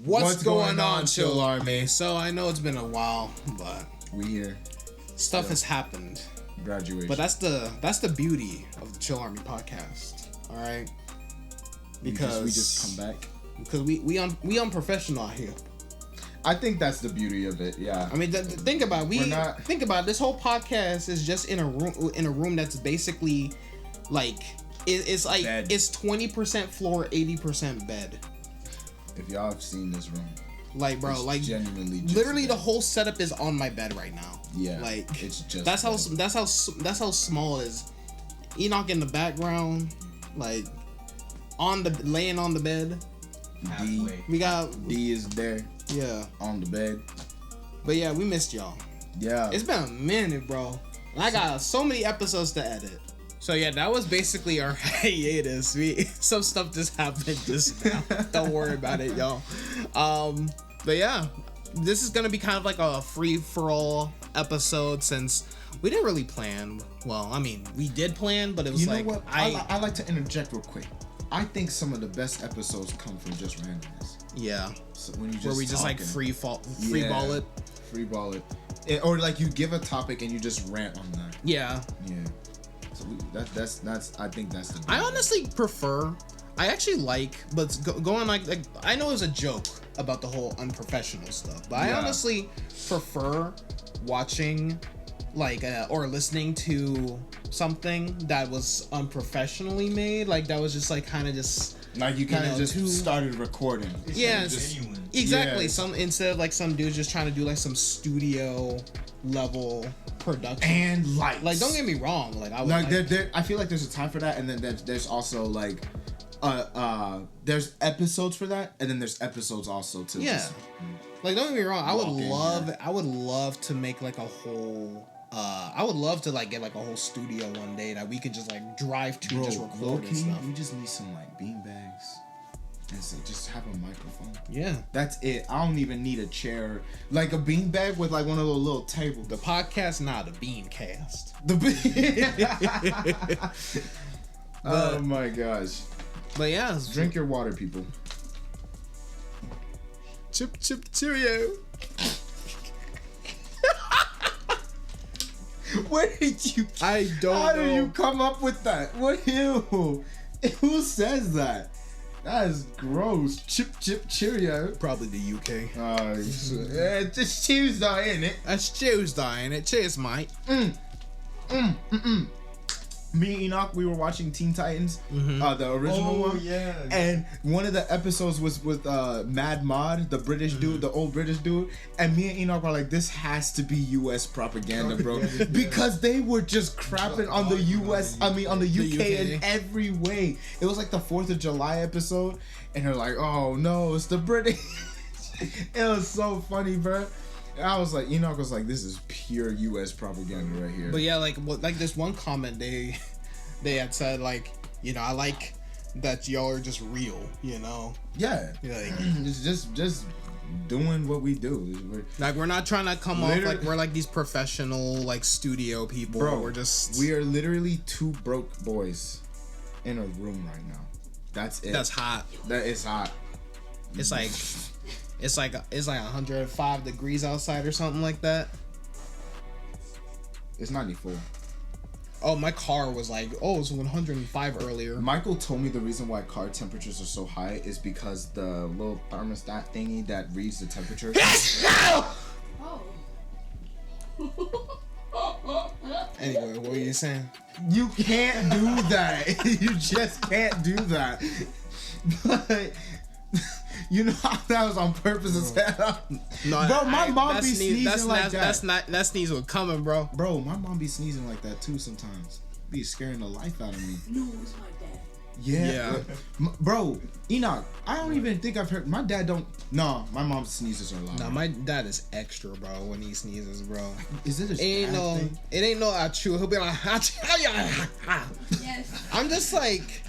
What's going on, Chill Army? So I know it's been a while, but we here. Stuff has happened. Graduation. But that's the beauty of the Chill Army podcast. All right. Because we just come back. Because we unprofessional out here. I think that's the beauty of it. Yeah. I mean, think about it. Think about it. This whole podcast is just in a room that's basically like it's like bed. It's 20% floor, 80% bed. If y'all have seen this room, like bro, it's like genuinely literally the whole setup is on my bed right now. Yeah, like it's just that's how small it is. Enoch in the background, like laying on the bed. We got D is there. Yeah, on the bed. But yeah, we missed y'all. Yeah, it's been a minute, bro. And I got so many episodes to edit. So yeah, that was basically our hiatus. Some stuff just happened just now. Don't worry about it, y'all. But yeah, this is gonna be kind of like a free-for-all episode since we didn't really plan. Well, I mean, we did plan, but it was like what? I like to interject real quick. I think some of the best episodes come from just randomness. Yeah. So when you just where we just like free ball it, or like you give a topic and you just rant on that. Yeah. Yeah. So that's I think that's the. I honestly prefer. I actually like, but going like I know it was a joke about the whole unprofessional stuff, but I honestly prefer watching like or listening to something that was unprofessionally made, like that was just like kind of just like you kind of just started recording. Yeah, exactly. Some instead of like some dude just trying to do like some studio level production and lights. Like don't get me wrong, like I would I feel like there's a time for that, and then there's also like there's episodes for that, and then there's episodes also to like don't get me wrong, I would love to make like a whole I would love to like get like a whole studio one day that we could just like drive to just record and stuff. We just need some like bean bags and so just have a microphone. Yeah, that's it. I don't even need a chair, like a bean bag with like one of those little tables. The podcast, the bean cast. Oh my gosh. But yeah, drink your water, people. Chip Cheerio. Where did you? I don't know. How do you come up with that? Who says that? That is gross. Chip Cheerio. Probably the UK. It's just Tuesday, isn't it? That's Tuesday, ain't it? Cheers, mate. Me and Enoch, we were watching Teen Titans, the original one. Yeah. And one of the episodes was with Mad Mod, the British dude, the old British dude. And me and Enoch were like, this has to be US propaganda, bro. Because they were just crapping on the US, on the UK in every way. It was like the 4th of July episode. And they're like, oh no, it's the British. It was so funny, bro. I was like, Enoch was like, this is pure US propaganda right here. But yeah, like this one comment they had said, like, you know, I like that y'all are just real, you know. Yeah. Like, it's just doing what we do. We're not trying to come off like we're like these professional like studio people. Bro, we are literally two broke boys in a room right now. That's it. That's hot. That is hot. It's like 105 degrees outside or something like that. It's 94. Oh, my car was like, it was 105 earlier. Michael told me the reason why car temperatures are so high is because the little thermostat thingy that reads the temperature. Anyway, what were you saying? You can't do that. You just can't do that. But you know that was on purpose as hell. No, bro, my mom be sneezing like that. That sneeze was coming, bro. Bro, my mom be sneezing like that too sometimes. Be scaring the life out of me. No, it's my dad. Yeah. Bro, Enoch, I don't even think I've heard. My dad don't. No, my mom's sneezes are loud. No, my dad is extra, bro, when he sneezes, bro. Is it a thing? It ain't no achoo. He'll be like, yes. I'm just like,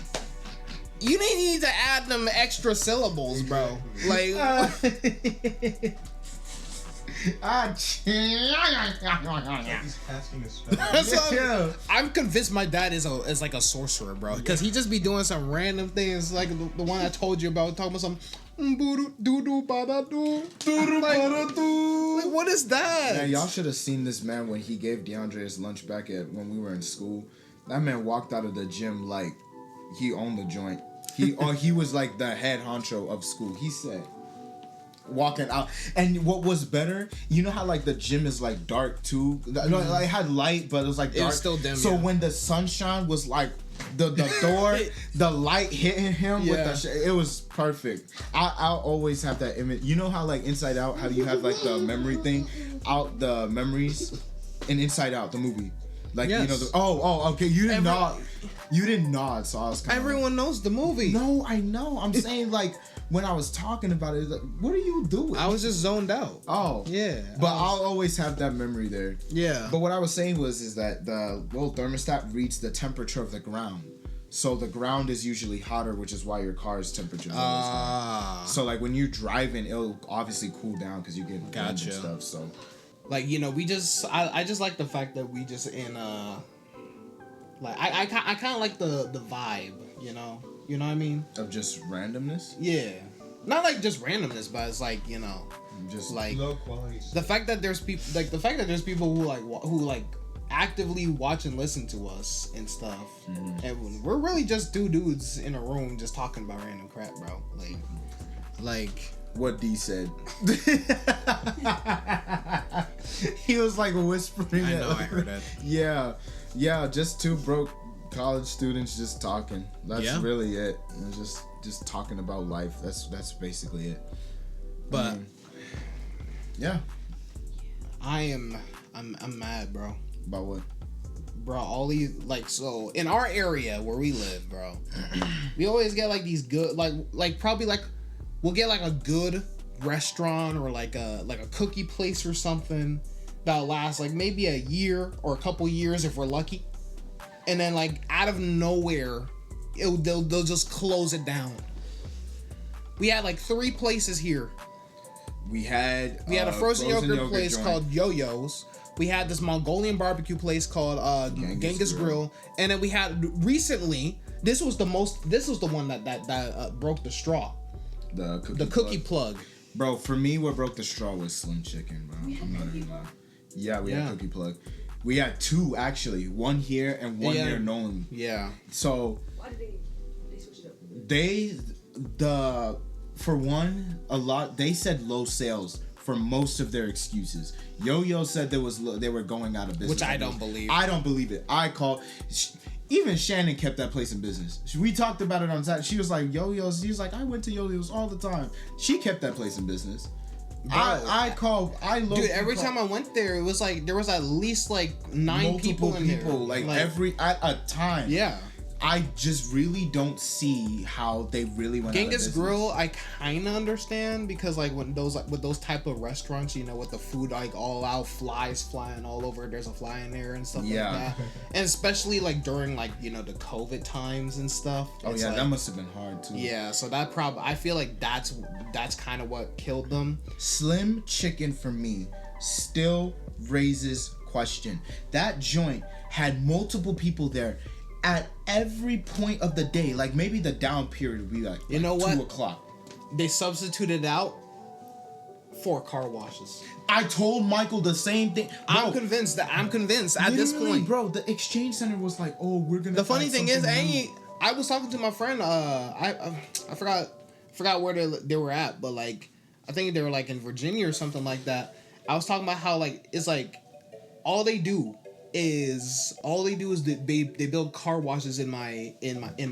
you didn't need to add them extra syllables, bro. Like, He's casting a spell. So I'm convinced my dad is like a sorcerer, bro, because he just be doing some random things, like the one I told you about, talking about some. Like, what is that? Man, y'all should have seen this man when he gave Deondre his lunch back when we were in school. That man walked out of the gym like he owned the joint. He was like the head honcho of school. He said, walking out. And what was better, you know how like the gym is like dark too? No, it had light, but it was like dark. It was still dim. So when the sunshine was like the door, the light hitting him with the it was perfect. I'll always have that image. You know how like Inside Out, how you have like the memory thing, out the memories, and Inside Out the movie, like you know okay, you didn't nod, so I was kind of everyone knows the movie. No, I know. I'm saying like when I was talking about it, like, what are you doing? I was just zoned out. Oh yeah, but I'll always have that memory there. Yeah. But what I was saying is that the little thermostat reads the temperature of the ground. So the ground is usually hotter, which is why your car's temperature is always high. So like when you're driving, it'll obviously cool down because you get wind and stuff. So like, you know, I just like the fact that we just in like I kind of like the vibe, you know what I mean, of just randomness. Yeah, not like just randomness, but it's like, you know, just like low quality stuff. the fact that there's people who like actively watch and listen to us and stuff, and we're really just two dudes in a room just talking about random crap, bro. Like what D said. He was like whispering. I know, I heard it. Yeah, just two broke college students just talking. That's really it. Just talking about life. That's basically it. But yeah, I'm mad, bro. About what? Bro, all these, like, so in our area where we live, bro, we always get like these good, like probably like we'll get like a good restaurant or like a cookie place or something that'll last like maybe a year or a couple years if we're lucky, and then like out of nowhere they'll just close it down. We had like 3 places here. We had a frozen yogurt place called Yo-Yo's. We had this Mongolian barbecue place called Genghis Grill, and then we had recently. This was the one that broke the straw. The cookie plug. Bro, for me, what broke the straw was Slim Chicken, bro. I'm not even lying. Yeah, we had cookie plug. We had 2 actually, one here and one near Nolan. Yeah. So why did they switch it up? For one, they said low sales for most of their excuses. Yo-Yo said they were going out of business. Which I don't believe. I don't believe it. Even Shannon kept that place in business. We talked about it on Saturday. She was like, Yo-Yo's. She was like, I went to Yo-Yo's all the time. She kept that place in business. Bro, Dude, every time I went there, it was like there was at least like 9 people in there. Like every at a time. Yeah. I just really don't see how they really went out of business. Genghis Grill, I kind of understand, because like when with those type of restaurants, you know, with the food like all out, flies flying all over, there's a fly in there and stuff like that. And especially like during like, you know, the COVID times and stuff. Oh yeah, like, that must have been hard too. Yeah, so that I feel like that's kind of what killed them. Slim Chicken for me still raises question. That joint had multiple people there at every point of the day. Like maybe the down period would be like, you know what? 2:00. They substituted out 4 car washes. I told Michael the same thing. Bro, I'm convinced at this point. Bro, the exchange center was like, oh, we're gonna. The funny thing is, I was talking to my friend. I forgot where they were at, but like I think they were like in Virginia or something like that. I was talking about how like it's like all they do is they build car washes in my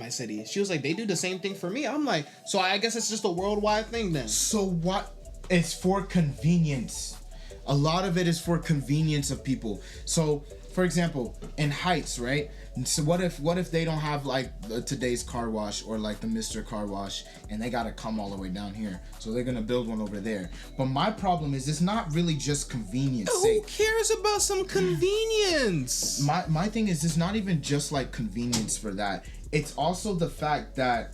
city. She was like, they do the same thing for me. I'm like, so I guess it's just a worldwide thing then. So what? It's for convenience. A lot of it is for convenience of people. So for example, in Heights, right? So what if they don't have like today's car wash or like the Mr. Car Wash, and they gotta come all the way down here? So they're gonna build one over there. But my problem is it's not really just convenience. Who cares about some convenience? My thing is it's not even just like convenience for that. It's also the fact that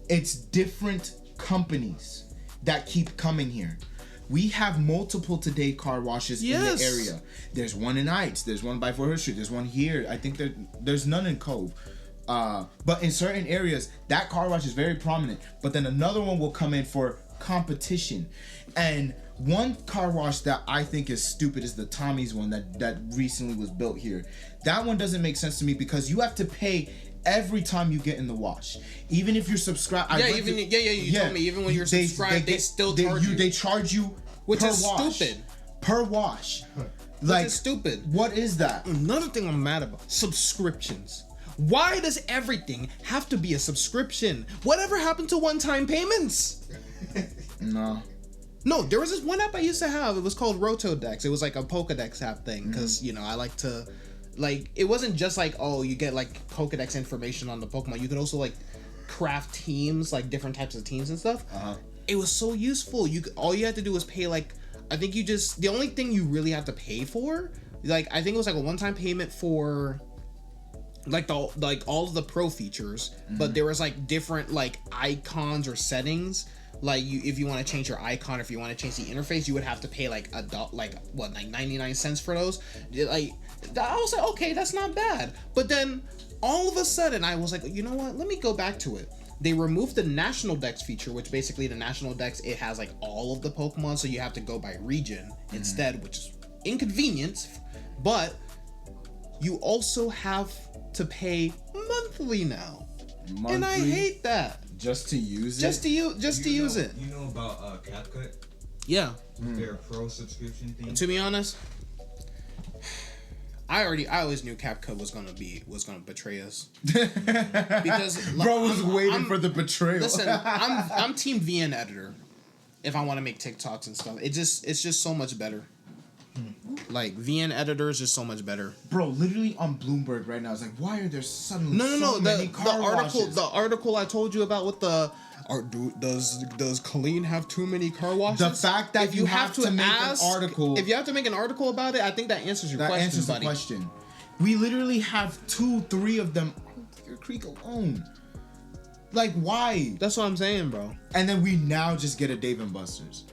it's different companies that keep coming here. we have multiple today car washes in Yes. the area. There's one in Heights. There's one by 400 Street. There's one here. I think there's none in Cove. But in certain areas, that car wash is very prominent. But then another one will come in for competition. And one car wash that I think is stupid is the Tommy's one that recently was built here. That one doesn't make sense to me because you have to pay every time you get in the wash, even if you're subscribed. You told me even when you're subscribed, they still charge you. They charge you, which per is wash, stupid. Per wash, Which is stupid. What is that? Another thing I'm mad about: subscriptions. Why does everything have to be a subscription? Whatever happened to one-time payments? No, there was this one app I used to have. It was called Rotodex. It was like a Pokedex app thing because I like to. Like, it wasn't just like, oh, you get like Pokedex information on the Pokemon. You could also like craft teams, like different types of teams and stuff. It was so useful. All you had to do was pay like, I think the only thing you really had to pay for, like, I think it was like a one-time payment for like all of the pro features, but there was like different like icons or settings. Like if you want to change your icon, if you want to change the interface, you would have to pay like like 99 cents for those. Like I was like, okay, that's not bad. But then all of a sudden I was like, you know what? Let me go back to it. They removed the National Dex feature, which basically the National Dex, it has like all of the Pokemon, so you have to go by region instead, which is inconvenient. But you also have to pay monthly now. And I hate that. Just to use it? Just to use it. You know about CapCut? Yeah. Their pro subscription thing? To be honest, I always knew CapCut was gonna betray us. Because bro was waiting for the betrayal. Listen, I'm team VN editor if I want to make TikToks and stuff. It's just so much better. Like VN editor is just so much better. Bro, literally on Bloomberg right now, it's like, why are there suddenly so many car washes? The article I told you about with the does Colleen have too many car washes? The fact that you have to make an article. If you have to make an article about it, I think that answers your question. That answers the question. We literally have 2-3 of them on Clear Creek alone. Like, why? That's what I'm saying, bro. And then we now just get a Dave & Buster's.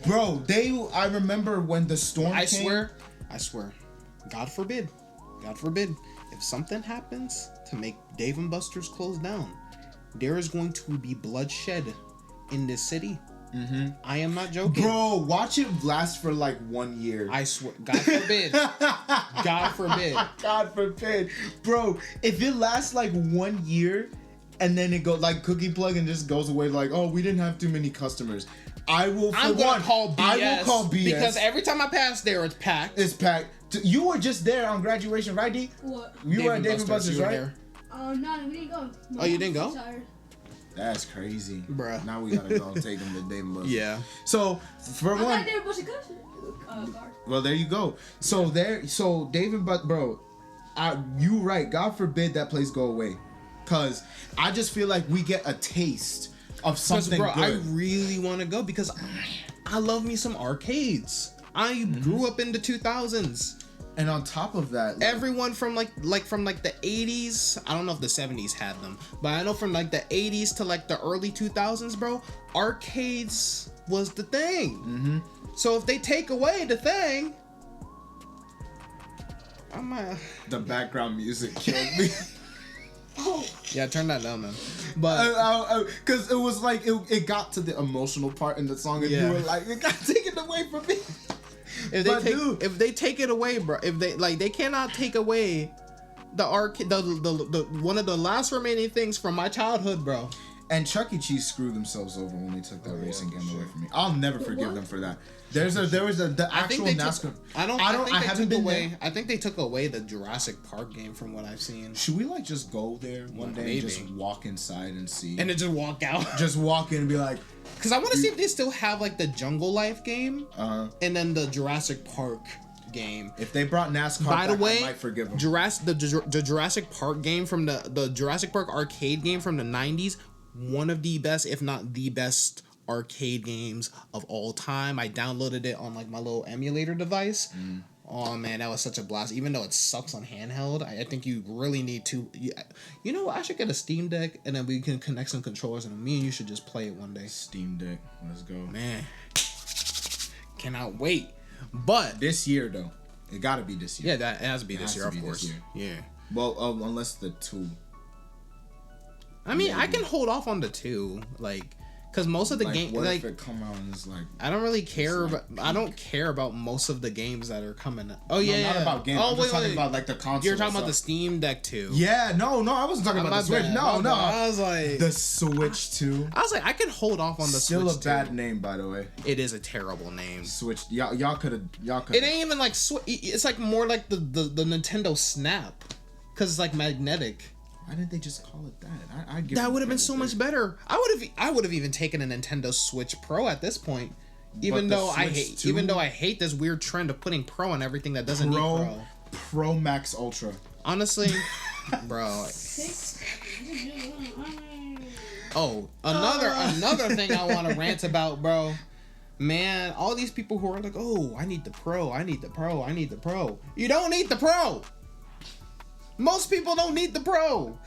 Bro, I remember when the storm came. I swear. God forbid, if something happens to make Dave & Buster's close down, there is going to be bloodshed in this city. I am not joking. Bro, watch it last for like 1 year. I swear. God forbid. God forbid. God forbid. Bro, if it lasts like 1 year and then it goes like Cookie Plug and just goes away like, oh, we didn't have too many customers. I'm gonna call BS. I will call BS. Because every time I pass there, it's packed. It's packed. You were just there on graduation, right, D? What? You were at Dave & Buster's, right? No, we didn't go. Oh, you didn't go? That's crazy. Bruh. Now we gotta go take him to Dave & Buster's. Yeah. So, for one... Dave & Buster's card. Well, there you go. So, Dave & Buster's, bro, you right. God forbid that place go away. Because I just feel like we get a taste of something good. I really want to go because I love me some arcades. I grew up in the 2000s. And on top of that, everyone from like the 80s, I don't know if the 70s had them, but I know from like the 80s to like the early 2000s, bro, arcades was the thing. So if they take away the thing, the background music killed me. Yeah, turn that down, man. But because it was like it got to the emotional part in the song, and you were like, it got taken away from me. If they take it away, bro, if they cannot take away the arcade, the one of the last remaining things from my childhood, bro. And Chuck E. Cheese screwed themselves over when they took that racing game away from me. I'll never forgive them for that. There was the actual NASCAR. I haven't been there. I think they took away the Jurassic Park game from what I've seen. Should we just go there one day and just walk inside and see? And then just walk out. Just walk in and be like, because I want to see if they still have like the Jungle Life game, and then the Jurassic Park game. If they brought NASCAR by the way, I might forgive them. The Jurassic Park game from the Jurassic Park arcade game from the 90s, one of the best, if not the best, arcade games of all time. I downloaded it on like my little emulator device. Oh man, that was such a blast. Even though it sucks on handheld, I think you really need to. You know what? I should get a Steam Deck and then we can connect some controllers and me and you should just play it one day. Steam Deck, let's go, man. cannot wait. But this year though, it gotta be this year. yeah, that it has to be this year, of course. Yeah. Well, unless the 2. I mean, I can hold off on the 2, like, because most of the game, what like, if it come out and it's like, I don't really care like about. I don't care about most of the games that are coming. Oh yeah, not about games. Oh, I'm just talking about like the console. You're talking about the Steam Deck 2. Yeah, no, I wasn't talking about the Switch. No. I was like the Switch 2. I was like, I can hold off on the Still Switch. Still a bad name, by the way. It is a terrible name. Switch. Y'all could. It ain't even like it's like more like the Nintendo Snap, because it's like magnetic. Why didn't they just call it that? I that would have been so much better. I would have even taken a Nintendo Switch Pro at this point. Even though I hate this weird trend of putting Pro on everything that doesn't need Pro. Pro Max Ultra. Honestly, bro. Oh, another thing I want to rant about, bro. Man, all these people who are like, "Oh, I need the Pro. I need the Pro. I need the Pro." You don't need the Pro. Most people don't need the Pro.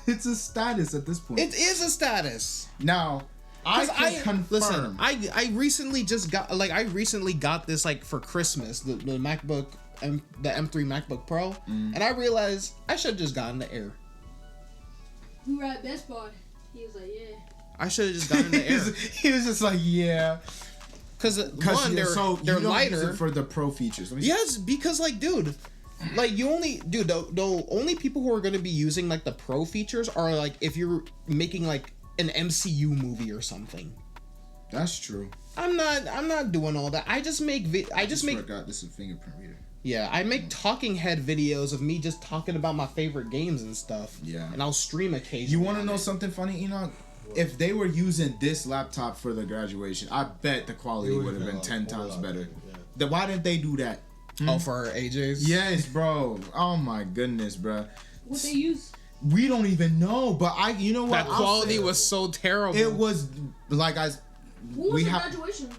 It's a status at this point. It is a status. Now, I can confirm. Listen, I recently got this like for Christmas, the MacBook, the M3 MacBook Pro, and I realized I should have just gotten the Air. We were at Best Buy. He was like, yeah. I should have just gotten the Air. He was just like, yeah. Because one, they're lighter. Use it for the Pro features. Yes, because like, dude. Like the only people who are going to be using like the Pro features are like if you're making like an MCU movie or something. That's true. I'm not doing all that. I just make forgot this is a fingerprint reader. Yeah, I make talking head videos of me just talking about my favorite games and stuff. Yeah. And I'll stream occasionally. You want to know something funny, Enoch? If they were using this laptop for the graduation, I bet the quality would have been 10 times better. Yeah. Why didn't they do that? Oh, for AJ's? Yes, bro. Oh my goodness, bro. What they use? We don't even know, but you know what? That quality was so terrible. It was like When was the graduation?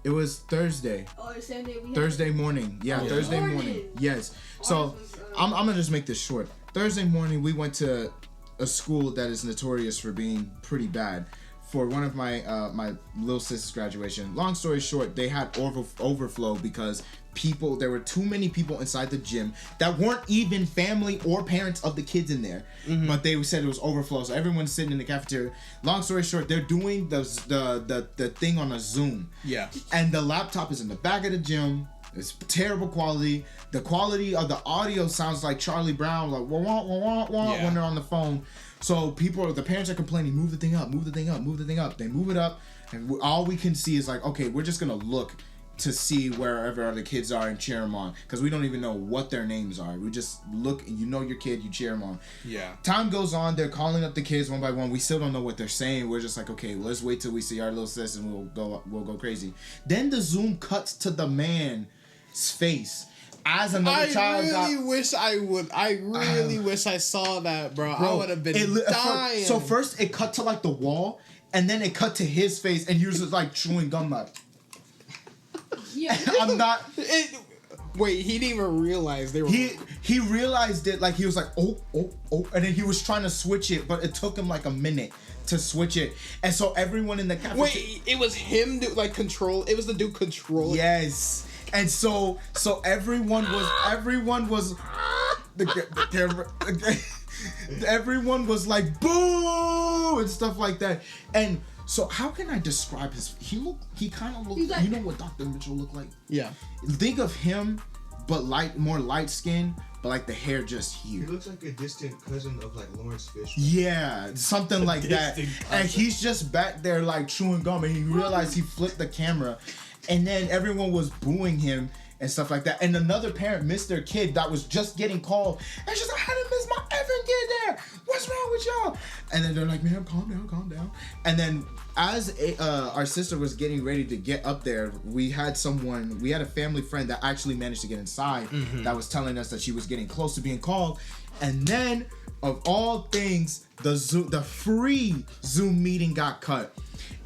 It was Thursday. Oh, it's Sunday. Thursday morning. Yeah, Thursday morning. Yes. So I'm gonna just make this short. Thursday morning, we went to a school that is notorious for being pretty bad. For one of my my little sister's graduation. Long story short, they had overflow because there were too many people inside the gym that weren't even family or parents of the kids in there. Mm-hmm. But they said it was overflow, so everyone's sitting in the cafeteria. Long story short, they're doing the thing on a Zoom. Yeah. And the laptop is in the back of the gym. It's terrible quality. The quality of the audio sounds like Charlie Brown, like wah wah wah wah when they're on the phone. So the parents are complaining, move the thing up, move the thing up, move the thing up. They move it up, and all we can see is like, okay, we're just gonna look to see wherever the kids are and cheer them on, because we don't even know what their names are. We just look, and you know your kid, you cheer them on. Yeah. Time goes on, they're calling up the kids one by one. We still don't know what they're saying. We're just like, okay, let's wait till we see our little sis and we'll go crazy. Then the Zoom cuts to the man's face. As another child I really wish I saw that, bro. I would have been dying. So first it cut to like the wall, and then it cut to his face, and he was just like chewing gum like. Yeah. I'm not. Wait, he didn't even realize they were. He realized it, like he was like oh, and then he was trying to switch it, but it took him like a minute to switch it, and so everyone in the cafeteria. Wait, it was him control. It was the dude controlling. Yes. And so everyone was the camera. Everyone was like boo and stuff like that. And so how can I describe he kind of looked like, you know what Dr. Mitchell looked like? Yeah. Think of him, but more light skin, but like the hair just here. He looks like a distant cousin of like Lawrence Fishburne. Yeah, something like that. And he's just back there like chewing gum, and he realized he flipped the camera. And then everyone was booing him and stuff like that. And another parent missed their kid that was just getting called. And she's like, I didn't miss my effing kid there. What's wrong with y'all? And then they're like, man, calm down. And then as our sister was getting ready to get up there, we had a family friend that actually managed to get inside that was telling us that she was getting close to being called. And then, of all things, the free Zoom meeting got cut.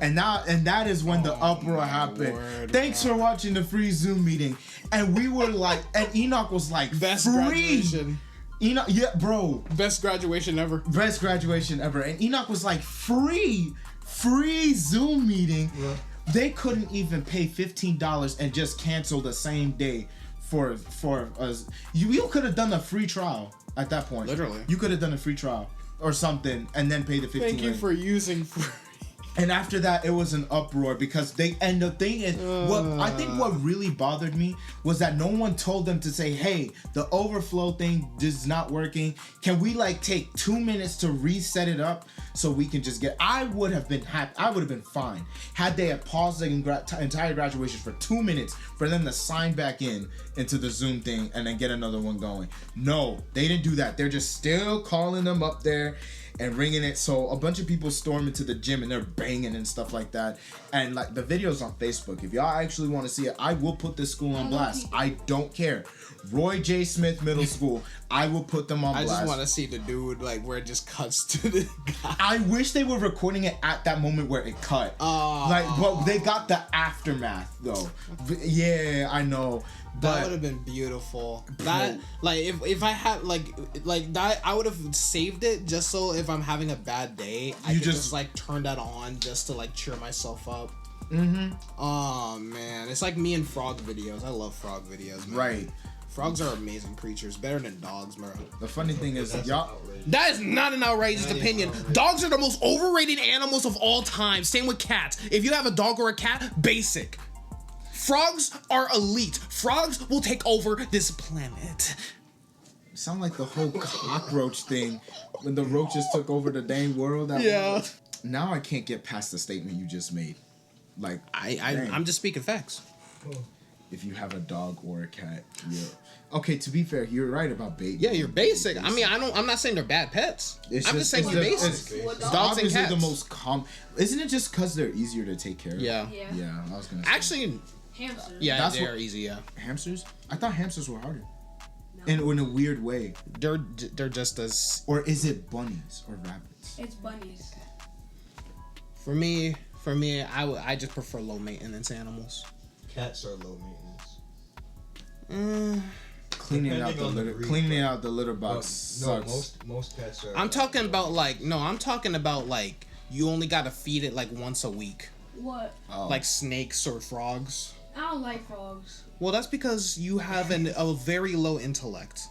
And that is when the uproar happened. Thanks for watching the free Zoom meeting. And we were like, and Enoch was like, best free. Graduation. Enoch, yeah, bro. Best graduation ever. Best graduation ever. And Enoch was like, free Zoom meeting. Yeah. They couldn't even pay $15 and just cancel the same day for us. You could have done a free trial at that point. Literally. You could have done a free trial or something and then pay the $15. Thank you for using free. And after that, it was an uproar because and the thing is, what really bothered me was that no one told them to say, hey, the overflow thing is not working. Can we like take 2 minutes to reset it up so we can just I would have been happy. I would have been fine had they had paused the entire graduation for 2 minutes for them to sign back into the Zoom thing and then get another one going. No, they didn't do that. They're just still calling them up there and ringing it. So a bunch of people storm into the gym and they're banging and stuff like that. And like the video's on Facebook. If y'all actually want to see it, I will put this school on blast. I don't care. Roy J. Smith Middle School, I will put them on blast. I just want to see the dude like where it just cuts to the guy. I wish they were recording it at that moment where it cut. But they got the aftermath though. Yeah, I know. That would have been beautiful. That like if I had like that, I would have saved it just so if I'm having a bad day, I could just like turn that on just to like cheer myself up. Oh man, it's like me and frog videos. I love frog videos, man. Right. Frogs are amazing creatures, better than dogs, bro. The funny thing is, y'all. That is not an outrageous opinion. Dogs are the most overrated animals of all time. Same with cats. If you have a dog or a cat, basic. Frogs are elite. Frogs will take over this planet. Sound like the whole cockroach thing when the roaches took over the dang world. Yeah. Now I can't get past the statement you just made. Like I'm just speaking facts. If you have a dog or a cat, yeah. Okay, to be fair, you're right about bait. Yeah, you're basic. I mean, I'm not saying they're bad pets. I'm just saying you're basic. Dogs and cats. The most common. Isn't it just because they're easier to take care of? Yeah. Yeah, I was gonna say. Actually, hamsters. Yeah, they're easy. Yeah. Hamsters? I thought hamsters were harder. No. In a weird way. They're just as. Or is it bunnies or rabbits? It's bunnies. For me, I just prefer low maintenance animals. Cats are low maintenance. Cleaning out the litter box sucks. Most cats are. I'm talking about like you only gotta feed it like once a week. What? Oh. Like snakes or frogs. I don't like frogs. Well, that's because you have a very low intellect.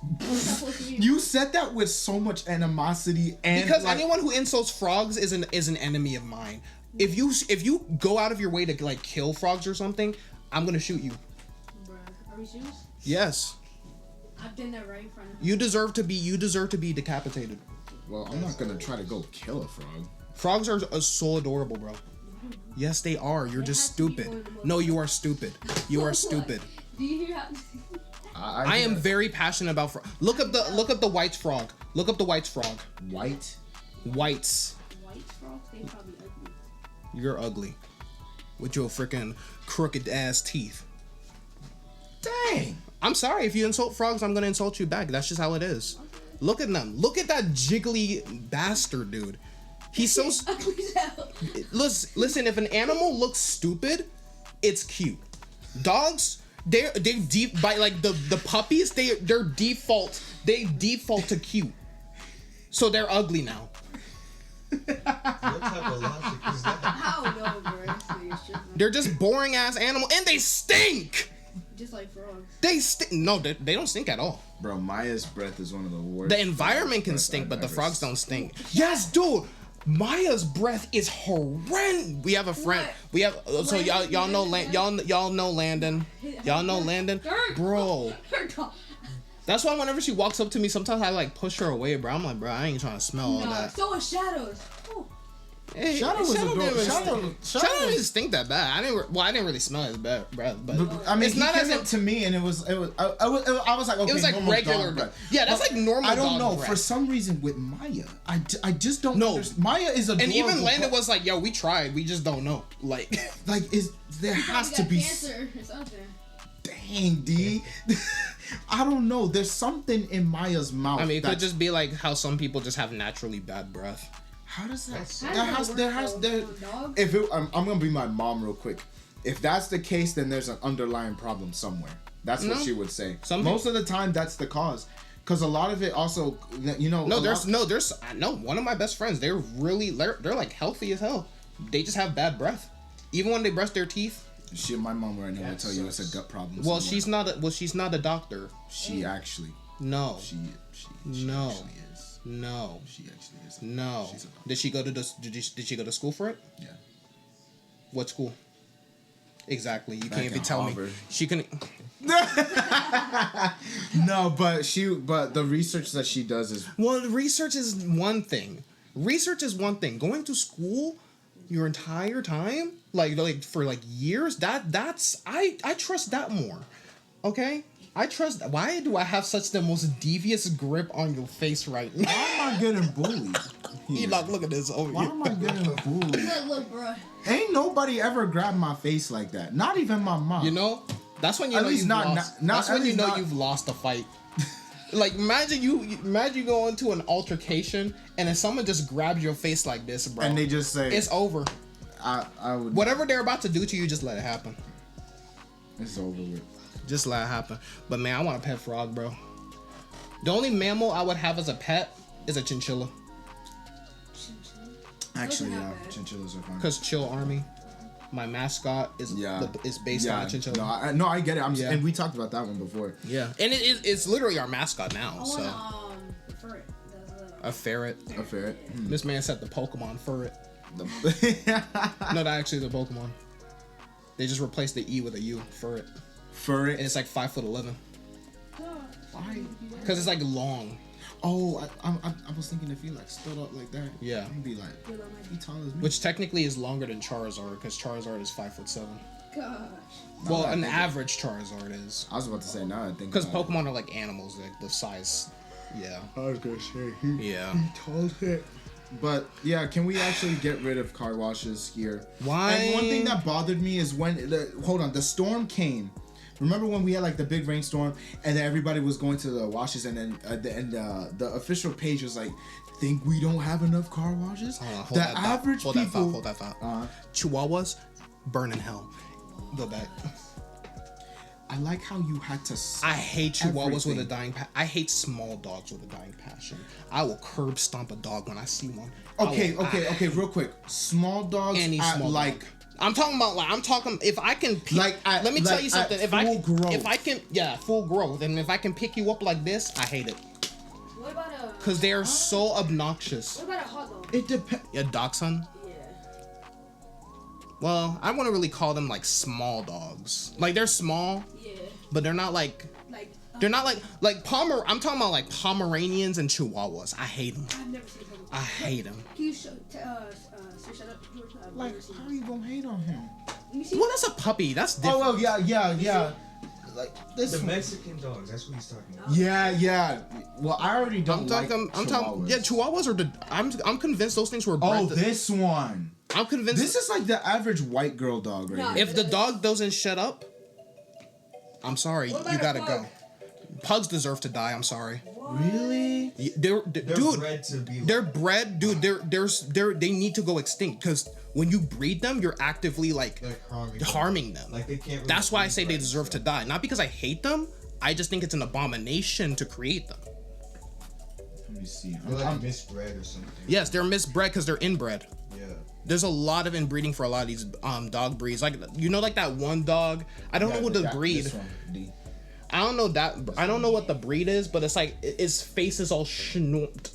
You said that with so much animosity and because anyone who insults frogs is an enemy of mine. If you go out of your way to like kill frogs or something, I'm gonna shoot you. Bruh, are we serious? Yes. I've done that right in front of you. You deserve to be decapitated. Well, I'm not gonna try to go kill a frog. Frogs are so adorable, bro. Yes, they are. You're just stupid. No, you are stupid. You are stupid. Do you hear how? I am very passionate about look up the white frog. Look up the white frog. White? Whites. White frogs? They probably ugly. You're ugly. With your freaking crooked ass teeth. Dang. I'm sorry. If you insult frogs, I'm gonna insult you back. That's just how it is. Okay. Look at them. Look at that jiggly bastard, dude. He's so. Listen. If an animal looks stupid, it's cute. Dogs, they're deep by like the puppies. They default to cute. So they're ugly now. What type of logic is that? I don't know, bro. They're just boring ass animal, and they stink. Just like frogs. They stink. No, they don't stink at all. Bro, Maya's breath is one of the worst. The environment can stink, but the frogs don't stink. Yes, dude. Maya's breath is horrendous. We have a friend. What? We have so y'all know Landon. Y'all know Landon, bro. That's why whenever she walks up to me, sometimes I like push her away, bro. I'm like, bro, I ain't trying to smell all that. So is Shadows. Hey, Shadow didn't even stink that bad. I didn't really smell his breath, but I mean, it's not as up to me, and I was like, okay, it was like regular breath. Yeah, that's like normal. I don't know. Breath. For some reason, with Maya, I just don't know. Maya is adorable. And even Landon was like, yo, we tried, we just don't know. Like there has to be cancer or something. Dang, D. I don't know. There's something in Maya's mouth. I mean, it could just be like how some people just have naturally bad breath. How does that? I'm gonna be my mom real quick. If that's the case, then there's an underlying problem somewhere. That's what she would say. Most of the time, that's the cause. Because a lot of it also, there's one of my best friends. They're like healthy as hell. They just have bad breath. Even when they brush their teeth. Shit, my mom right now will tell you it's a gut problem. Well, somewhere. she's not a doctor. She actually. No. She No. actually is. No. She actually is. No. She's a doctor. Did she go to did she go to school for it? Yeah. What school? Exactly. You Back can't even in tell me. Harvard. She couldn't. No, but the research that she does is Well, research is one thing. Research is one thing. Going to school your entire time, like for like years, that's I trust that more. Okay? I trust. Why do I have such the most devious grip on your face right now? why am I getting bullied? Enoch, look at this over Why here. am I getting bullied? Look, bro. Ain't nobody ever grabbed my face like that. Not even my mom. You know, that's when you At know least you've not- lost. not- That's at when you least know not- you've lost a fight. Like imagine you go into an altercation and then someone just grabs your face like this, bro. And they just say It's over. I would. Whatever they're about to do to you, just let it happen. It's over with. Just let it happen. But man, I want a pet frog, bro. The only mammal I would have as a pet is a chinchilla. Actually, Those are yeah, not bad. chinchillas are fine. Cause Chill Army, my mascot is based on a chinchilla. No, I get it. Yeah. And we talked about that one before. Yeah, and it's literally our mascot now. I So want a ferret. a ferret. A ferret. This man said the Pokemon ferret. The- No, that actually is a Pokemon. They just replaced the E with a U. Ferret. ferret. And it's like 5'11". Why? Cause it's like long. Oh, I was thinking if he like stood up like that, Yeah. he'd be like, he tall as me. Which technically is longer than Charizard, because Charizard is 5'7". Gosh. Well, that I an think average Charizard is. I was about to say now. I think Because Pokemon are like animals, like the size. Yeah. I was gonna say he Yeah. tall shit. But yeah, can we actually get rid of car washes here? Why? And one thing that bothered me is when the storm came. Remember when we had like the big rainstorm and then everybody was going to the washes and then the official page was like, think we don't have enough car washes? Hold The that thought. average Hold people. Hold that thought. Chihuahuas, burn in hell. Go back. I like how you had to. I hate Chihuahuas with a everything. dying I hate small dogs with a dying passion. I will curb stomp a dog when I see one. Okay, real quick. Small dogs Any at small like. dog. I'm talking about if I can let me tell you something. If I can full growth, and if I can pick you up like this, I hate it. What about a? Cause they are so obnoxious. What about a hot dog? It depends. Yeah, dachshund. Yeah. Well, I wouldn't really call them like small dogs. Like they're small, Yeah. but they're not like I'm talking about like Pomeranians and Chihuahuas. I hate them. I've never seen him. I hate them. Can you show? Shut up, George. I've Like, never seen how him. are you gonna hate on him? Let me see. Well, that's a puppy. That's different. Oh, well, yeah. Like this. The one. Mexican dogs, that's what he's talking about. Yeah. Well, I already don't like I'm talking. Yeah, Chihuahuas are I'm convinced those things were bred. Oh, this one. I'm convinced. This is like the average white girl dog right No. here. If the dog doesn't shut up, I'm sorry. What about You a gotta pug? go. Pugs deserve to die. I'm sorry. Really? They're They're bred to be. They're bred, dude. They need to go extinct because when you breed them, you're actively like harming them. Like they can't. Really That's why I say they breed deserve to die. Not because I hate them. I just think it's an abomination to create them. Let me see. They're like misbred or something. Yes, they're misbred because they're inbred. Yeah. There's a lot of inbreeding for a lot of these dog breeds. Like like that one dog. I don't know what the breed. This one, D. I don't know that. I don't know what the breed is, but it's like its face is all schnooped.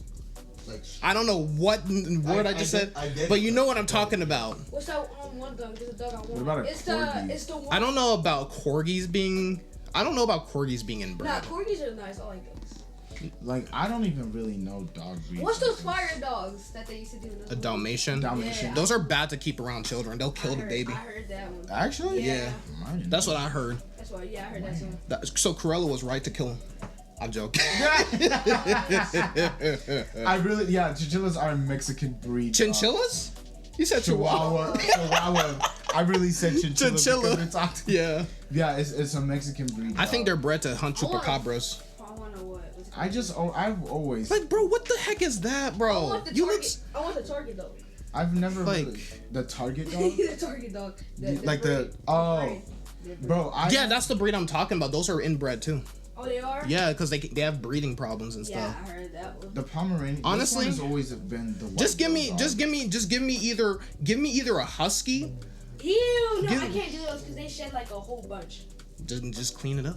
Like. I don't know what word I just said, but you know what I'm talking about. What's that one dog? There's a dog I want. What about a corgi? It's the one. I don't know about corgis being. I don't know about corgis being inbred. Nah, corgis are nice. I like those. Like, I don't even really know dog breeds. What's those fire dogs that they used to do? In A Dalmatian. Dalmatian. Yeah. Those are bad to keep around children. They'll kill the baby. I heard that one. Actually? Yeah. That's what I heard. That's why. Yeah, I heard that one. So Corella was right to kill him. I'm joking. I really, chinchillas are a Mexican breed. Chinchillas? You said Chihuahua. Chihuahua. I really said chinchilla. Chinchilla. Because it's Yeah. Yeah, it's a Mexican breed. I think they're bred to hunt I wanna- chupacabras. I want to know what. What's it called? I've always, Like, bro, what the heck is that, I bro? want the You target. I want the target dog. I've never Like- really, the target dog? the target dog. Like the, bro, Yeah, that's the breed I'm talking about. Those are inbred too. Oh, they are. Yeah, because they have breeding problems and Yeah, stuff. I heard that one. the Pomeranian. Honestly, this one has always been the white Just give me dog. either a husky Ew, no, I can't do those because they shed like a whole bunch. Just clean it up.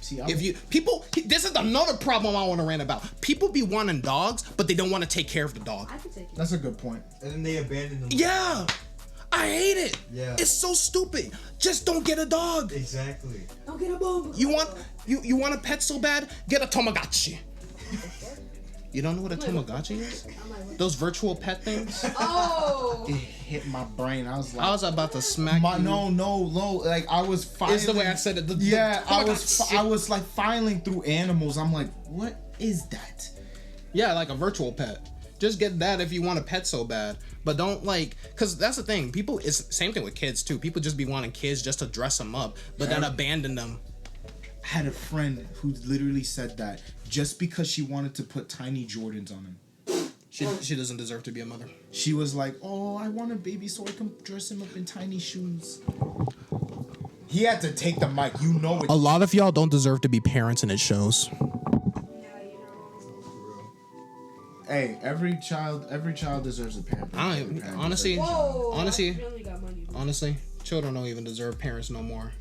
See, This is another problem I want to rant about. People be wanting dogs, but they don't want to take care of the dog. I can take it. that's a good point. And then they abandon them. Yeah, I hate it. Yeah. It's so stupid. Just don't get a dog. Exactly. Don't get a bone. You want a pet so bad? Get a Tamagotchi. You don't know what a Tamagotchi is? Those virtual pet things? Oh. It hit my brain. I was like, I was about to smack you. no. Like I was filing. It's the way I said it. I was like filing through animals. I'm like, what is that? Yeah, like a virtual pet. Just get that if you want a pet so bad. But don't cause that's the thing. People, it's same thing with kids too. People just be wanting kids just to dress them up, but then abandon them. I had a friend who literally said that just because she wanted to put tiny Jordans on him. She doesn't deserve to be a mother. She was like, oh, I want a baby so I can dress him up in tiny shoes. He had to take the mic. You know it. A lot of y'all don't deserve to be parents, and it shows. Hey, every child deserves a parent. Honestly, Whoa. honestly, children don't even deserve parents no more.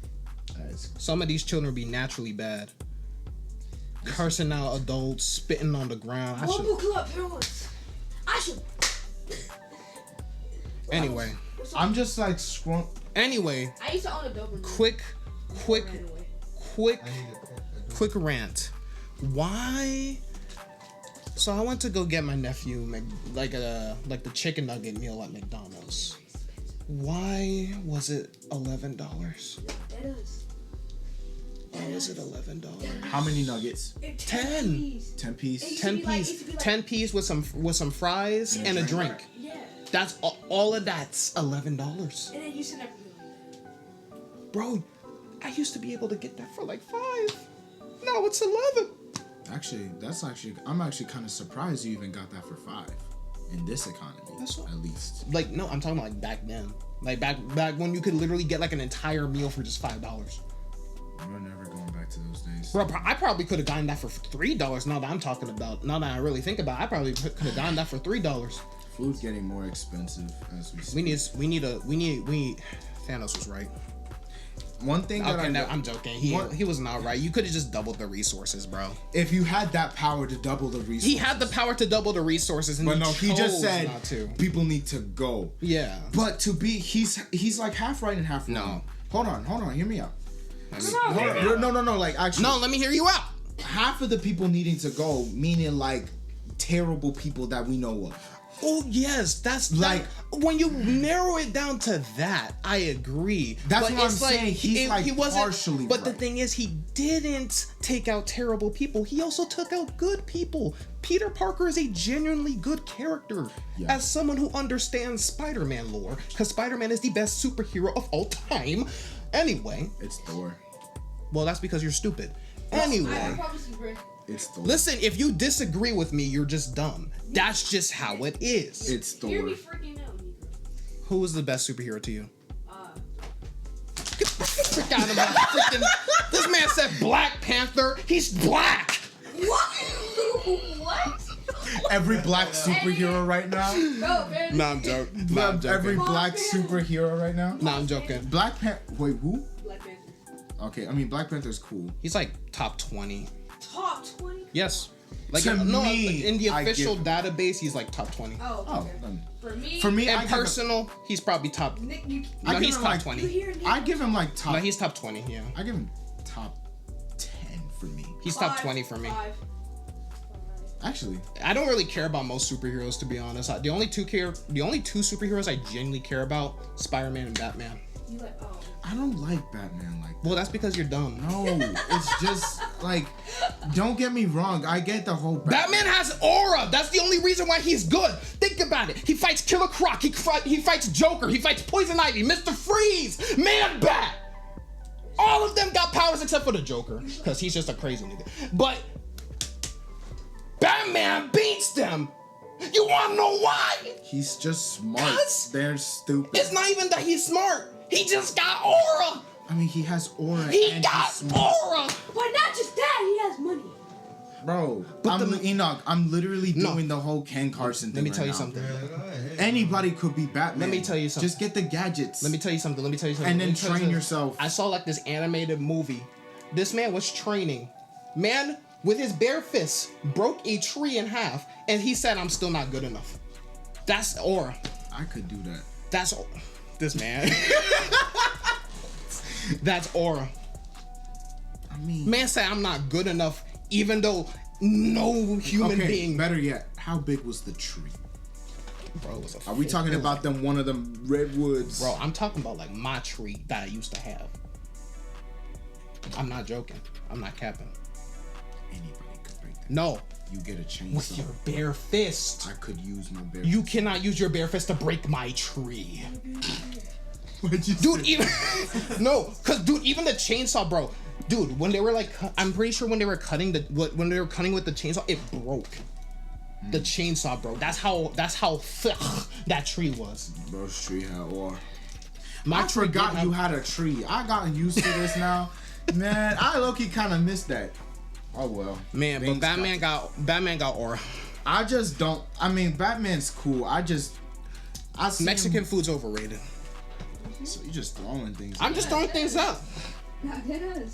Some of these children be naturally bad. Cursing out adults, spitting on the ground. I should. Anyway. I'm just like scrolling. Anyway. I used to own a Doberman. Quick rant. Why? So I went to go get my nephew like the chicken nugget meal at McDonald's. Why was it $11? That is. Why was it $11? How many nuggets? 10. 10 piece. 10 piece. 10 piece with some fries and a drink. Yeah. That's all of that's $11. And then you send everything. Bro, I used to be able to get that for like $5. Now it's $11. Actually, I'm actually kind of surprised you even got that for $5 in this economy. At least. Like, no, I'm talking about like back then. Like back when you could literally get like an entire meal for just $5. We're never going back to those days. Bro, I probably could have gotten that for $3. Now that I'm talking about, now that I really think about it, I probably could have gotten that for $3. Food's getting more expensive as we speak. We need Thanos was right. One thing that I'm joking. He was not right. You could have just doubled the resources, bro. If you had that power to double the resources. He had the power to double the resources, and he just said not to. People need to go. Yeah. But he's like half right and half wrong. Hold on, hear me out. No, like actually. No, let me hear you out. Half of the people needing to go, meaning like terrible people that we know of. Oh yes, that's like when you narrow it down to that, I agree. That's what I'm saying. He wasn't partially. But the thing is, he didn't take out terrible people. He also took out good people. Peter Parker is a genuinely good character. Yeah. As someone who understands Spider-Man lore, because Spider-Man is the best superhero of all time. Anyway, it's Thor. Well, that's because you're stupid. Anyway. I promise you, bro. It's Thor. Listen, if you disagree with me, you're just dumb. That's just how it is. It's Thor. You're freaking out, Negro. Who is the best superhero to you? Get the frick out of my freaking... This man said Black Panther. He's black. What? What? Every black superhero right now? No, man. Nah, I'm joking. Every black superhero right now? Nah, I'm joking. Black Panther... Wait, who? Black Panther. Okay, I mean, Black Panther's cool. He's like top 20. Top 20? Yes. Like to me, in the official database, he's like top 20. Oh, okay. For me, and personal, he's probably top. Nick, he's top 20. I give him like top. No, he's top 20. Yeah. I give him top 10 for me. He's top 20 for me. 5. Actually, I don't really care about most superheroes, to be honest. The only two superheroes I genuinely care about, Spider-Man and Batman. You like? Oh. I don't like Batman like that. Well, that's because you're dumb. No, it's just like, don't get me wrong. I get the whole Batman has aura. That's the only reason why he's good. Think about it. He fights Killer Croc. He fights Joker. He fights Poison Ivy, Mr. Freeze, Man Bat. All of them got powers except for the Joker, because he's just a crazy nigga. But Batman beats them. You wanna know why? He's just smart. They're stupid. It's not even that he's smart. He just got aura. I mean, he has aura. He got aura. But not just that, he has money. Bro, But Enoch, I'm literally doing the whole Ken Carson thing. Let me tell you now. something. Anybody could be Batman. Let me tell you something. Just get the gadgets. Let me tell you something. And then train yourself. I saw like this animated movie. This man was training. Man, with his bare fists, broke a tree in half, and he said, "I'm still not good enough." That's aura. I could do that. That's this man. That's aura. I mean, Man said, "I'm not good enough," even though no human being. Better yet, how big was the tree? Bro, it was a Are we talking about them one of them redwoods? Bro, I'm talking about like my tree that I used to have. I'm not joking. I'm not capping. Anybody could break that. No. You get a chainsaw. With your bare fist. I could use my bare You fist. cannot use your bare fist to break my tree. What'd you Dude, say? even no, cause dude, even the chainsaw, bro. Dude, when they were like, I'm pretty sure when they were cutting with the chainsaw, it broke. The chainsaw, bro. That's how thick that tree was. Bro's tree had war. My I tree forgot didn't you have- had a tree. I got used to this now. Man, I low-key kind of missed that. Oh well. Man, but Things Batman got aura. I just don't. I mean, Batman's cool. I see Mexican him, food's overrated. so you just throwing things. I'm just throwing things out.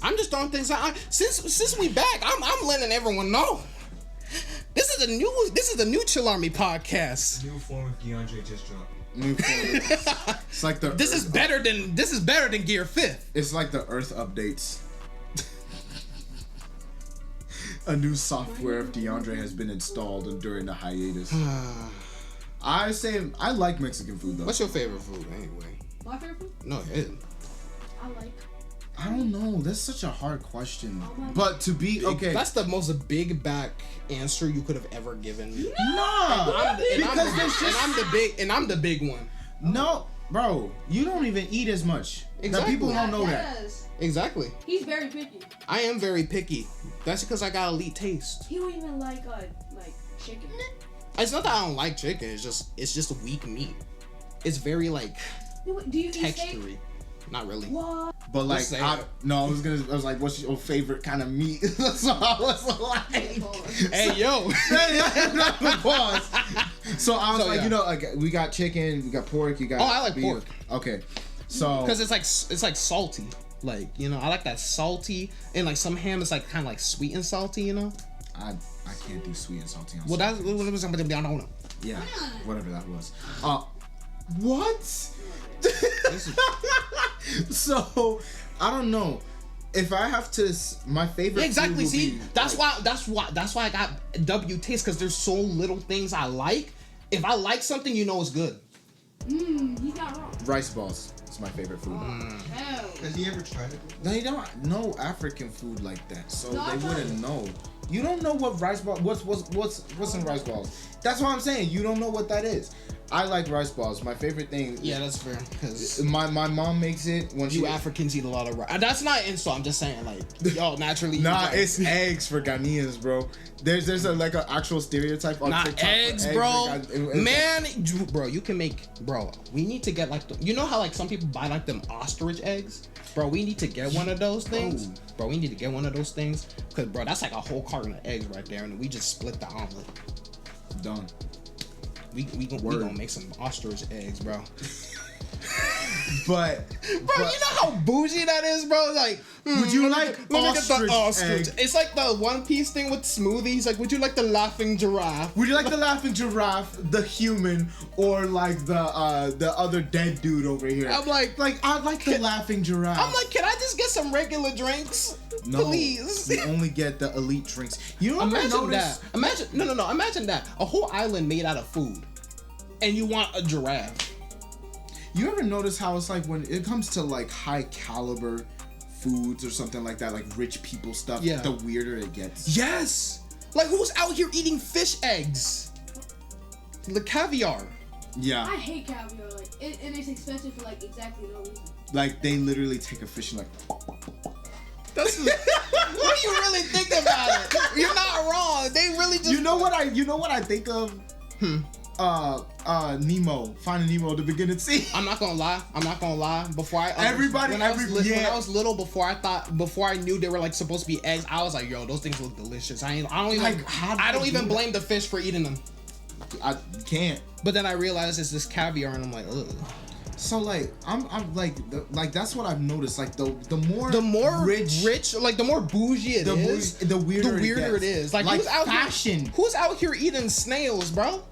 I'm just throwing things out. Since we back, I'm letting everyone know. This is the new Chill Army podcast. New form of Deondre just dropped. New form. It's like the. This is better than Gear 5th. It's like the Earth updates. A new software of Deondre has been installed during the hiatus. I say I like Mexican food though. What's your favorite food anyway? My favorite food? No, it. I like. I don't know. That's such a hard question. But to be okay, That's the most big back answer you could have ever given me. nah. I'm the big one. No, bro, you don't even eat as much. Exactly. Now, people don't know that. Yes. Exactly. He's very picky. I am very picky. That's because I got elite taste. He don't even like chicken. It's not that I don't like chicken. It's just weak meat. It's very like Do you eat steak? textury. Not really. What? But like, Just say I it. was like, what's your favorite kind of meat? So I was like, Hey yo. pause. So I was So, like, yeah. you know, like we got chicken, we got pork, you got. Oh, I like beef. pork. Okay, so Because it's like salty. Like, you know, I like that salty, and like some ham is like kind of like sweet and salty, you know. I can't do sweet and salty. On Well, that's something. what was something down on. Yeah, whatever that was. What? So I don't know. If I have to, my favorite. Exactly. food will See, be, that's like, why I got W taste, because there's so little things I like. If I like something, you know it's good. He's not wrong. rice balls. It's my favorite food. Hell. Has he ever tried it? They don't know African food like that, so No, they I've wouldn't know. You don't know what rice ball. What's in rice balls? That's what I'm saying. You don't know what that is. I like rice balls. My favorite thing. Yeah, that's fair. Because My mom makes it when you she. Africans eat a lot of rice. That's not an insult. I'm just saying, like, y'all naturally. eat Nah, rice. it's eggs for Ghanaians, bro. There's a like an actual stereotype on Not TikTok. for eggs, bro. and it's Man, bro, you can make, bro. We need to get like, you know how like some people buy like them ostrich eggs, bro. We need to get one of those things, bro. We need to get one of those things, cause bro, that's like a whole carton of eggs right there, and we just split the omelet. done. We gonna make some ostrich eggs, bro. But Bro, you know how bougie that is, bro? Like, Would you let me like get- let me get the ostrich ostrich? egg? It's like the One Piece thing with smoothies. Like, would you like the laughing giraffe? would you like the laughing giraffe, the human, or like the other dead dude over here? I'm like, I'd like the laughing giraffe. I'm like, can I just get some regular drinks, no, please? you only get the elite drinks. You know what I Imagine noticed? that. Imagine no. Imagine that. A whole island made out of food, and you want a giraffe. You ever notice how it's like when it comes to like high caliber foods or something like that, like rich people stuff, Yeah. the weirder it gets. Yes. Like, who's out here eating fish eggs? The caviar. Yeah. I hate caviar. Like, and it's expensive for like exactly no reason. Like they literally take a fish and like That's what do you really think about it? You're not wrong. They really just. you know what I think of? Nemo, Finding Nemo, the beginning scene. I'm not gonna lie. Before I when I was little, before I knew they were like supposed to be eggs, I was like, yo, those things look delicious. I don't even blame the fish for eating them. I can't. But then I realized it's this caviar, and I'm like, ugh. So like I'm like that's what I've noticed. Like the more rich, like the more bougie it is, the weirder it is. Like who's out fashion. Who's out here eating snails, bro?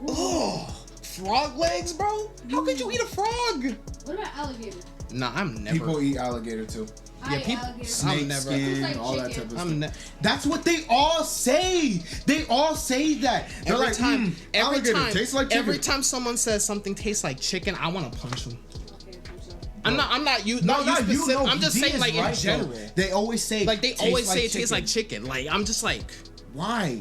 Oh, frog legs, bro. How could you eat a frog? What about alligator? Nah, I'm never. People eat alligator too. Yeah, people. Snake never. skin, like all that chicken. type of stuff. That's what they all say. They all say that. They're Every like, time, tastes like chicken. every time someone says something tastes like chicken, I want to punch them. Okay, I'm sorry. I'm not you. No, Not you. no, I'm just he saying, is like right, in general. though. They always say Like they always say it chicken. tastes like chicken. Like I'm just like, Why?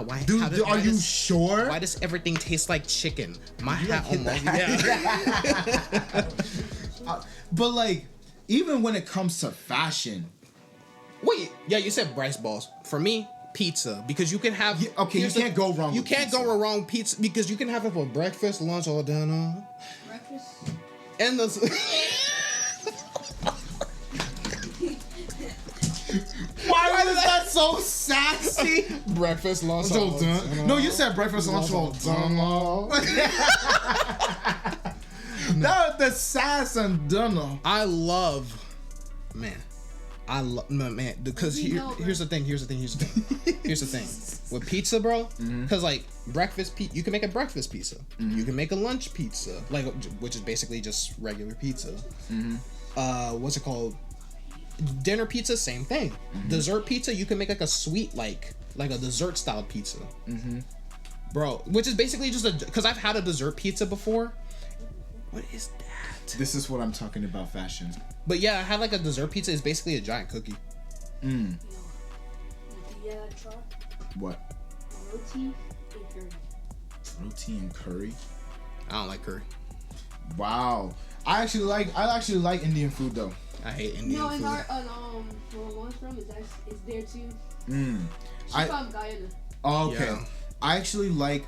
why? Dude, are you does, sure? Why does everything taste like chicken? My hat hit almost. the Yeah. But like, even when it comes to fashion. Wait, yeah, you said rice balls. For me, pizza, because you can have. Yeah, okay, you can't go wrong. You with can't pizza. go wrong with pizza because you can have it for breakfast, lunch, or dinner. Breakfast? And the. Why was that so sassy? Breakfast, lunch, So or done. dinner. No, you said breakfast, lunch, or dinner. That was the sass and dinner. I love, man, because here's the thing. Here's the thing with pizza, bro. Because like breakfast, you can make a breakfast pizza. You can make a lunch pizza, like which is basically just regular pizza. What's it called? Dinner pizza, same thing. Dessert pizza, you can make like a sweet, like a dessert style pizza. Bro, which is basically just because I've had a dessert pizza before. What is that? This is what I'm talking about, fashion. But yeah, I had like a dessert pizza. It's basically a giant cookie. What? Roti and curry. Roti and curry. I don't like curry. Wow. I actually like Indian food though. I hate Indian No, food. in our where one's from is there too. She's I- from Guyana. Oh, okay. Yeah. I actually like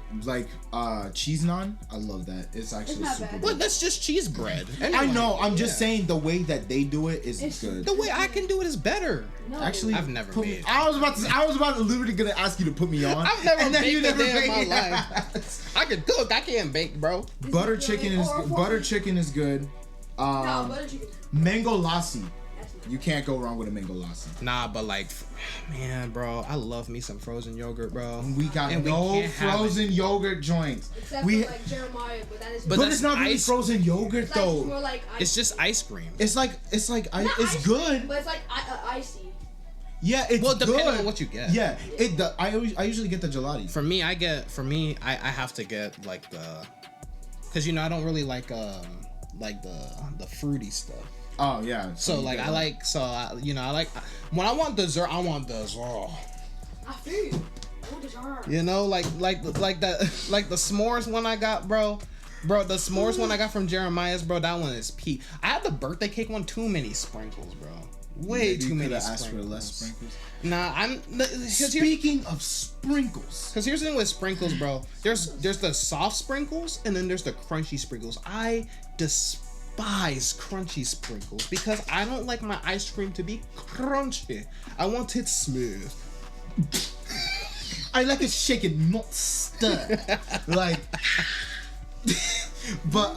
cheese naan. I love that. It's actually not super bad. Well, good. that's just cheese bread. I Anyway, know. I'm just yeah. saying the way that they do it is It's- good. The way I can do it is better. No. Actually, I've never put made me, it. I was about to literally gonna ask you to put me on. I've never and then baked you a never day in made my it. life. I can cook. I can't bake, bro. Butter it chicken good? is Or butter pork? chicken is good. No, butter chicken. Mango lassi. That's not. You can't go wrong with a mango lassi. Nah, but like, man, bro, I love me some frozen yogurt, bro. We got And we no can't have frozen yogurt joints. Except We, for like Jeremiah, but that is. But but that's it's not really ice- frozen yogurt it's like, though. more like ice. It's just ice cream. It's like Not it's ice good. cream, but it's like icy. Yeah, it's Well, depending good. on what you get. Yeah, I usually get the gelati. For me, I have to get like the, cause I don't really like the fruity stuff. Oh yeah. So like I like when I want dessert, I want dessert. I feel you. What is her? Like the s'mores one I got, bro. Bro, the s'mores one I got from Jeremiah's, bro, that one is peak. I had the birthday cake one, too many sprinkles, bro. Way too many sprinkles. Asked for less sprinkles. Nah, Speaking of sprinkles, because here's the thing with sprinkles, bro. There's the soft sprinkles and then there's the crunchy sprinkles. I despise crunchy sprinkles because I don't like my ice cream to be crunchy. I want it smooth. I like it shaken, not stirred. Like, but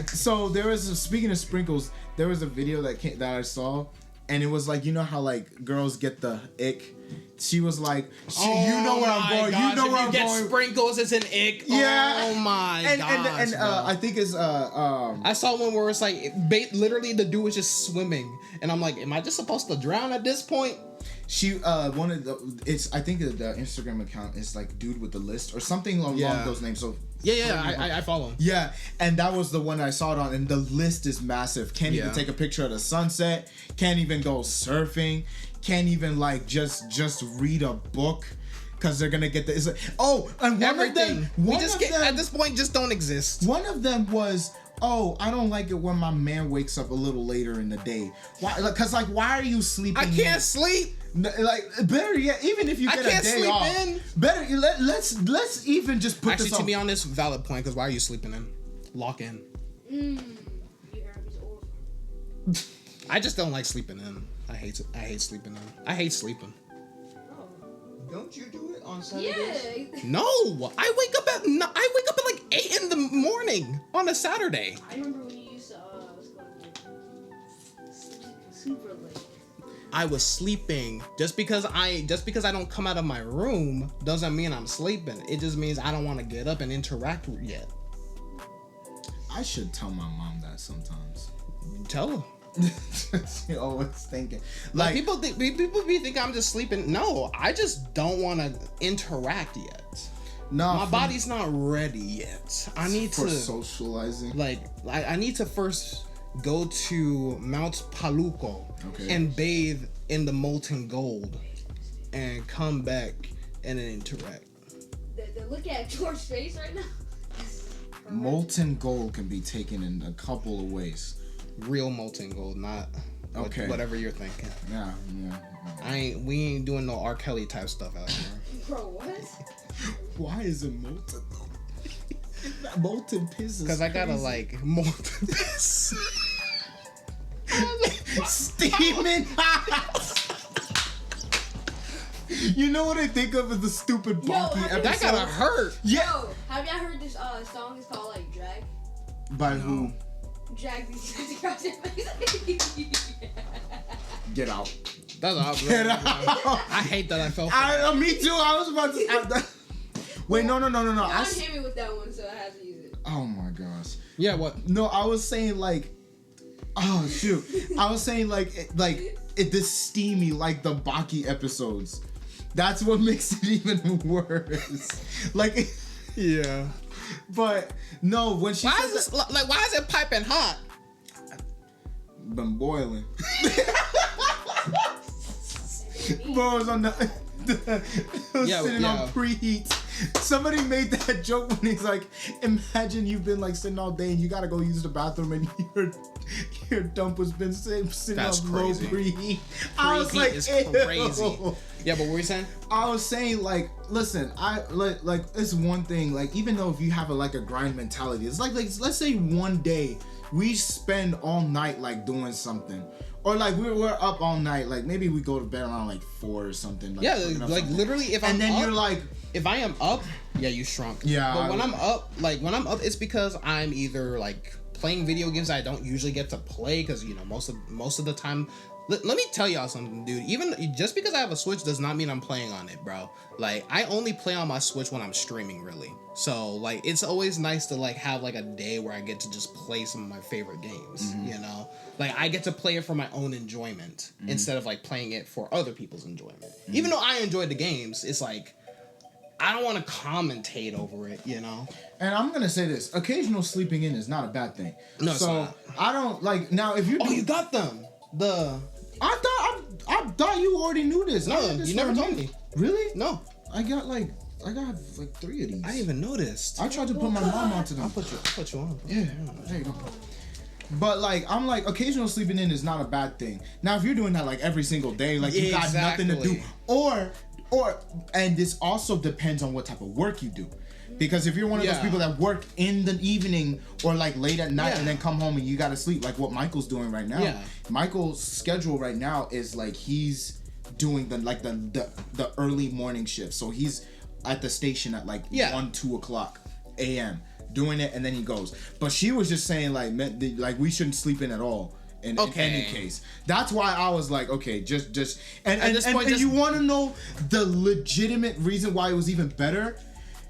so there was speaking of sprinkles, there was a video that I saw, and it was like, you know how like girls get the ick. She was like, you know where I'm going. You know where I'm get going. sprinkles, it's an ick. Yeah. Oh my gosh. And I think it's I saw one where it's like literally the dude was just swimming, and I'm like, am I just supposed to drown at this point? She one of the I think the Instagram account is like dude with the list or something along those names. So I follow him. yeah, and that was the one I saw it on, and the list is massive. Can't even take a picture of the sunset. Can't even go surfing. Can't even like just read a book because they're gonna get the. It's like, oh, and one Everything. of them. At this point just don't exist. One of them was oh, I don't like it when my man wakes up a little later in the day. Why? Cause like, why are you sleeping? I can't sleep. Like, better yet, even if you get a day off, better let's even just put Actually, this to on. be honest, valid point. Because why are you sleeping in? Lock in. You heard me old. I just don't like sleeping in. I hate sleeping in. I hate sleeping. Oh. Don't you do it on Saturdays? Yeah. No, I wake up at like 8 in the morning on a Saturday. I remember when you used to sleep super late. I was sleeping. Just because I don't come out of my room doesn't mean I'm sleeping. It just means I don't want to get up and interact yet. I should tell my mom that sometimes. Tell her. She always thinking Like people be thinking I'm just sleeping. No, I just don't want to interact yet. no, My body's not ready yet. I need for to socializing. like I need to first go to Mount Paluco and bathe in the molten gold and come back and then interact. They're looking at George's face right now. Molten gold can be taken in a couple of ways. Real molten gold, not whatever you're thinking. Yeah. We ain't doing no R. Kelly type stuff out here. Bro, what? Why is it molten though? Molten piss is Because I gotta crazy. like molten piss. Steaming hot. You know what I think of as the stupid bonky have you- episode? That gotta hurt. Yeah. Yo, have y'all heard this song? It's called like Drag. By who? Drag these guys across your face. Get out. That's obvious. Get out. I hate that I fell for that. Me too. I was about to. Wait, no. I hit me with that one, so I have to use it. Oh my gosh. Yeah, what? No, I was saying like. Oh shoot. I was saying this steamy like the Baki episodes. That's what makes it even worse. Like. Yeah. But no, when she Why says is this like? Why is it piping hot? been boiling. Bro was on the sitting on preheat. Somebody made that joke when he's like, imagine you've been like sitting all day and you gotta go use the bathroom and your dump has been sitting That's on crazy. low preheat. I was Preheat like, is ew. crazy. Yeah, but what were you saying? I was saying like, listen, I like it's one thing, like even though if you have a grind mentality, it's like let's say one day we spend all night like doing something, or like we're up all night, like maybe we go to bed around like 4 or something. Like, Yeah, cooking up like something. literally if I'm and then up, you're like, if I am up, yeah, you shrunk. Yeah, But when I'm up, it's because I'm either like playing video games I don't usually get to play because most of the time. Let me tell y'all something, dude. Even just because I have a Switch does not mean I'm playing on it, bro. Like I only play on my Switch when I'm streaming, really. So like it's always nice to like have like a day where I get to just play some of my favorite games. Mm-hmm. Like I get to play it for my own enjoyment instead of like playing it for other people's enjoyment. Even though I enjoy the games, it's like I don't want to commentate over it, And I'm gonna say this: occasional sleeping in is not a bad thing. No, it's so not. I don't like now. If you Oh, you got them. I thought you already knew this. No, I had this you for never a told minute. me. Really? No, I got like 3 of these. I didn't even noticed. I tried to put my mom onto them. I'll put you on. Yeah, there you go. But like, I'm like, occasional sleeping in is not a bad thing. Now, if you're doing that like every single day, like you got nothing to do, Exactly. or, and this also depends on what type of work you do. Because if you're one of those people that work in the evening or like late at night and then come home and you gotta sleep, like what Michael's doing right now. Yeah. Michael's schedule right now is like he's doing the early morning shift. So he's at the station at like 1-2 o'clock a.m. doing it, and then he goes. But she was just saying like we shouldn't sleep in at all. In any case, that's why I was like, okay, just and you want to know the legitimate reason why it was even better?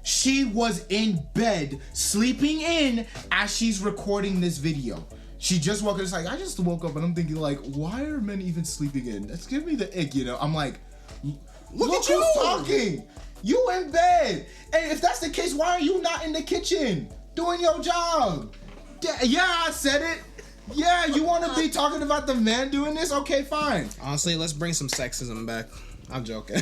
She was in bed sleeping in as she's recording this video. She just woke up. It's like I just woke up and I'm thinking like, why are men even sleeping in? That's giving me the ick, I'm like, look at you who's talking. You in bed, and if that's the case, why are you not in the kitchen doing your job? Yeah, I said it. Yeah, you want to be talking about the man doing this? Okay, fine. Honestly, let's bring some sexism back. I'm joking.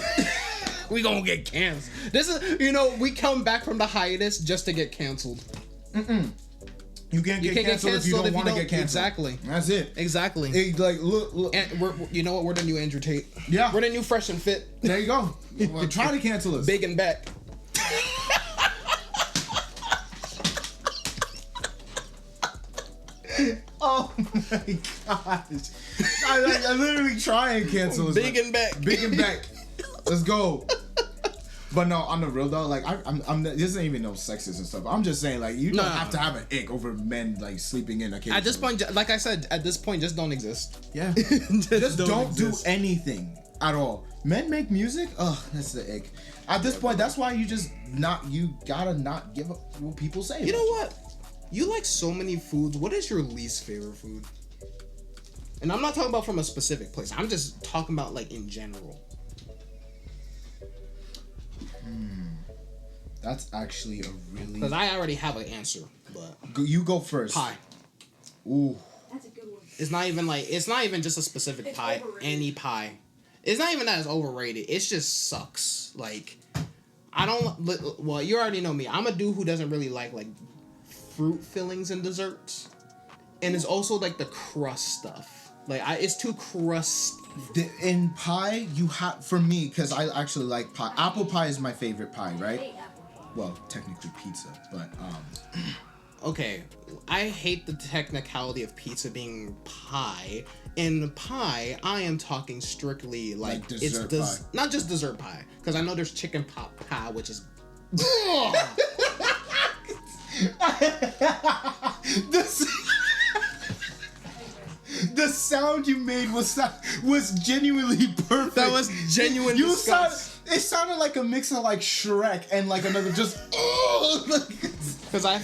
We gonna get canceled. This is, we come back from the hiatus just to get canceled. You can't get canceled if you don't want to get canceled. Exactly. That's it. Exactly. Like look. And you know what? We're the new Andrew Tate. Yeah. We're the new Fresh and Fit. There you go. Well, try to cancel us. Big and back. Oh my gosh. I literally try and cancel us. Big and back. Big and back. Let's go. But no, on the real though, like I'm this ain't even no sexist and stuff. I'm just saying, like, you don't have to have an ick over men like sleeping in occasionally. At this point, like I said, at this point, just don't exist. Yeah. just don't do anything at all. Men make music? Ugh, that's the ick. At this point, that's why you gotta not give up what people say. You know what? You like so many foods. What is your least favorite food? And I'm not talking about from a specific place. I'm just talking about like in general. That's actually a really... Because I already have an answer, but... You go first. Pie. Ooh. That's a good one. It's not even just a specific It's pie. overrated. Any pie. It's not even that it's overrated. It just sucks. Like, I don't... Well, you already know me. I'm a dude who doesn't really like fruit fillings and desserts. And it's also like the crust stuff. Like, it's too crusty. In pie, you have... For me, because I actually like pie. Apple pie is my favorite pie, I right? hate apple pie. Well, technically pizza, but... Okay, I hate the technicality of pizza being pie. In pie, I am talking strictly like dessert it's pie. not just dessert pie, because I know there's chicken pot pie, which is. The sound you made was genuinely perfect. That was genuine disgust. It sounded like a mix of like Shrek and like another just. Because I've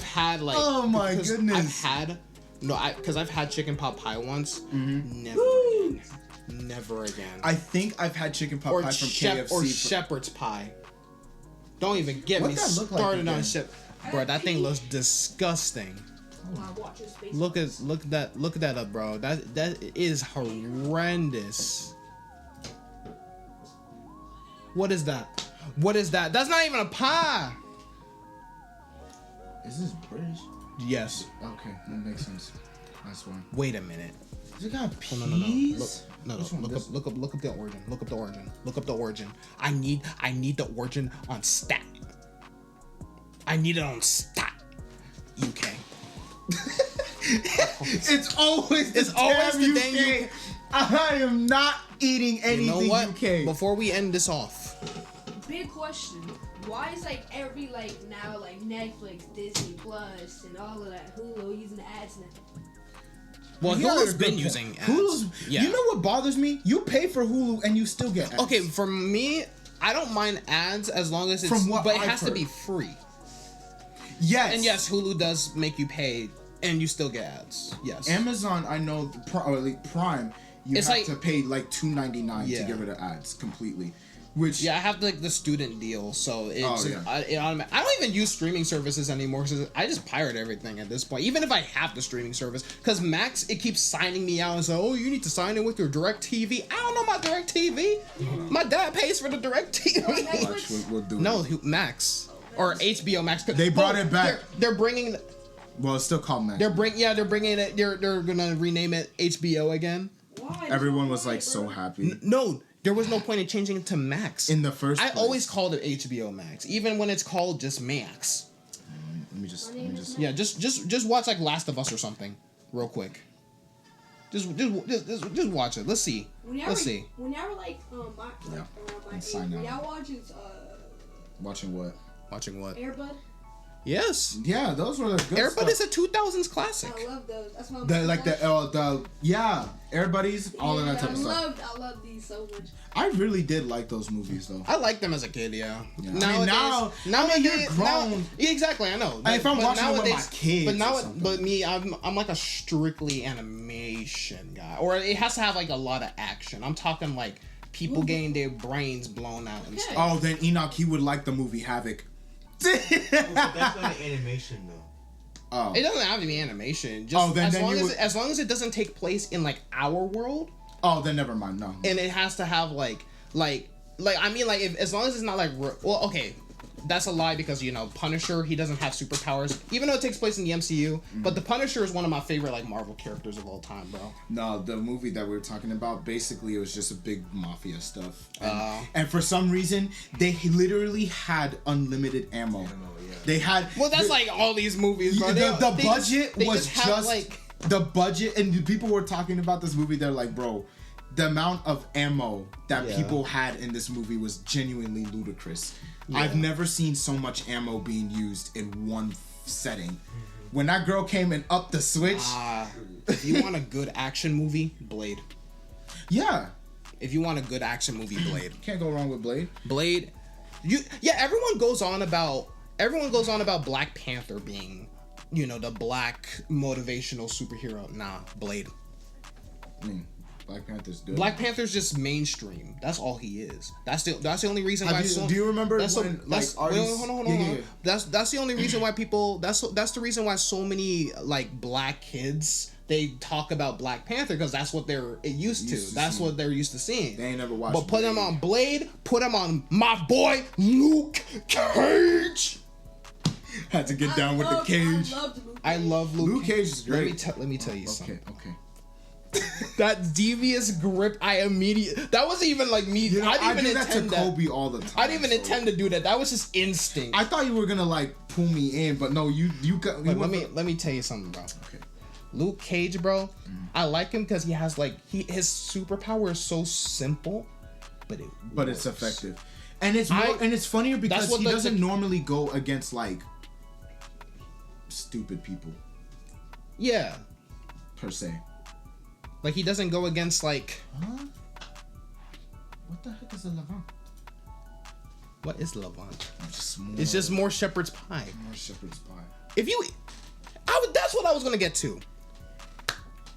had like. Oh my because goodness. I've had chicken pot pie once. Mm-hmm. Never again. I think I've had chicken pot pie from KFC. Or shepherd's pie. Don't even get me What'd that look like started on again? Bro, that thing looks disgusting. Look that up, bro. That is horrendous. What is that? What is that? That's not even a pie. Is this British? Yes. Okay, that makes sense. That's why. Wait a minute. Does it got Oh, peas? no. Which one? Look up the origin. Look up the origin. I need the origin on stat. I need it on stat. UK. It's always the damn UK. I am not eating anything You know what? UK. Before we end this off, Big question. Why is like every now Netflix, Disney Plus, and all of that Hulu using the ads now? well, You got Hulu's a been good using point. ads. Hulu's. Yeah. You know what bothers me? You pay for Hulu and you still get ads. Okay, for me, I don't mind ads as long as it's. From what but it I've has to heard. be free. Yes. And yes, Hulu does make you pay, and you still get ads. Yes. Amazon, I know, Prime, you It's have like- to pay like $2.99 Yeah. to get rid of ads completely. Which Yeah, I have like the student deal, so it's Oh, yeah. I don't even use streaming services anymore because I just pirate everything at this point. Even if I have the streaming service, because Max it keeps signing me out and say, "Oh, you need to sign in with your Direct TV." I don't know my Direct TV. My dad pays for the Direct TV. watch, we'll do No, it. Max or HBO Max. They brought it back. They're bringing. Well, it's still called Max. They're bringing it. They're gonna rename it HBO again. Why? Everyone was like so happy No, there was no point in changing it to Max. in the first I place. always called it HBO Max, even when it's called just Max. Let me just. Yeah, just watch like Last of Us or something, real quick. Just watch it. Let's see. Let's see. When y'all were my Yeah. around my And age, sign were out. y'all watching Watching what? Watching what? Airbud? Yes. Yeah, those were the good Airbud stuff. is a 2000s classic. I love those. That's my Air Buddies, all of that type of stuff. I love these so much. I really did like those movies though. I liked them as a kid, yeah. Yeah. I mean, now you're grown. Yeah, exactly, I know. If I'm But watching it with my nowadays- kids but or now, something. but me, I'm like a strictly animation guy, or it has to have like a lot of action. I'm talking like people getting their brains blown out and stuff. Oh, then Enoch, he would like the movie Havoc. But that's not an animation though. Oh. It doesn't have to be animation. Just then you would- as long as it doesn't take place in like our world, Oh, then never mind. No. and it has to have like I mean like as long as it's not like well okay, that's a lie because, you know, Punisher, he doesn't have superpowers, even though it takes place in the MCU. But the Punisher is one of my favorite, like, Marvel characters of all time, bro. No, the movie that we were talking about, basically, it was just a big mafia stuff. And for some reason, they literally had unlimited ammo. They had... Well, that's like all these movies, bro. The budget was just... like... The budget, and people were talking about this movie, they're like, bro, the amount of ammo that people had in this movie was genuinely ludicrous. I've never seen so much ammo being used in one setting. When that girl came and upped the switch... if you want a good action movie, Blade. Yeah. If you want a good action movie, Blade. Can't go wrong with Blade. Blade. Everyone goes on about Black Panther being, you know, the black motivational superhero. Nah, Blade. I mean, Black Panther's good. Black Panther's just mainstream. That's all he is. That's the only reason why. Do you remember when hold on. That's the only reason why people. That's the reason why so many like black kids they talk about Black Panther because that's what they're used to. That's what they're used to seeing. They ain't never watched. But put them on Blade. Put them on my boy Luke Cage. Had to get down with the Cage. I love Luke Cage is great. Let me tell you something. Okay. That devious grip, that wasn't even like me. You know, I didn't even do that to intend that. Kobe all the time. I didn't even intend to do that. That was just instinct. I thought you were gonna like pull me in, but no, you got. Let me tell you something, bro. Okay. Luke Cage, bro. I like him because he has like his superpower is so simple, but it's effective, and it's funnier because he doesn't normally go against like stupid people. Yeah. Per se. Like he doesn't go against like. Huh? What the heck is a Levant? What is Levant? It's just more shepherd's pie. More shepherd's pie. That's what I was gonna get to.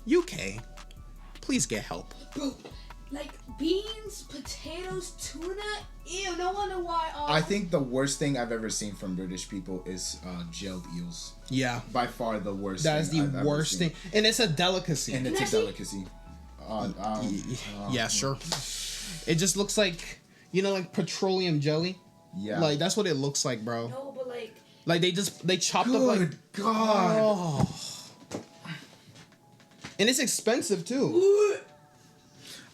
UK, please get help. Bro, like beans, potatoes, tuna. Ew, no wonder why. I think the worst thing I've ever seen from British people is jailed eels. Yeah, by far the worst. That is the worst thing, and it's a delicacy. And it's a delicacy. Yeah, sure. It just looks like, you know, like petroleum jelly. Yeah, like that's what it looks like, bro. No, but like they chopped up like. Good God. Oh. And it's expensive too.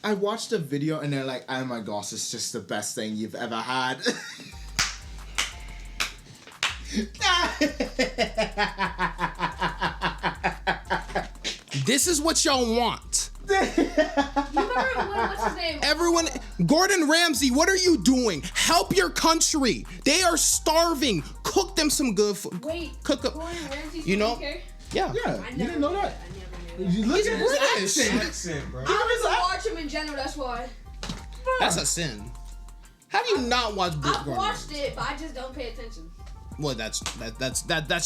I watched a video and they're like, "Oh my gosh, it's just the best thing you've ever had." This is what y'all want. You remember what's his name? Everyone, Gordon Ramsay, what are you doing? Help your country. They are starving. Cook them some good food. Wait, cook up. Gordon Ramsay's you know? okay? Yeah. You didn't know that? I never knew that. Look at his accent, bro. I don't watch him in general, that's why. That's a sin. How do you not watch I've watched it, but I just don't pay attention. Well, that's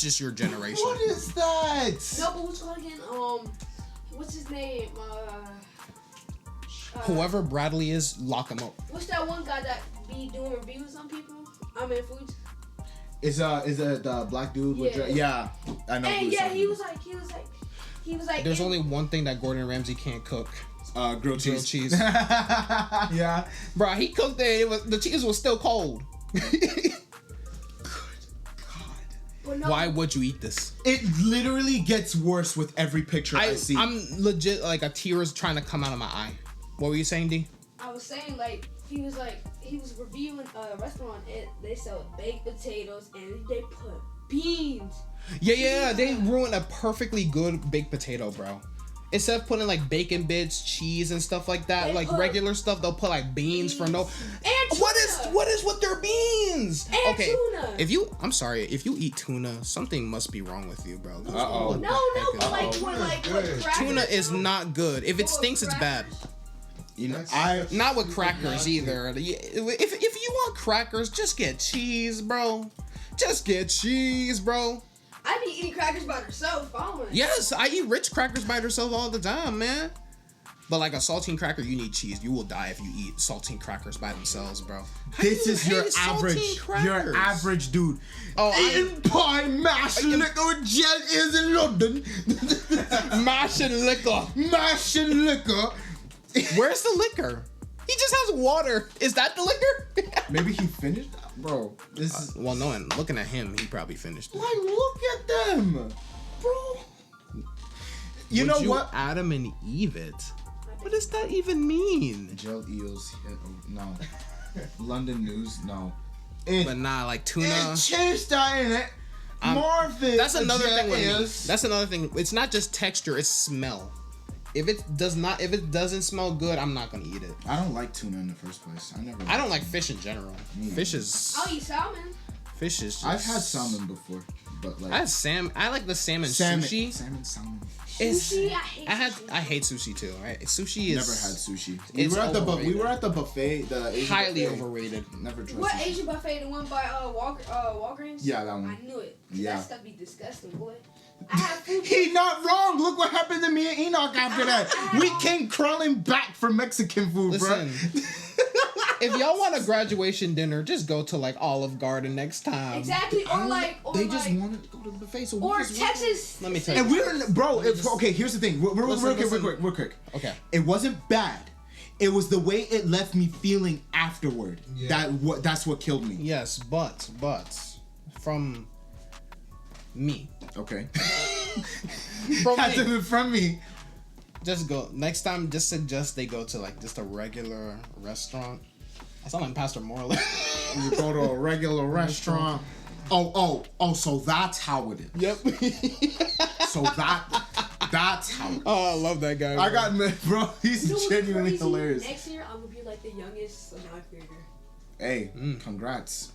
just your generation. What is that? No, but what's called again? What's his name? Whoever Bradley is, lock him up. What's that one guy that be doing reviews on people? I mean, foods. Is it the black dude with I know. And yeah, he was like. There's only one thing that Gordon Ramsay can't cook. Grilled cheese. Yeah, bro, he cooked it. The cheese was still cold. No. Why would you eat this? It literally gets worse with every picture I see. I'm legit like a tear is trying to come out of my eye. What were you saying, D? I was saying he was reviewing a restaurant and they sell baked potatoes and they put beans. Yeah, they ruined a perfectly good baked potato, bro. Instead of putting like bacon bits, cheese, and stuff like that, like regular stuff, they'll put like beans for no. And tuna. What is with their beans? And tuna. I'm sorry, if you eat tuna, something must be wrong with you, bro. Tuna is not good. If it stinks, it's bad. You know, not with crackers either. If you want crackers, just get cheese, bro. Just get cheese, bro. I be eating crackers by themselves. Yes, I eat rich crackers by themselves all the time, man. But like a saltine cracker, you need cheese. You will die if you eat saltine crackers by themselves, bro. This is your average dude. Eating pie, mash and liquor, gel is in London. Mash and liquor. Mash and liquor. Where's the liquor? He just has water. Is that the liquor? Maybe he finished that. bro. This is Well, no, and looking at him, he probably finished it. like, look at them, bro. You know what? Adam and Eve it. What does that even mean? Gel eels hit. No. London news. No. But nah, like tuna. It changed that in it. Morphin. That's another thing with me. That's another thing. It's not just texture; it's smell. If it doesn't smell good, I'm not gonna eat it. I don't like tuna in the first place. I don't like fish in general. Fish is. I'll eat salmon. Fish is. Just, I've had salmon before, but like. I like the salmon sushi. Salmon. Sushi, I hate sushi too. Right? Sushi is. Never had sushi. It's We were at the buffet. The Asian highly buffet. overrated. Never tried. What sushi. Asian buffet? The one by Walgreens? Yeah, that one. I knew it. Yeah. That stuff be disgusting, boy. I have food. He not wrong. Look what happened to me and Enoch after that. We came crawling back for Mexican food, Listen, bro. if y'all want a graduation dinner, just go to like Olive Garden next time. Exactly, They just wanted to go to the buffet, so or we just Texas. Let me tell you. And we're bro. Okay, here's the thing. Real quick. Okay. It wasn't bad. It was the way it left me feeling afterward. Yeah. That's what killed me. Yes, but from me. Okay. From Had to me. be from me. Just go next time. Just suggest they go to like just a regular restaurant. I sound like Pastor Morley. You go to a regular restaurant. Oh, so that's how it is. Yep. So that's how it is. Oh, I love that guy. I got bro, he's You know what's genuinely crazy? hilarious. Next year, I'm gonna be like the youngest ninth grader. Hey, congrats.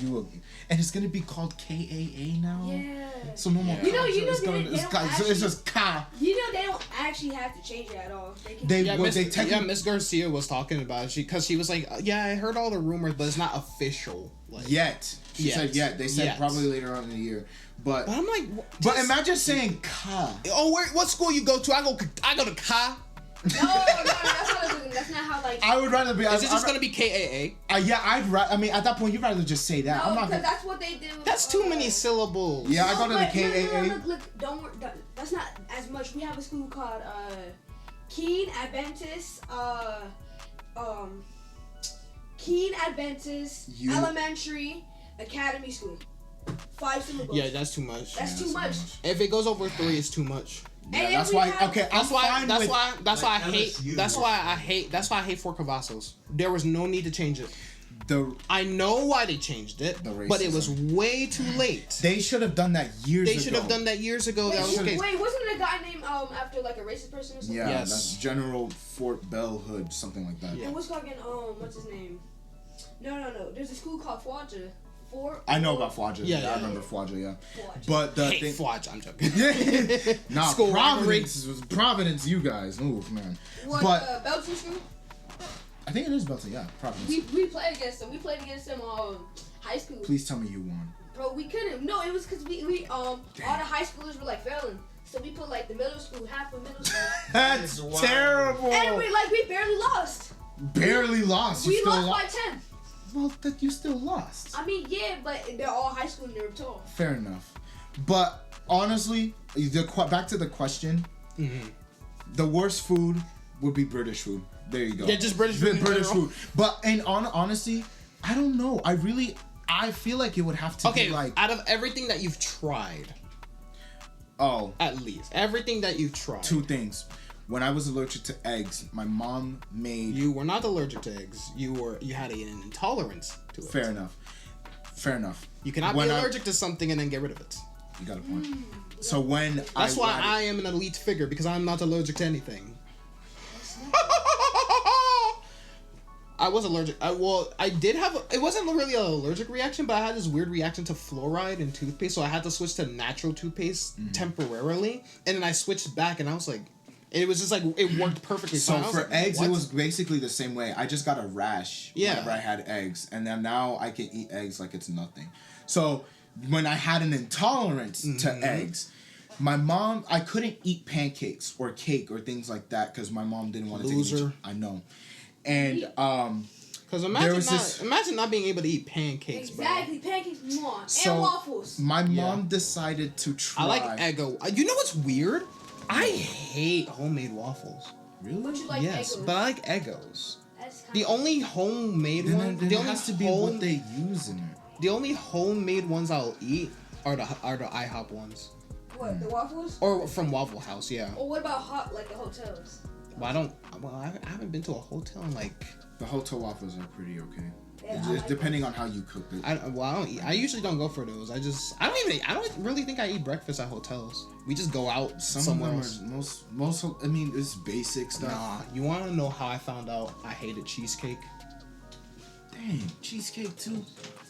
You and it's gonna be called KAA now. Yeah. So no more. Yeah. You know, it's just Ka. You know, they don't actually have to change it at all. They can. Miss Garcia was talking about it because she was like, yeah, I heard all the rumors, but it's not official. Like, Yet. She said yet. They said Yet. probably later on in the year. But I'm like, but imagine saying Ka. oh, what school you go to? I go to Ka. No, that's not how like. I would rather be. Is it just gonna be KAA? Yeah, I mean, at that point, you'd rather just say that. No, I'm not. because that's what they do. That's too many syllables. Yeah, I go to the but KAA. Look, don't worry. That's not as much. We have a school called Keene Adventist. Keene Adventist Elementary Academy School. 5 syllables. Yeah, that's too much. That's too much. If it goes over 3, it's too much. Yeah, And that's then we why. have- Okay, That's why I hate. LSU. That's why I hate Fort Cavazos. There was no need to change it. The I know why they changed it, The but it was racism. way too late. they should have done that years ago. They should have done that years ago. That was okay. Wait, wasn't it a guy named after like a racist person or something? Yeah, Yes. that's General Fort Bell Hood, something like that. Yeah. And what's called again? What's his name? No. There's a school called Fwaja. I know about Fwaja. Yeah, I yeah, remember Fwaja. Yeah, Fwaja. but the Hate thing. Fwaj, I'm joking. Nah, School Providence was Providence. You guys, oof, man. What, But Belton School? I think it is Belton. Yeah, Providence. We played against them. We played against them high school. Please tell me you won. Bro, we couldn't. No, it was because we all the high schoolers were like failing. So we put like the middle school, half of middle school. That's Wow. terrible. And we barely lost. Barely lost. You We still lost by 10. Well, that you still lost. I mean, yeah, but they're all high school and they're tall. Fair enough. But honestly, back to the question. Mhm. The worst food would be British food. There you go. Yeah, just British food in British general. food. But honestly, I don't know. I feel like it would have to Okay, be like, out of everything that you've tried, at least everything that you've tried, 2 things. When I was allergic to eggs, my mom made. you were not allergic to eggs. You had an intolerance to it. Fair enough. You cannot be allergic to something and then get rid of it. You got a point. So when That's why I am an elite figure, because I'm not allergic to anything. I was allergic. I did have. It wasn't really an allergic reaction, but I had this weird reaction to fluoride in toothpaste, so I had to switch to natural toothpaste temporarily, and then I switched back, and I was like, it was just like it worked perfectly. So fine. I was for like, eggs, what? it was basically the same way. I just got a rash whenever I had eggs, and then now I can eat eggs like it's nothing. So when I had an intolerance to eggs, my mom, I couldn't eat pancakes or cake or things like that because my mom didn't want to take me. I know. And because imagine not being able to eat pancakes, Exactly, pancakes, more, So, and waffles. my mom decided to try. I like Eggo. You know what's weird? I hate homemade waffles. Really? But you like Yes, Eggos. but I like Eggos. That's kind The of only homemade Then one. it The only has to be what they use in it. The only homemade ones I'll eat are the IHOP ones, what, the waffles? or from Waffle House. Yeah. Or what about like the hotels? Well, I haven't been to a hotel in like. The hotel waffles are pretty okay. Yeah, It's I like depending on how you cook it. I don't eat. I usually don't go for those. I don't really think I eat breakfast at hotels. We just go out somewhere else. Most. I mean, it's basic stuff. Nah, you want to know how I found out I hated cheesecake? Dang, cheesecake too.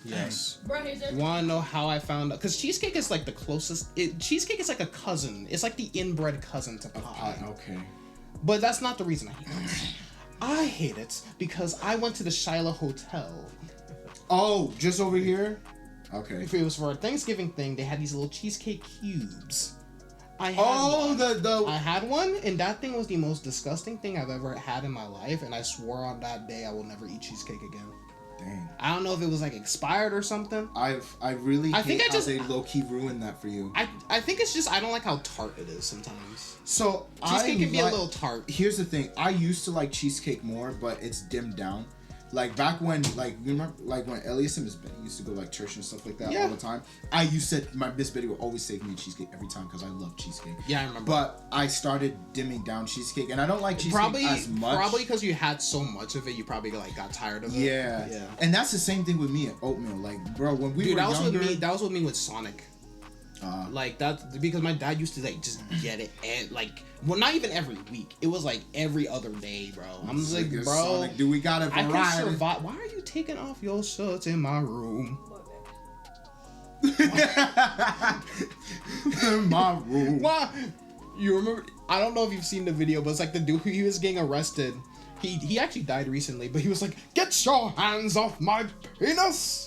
Yes. Bro, here's You want to know how I found out? Because cheesecake is like the closest. Cheesecake is like a cousin. It's like the inbred cousin to pie. Okay. But that's not the reason I hate it. I hate it because I went to the Shiloh Hotel. Oh, just over here. Okay. If it was for a Thanksgiving thing, they had these little cheesecake cubes. I had one, and that thing was the most disgusting thing I've ever had in my life, and I swore on that day I will never eat cheesecake again. Dang. I don't know if it was like expired or something. I really hate how they low key ruined that for you. I think it's just I don't like how tart it is sometimes. So Cheesecake can be a little tart. Here's the thing. I used to like cheesecake more, but it's dimmed down. Like back when, like you remember, like when Elias and Miss Betty used to go like church and stuff like that all the time. I used to, my Miss Betty would always save me a cheesecake every time because I love cheesecake. Yeah, I remember. But I started dimming down cheesecake, and I don't like cheesecake as much. Probably because you had so much of it, you probably like got tired of it. Yeah. And that's the same thing with me at oatmeal. Like, bro, when we were younger, that was with me with Sonic. Like that because my dad used to like just get it and like not even every week. It was like every other day, bro. I'm just like, bro, Sonic, do we got a variety? I can survive. Why are you taking off your shirts in my room? In my room. Why? You remember? I don't know if you've seen the video, but it's like the dude who he was getting arrested. He actually died recently, but he was like, "Get your hands off my penis!"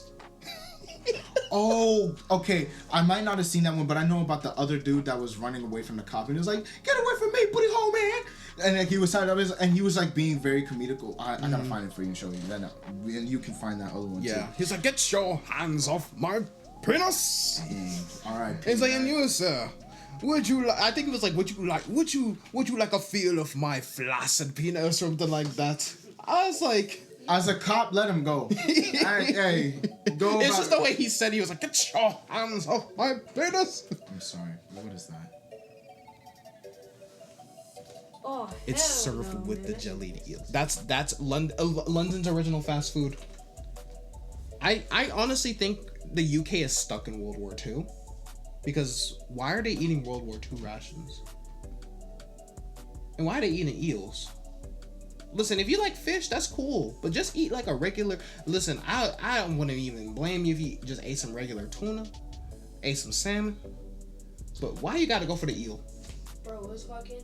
Oh, okay. I might not have seen that one, but I know about the other dude that was running away from the cop, and he was like, "Get away from me, booty hole man!" And then he was tired of his, and he was like being very comedical. I gotta find it for you and show you. Then and you can find that other one too. He's like, "Get your hands off my penis!" All right. He's like, "And you, sir, would you like?" I think it was like, Would you like a feel of my flaccid penis or something like that?" I was like. As a cop, let him go. Hey, go. It's just the way he said. He was like, "Get your hands off my penis." I'm sorry. What is that? Oh, It's served with the jellied eel. That's London's original fast food. I honestly think the UK is stuck in World War II, because why are they eating World War II rations? And why are they eating eels? Listen, if you like fish, that's cool, but just eat like a regular. Listen, I don't want to even blame you if you just ate some regular tuna, ate some salmon, but why you gotta go for the eel? Bro, what's fucking?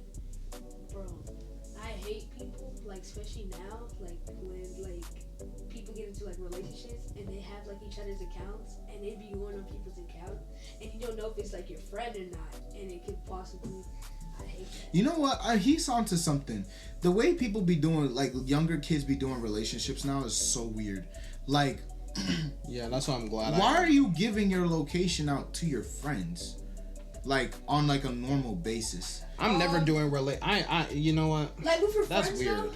Bro, I hate people, like, especially now, like, when, like, people get into, like, relationships, and they have, like, each other's accounts, and they be going on people's accounts, and you don't know if it's, like, your friend or not, and it could possibly... I hate that. You know what? He's onto something. The way people be doing, like, younger kids be doing relationships now is so weird. Like... Yeah, that's why I'm glad. Why are you giving your location out to your friends? Like, on, like, a normal basis? I'm never doing you know what? Like, with your That's friends, weird. though?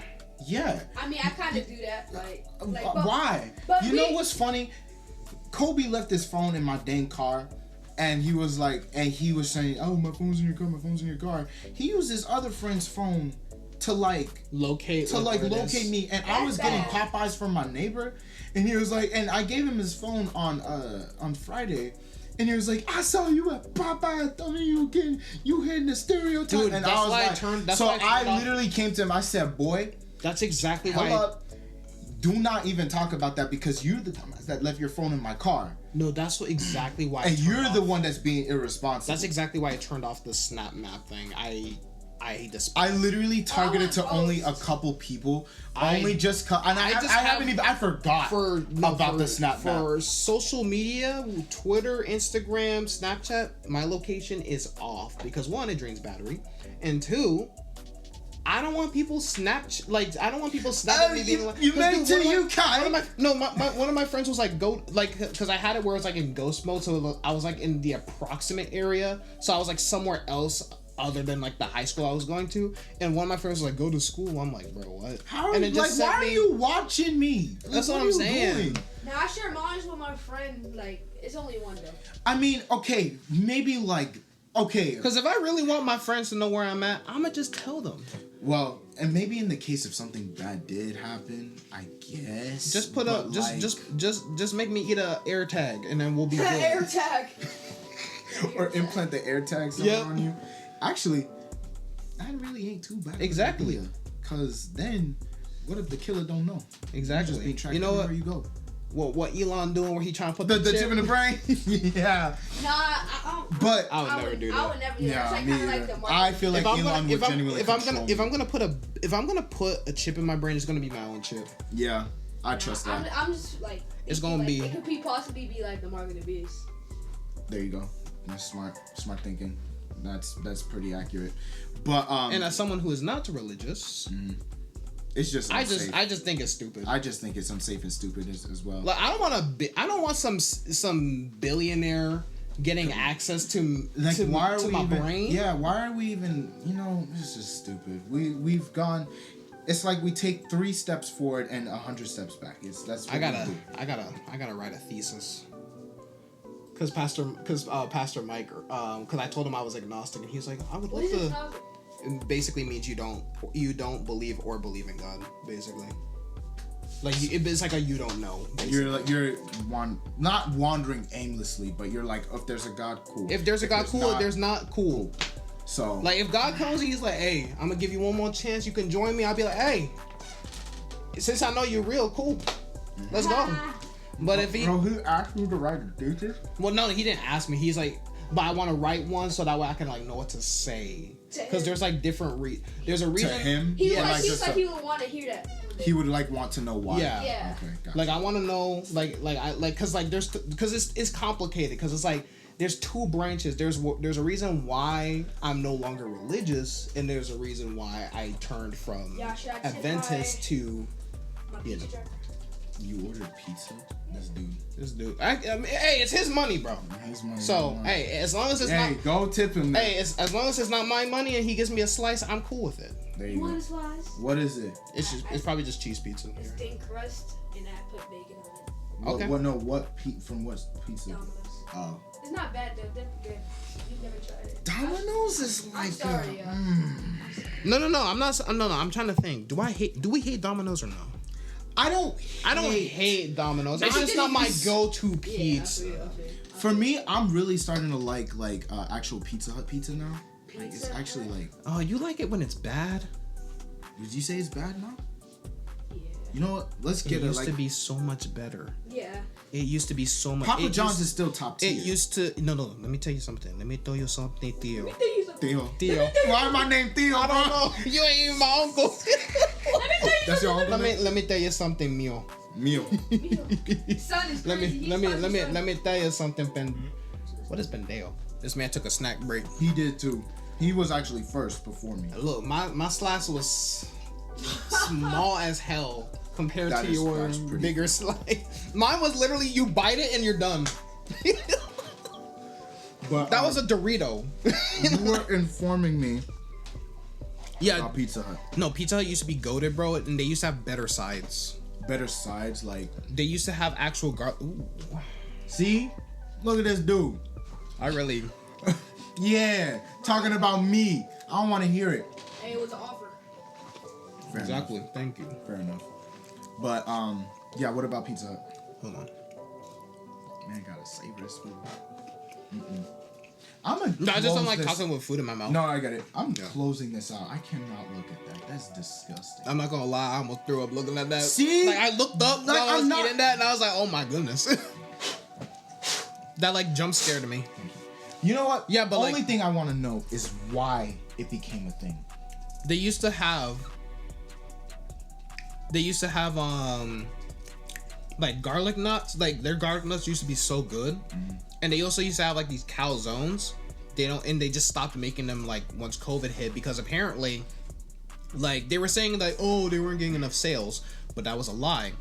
Yeah. I mean, I kind of do that, like Why? But you know what's funny? Kobe left his phone in my dang car, and he was like, and he was saying, "Oh, my phone's in your car. My phone's in your car." He used his other friend's phone to locate me, and I was getting Popeyes from my neighbor, and he was like, and I gave him his phone on Friday. And he was like, "I saw you at Popeye. I mean, you hitting the stereotype." Dude, and that's I was why like, I literally came to him. I said, "Boy, that's exactly why. up. Do not even talk about that because you're the dumbass that left your phone in my car." No, that's exactly why. And you're the one that's being irresponsible. That's exactly why I turned off the Snap Map thing. I literally targeted to only a couple people. I forgot about the Snap Map. For social media, Twitter, Instagram, Snapchat, my location is off because one, it drains battery, and two, I don't want people snapping me being like, "You meant to you, Kai." One of my friends was like, "Go," like, because I had it where it's like in ghost mode, so I was like in the approximate area, so I was like somewhere else other than like the high school I was going to. And one of my friends was like, "Go to school." I'm like, "Bro, what?" How? And Like, why are you watching me? That's Like, what I'm are you saying. doing? Now I share mine with my friend. Like it's only one though. I mean, okay, maybe like, okay. Because if I really want my friends to know where I'm at, I'ma just tell them. Well, and maybe in the case if something bad did happen, I guess. Just put but up, like, just make me eat a air tag, and then we'll be good. Air tag. or implant the air tag somewhere Yep. on you. Actually, that really ain't too bad. Exactly. Because then, what if the killer don't know? Exactly. Just being tracked You know everywhere what? you go. What Elon doing where he trying to put The chip in the brain. Yeah. Nah, I don't. But I would never do that. I would never do that. yeah, It's like me kind of like either. the I feel like Elon would genuinely if I'm control me. gonna put a chip in my brain, it's gonna be my own chip. Yeah, I trust that. I'm just like. It's gonna like, be- It could be possibly be like the mark of the beast. There you go. That's smart thinking. That's pretty accurate. But And as someone who is not religious, it's just unsafe. I just think it's stupid. I just think it's unsafe and stupid as well. Like I don't want some billionaire getting access to Like, to, why are to we my even, brain. Yeah, why are we even? You know, it's just stupid. We've gone. It's like we take 3 steps forward and 100 steps back. That's what I we do. gotta write a thesis. Cause Pastor Mike, cause I told him I was agnostic, and he's like, I would What love is it? to. It basically means you don't believe or believe in God, basically. Like it's like a you don't know. Basically. You're not wandering aimlessly, but you're like, if there's a God, cool. If there's a God, cool. not, If there's not, cool. So Like if God comes and he's like, hey, I'm gonna give you one more chance. You can join me. I'll be like, hey, since I know you're real, cool. Let's go. But if he, bro, who asked you to write a thesis? well, no, he didn't ask me. He's like, but I want to write one so that way I can like know what to say. Because there's like different there's a To reason. him, He was Yeah, like, like he was just like he would want to hear that. he would like want to know why. Yeah. Yeah. Okay, gotcha. Like I want to know, because it's complicated. Because it's like there's 2 branches. There's a reason why I'm no longer religious, and there's a reason why I turned from Yeah, should I tip Adventist to My Yeah, pizza no. truck? You ordered pizza? this dude. I mean, hey, it's his money, bro. His money, So man. hey, as long as it's Hey, not. go tip him. Man. Hey, as long as it's not my money and he gives me a slice, I'm cool with it. There You you want go. a slice? What is it? It's probably just cheese pizza. It's Here. thin crust, and I put bacon on it. Okay. What from what pizza? Domino's. Oh. It's not bad though. They're good. You've never tried it. Domino's is like I'm sorry, yo. No. I'm not. No. I'm trying to think. Do we hate Domino's or no? I don't hate Domino's. It's I just didn't not my use- go-to Yeah, I pizza. feel you. For me, I'm really starting to like actual Pizza Hut pizza now. Like it's Pizza actually Hut? like. Oh, you like it when it's bad? Did you say it's bad now? Yeah. You know what? Let's It get it used like. to be so much better. Yeah. It used to be so much. Papa it John's used, is still top tier. It used to. No. Let me tell you something. Let me tell you something, Theo. Let me tell you something. Theo. Theo. Why my name Theo? I don't know. You ain't even my uncle. Let me tell you That's your uncle name? let me tell you something, Mio. Mio. something. Son is Let crazy. me tell you something, What is Pendeo? This man took a snack break. He did too. He was actually first before me. Look, my slice was small as hell compared That to is- your that's pretty bigger slice. Mine was literally you bite it and you're done. But That was a Dorito. you were informing me Yeah, about Pizza Hut. no, Pizza Hut used to be goated, bro, and they used to have better sides. Better sides, like. They used to have actual Ooh, See, look at this dude. I really. Yeah, talking about me. I don't want to hear it. Hey, it was an offer. Fair Exactly. Thank you. Enough. Fair enough. But yeah. What about Pizza Hut? Hold on. Man, gotta savor this food. I'm gonna. No, I just don't like this. talking with food in my mouth. No, I get it. I'm closing this out. I cannot look at that. That's disgusting. I'm not gonna lie, I almost threw up looking at that. See? Like I looked up Like, while I was I'm not- eating that, and I was like, "Oh my goodness!" That like jump scared me. You know what? Yeah, but, only like- thing I want to know is why it became a thing. They used to have like garlic nuts. Like their garlic nuts used to be so good, and they also used to have like these calzones. They just stopped making them like once COVID hit because apparently, like they were saying like, oh, they weren't getting enough sales, but that was a lie.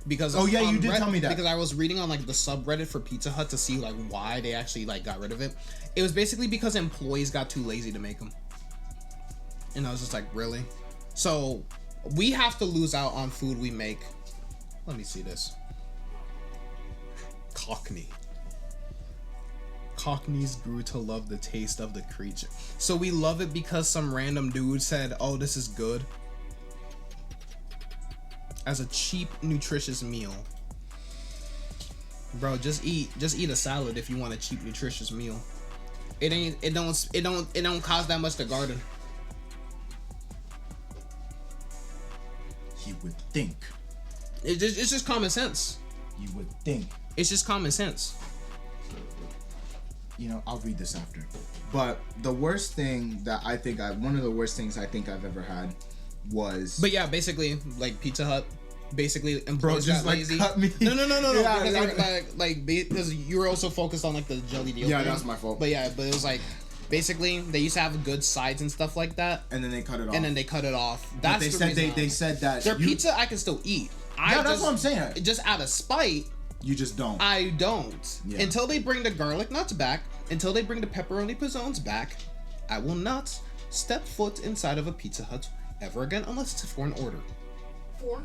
Because Oh, yeah, on you did tell me that. because I was reading on like the subreddit for Pizza Hut to see like why they actually like got rid of it. It was basically because employees got too lazy to make them. And I was just like, really? So we have to lose out on food we make. Let me see this. Cockney. Cockneys grew to love the taste of the creature. So we love it because some random dude said, oh, this is good. As a cheap, nutritious meal. Bro, just eat a salad if you want a cheap, nutritious meal. It don't cost that much to garden. You would think. It's just common sense. You would think. It's just common sense. You know, I'll read this after. But the worst thing that one of the worst things I think I've ever had was. But yeah, basically, like Pizza Hut, basically employees just got like lazy. cut me. No. Yeah, Because you were also focused on like the jelly deal. Yeah, thing. that's my fault. But yeah, but it was like basically they used to have good sides and stuff like that, and then they cut it off. and then they cut it off. But That's they the said reason. they said that Their pizza I can still eat. That's what I'm saying. Just out of spite, You just don't. I don't. Yeah. Until they bring the garlic nuts back, until they bring the pepperoni pizzones back, I will not step foot inside of a Pizza Hut ever again unless it's for an order. For?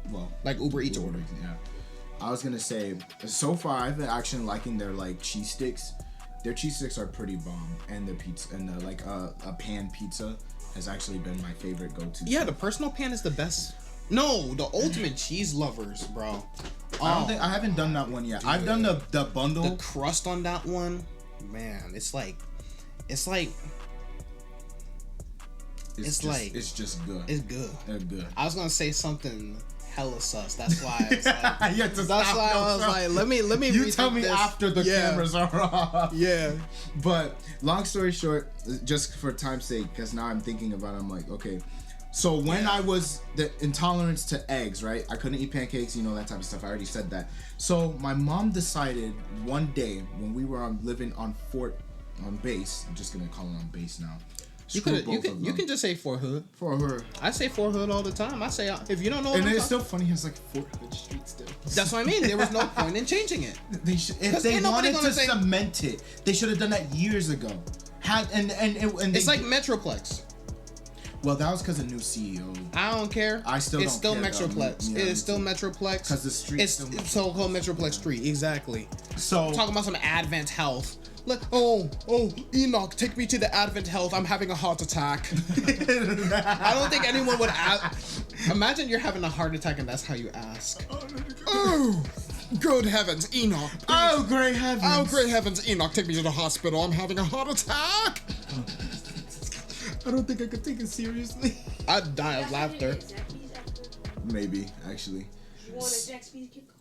Well, Like Uber Eats order. Yeah. I was gonna say, so far I've been actually liking their like cheese sticks. Their cheese sticks are pretty bomb, and their pizza and the like a pan pizza has actually been my favorite go-to. Yeah, the personal pan is the best. No, the ultimate cheese lovers, bro. I haven't done that one yet. I've done the bundle. The crust on that one, man, it's like it's just good. It's good. They're good. I was gonna say something hella sus. That's why I was like, You have to that's stop why I was yourself. like, let me. You rethink tell me this. after the cameras are off. Yeah. But long story short, just for time's sake, because now I'm thinking about it, I'm like, okay. So when I was the intolerance to eggs, right? I couldn't eat pancakes, you know, that type of stuff. I already said that. So my mom decided one day when we were living on base. I'm just gonna call it on base now. You can just say Fort Hood. For her. I say Fort Hood all the time. I say if you don't know. What And I'm it's talking- still funny. It's like Fort Hood Street still. That's what I mean. There was no point in changing it. If they ain't nobody wanted gonna to say- cement it, they should have done that years ago. It's like Metroplex. Well, that was because of new CEO. I don't care. I still It's still don't care, though. Metroplex. Yeah, It me is still too. Metroplex. 'Cause the street's It's still so-called Metroplex Street. Exactly. So Talking about some Advent Health. Like, oh, Enoch, take me to the Advent Health. I'm having a heart attack. I don't think anyone would ask. Imagine you're having a heart attack and that's how you ask. Oh, good heavens, Enoch. Please. Oh, great heavens. Oh, great heavens, Enoch, take me to the hospital. I'm having a heart attack. I don't think I could take it seriously. I'd die of laughter. Maybe, actually. You want a Jack Speed gift card?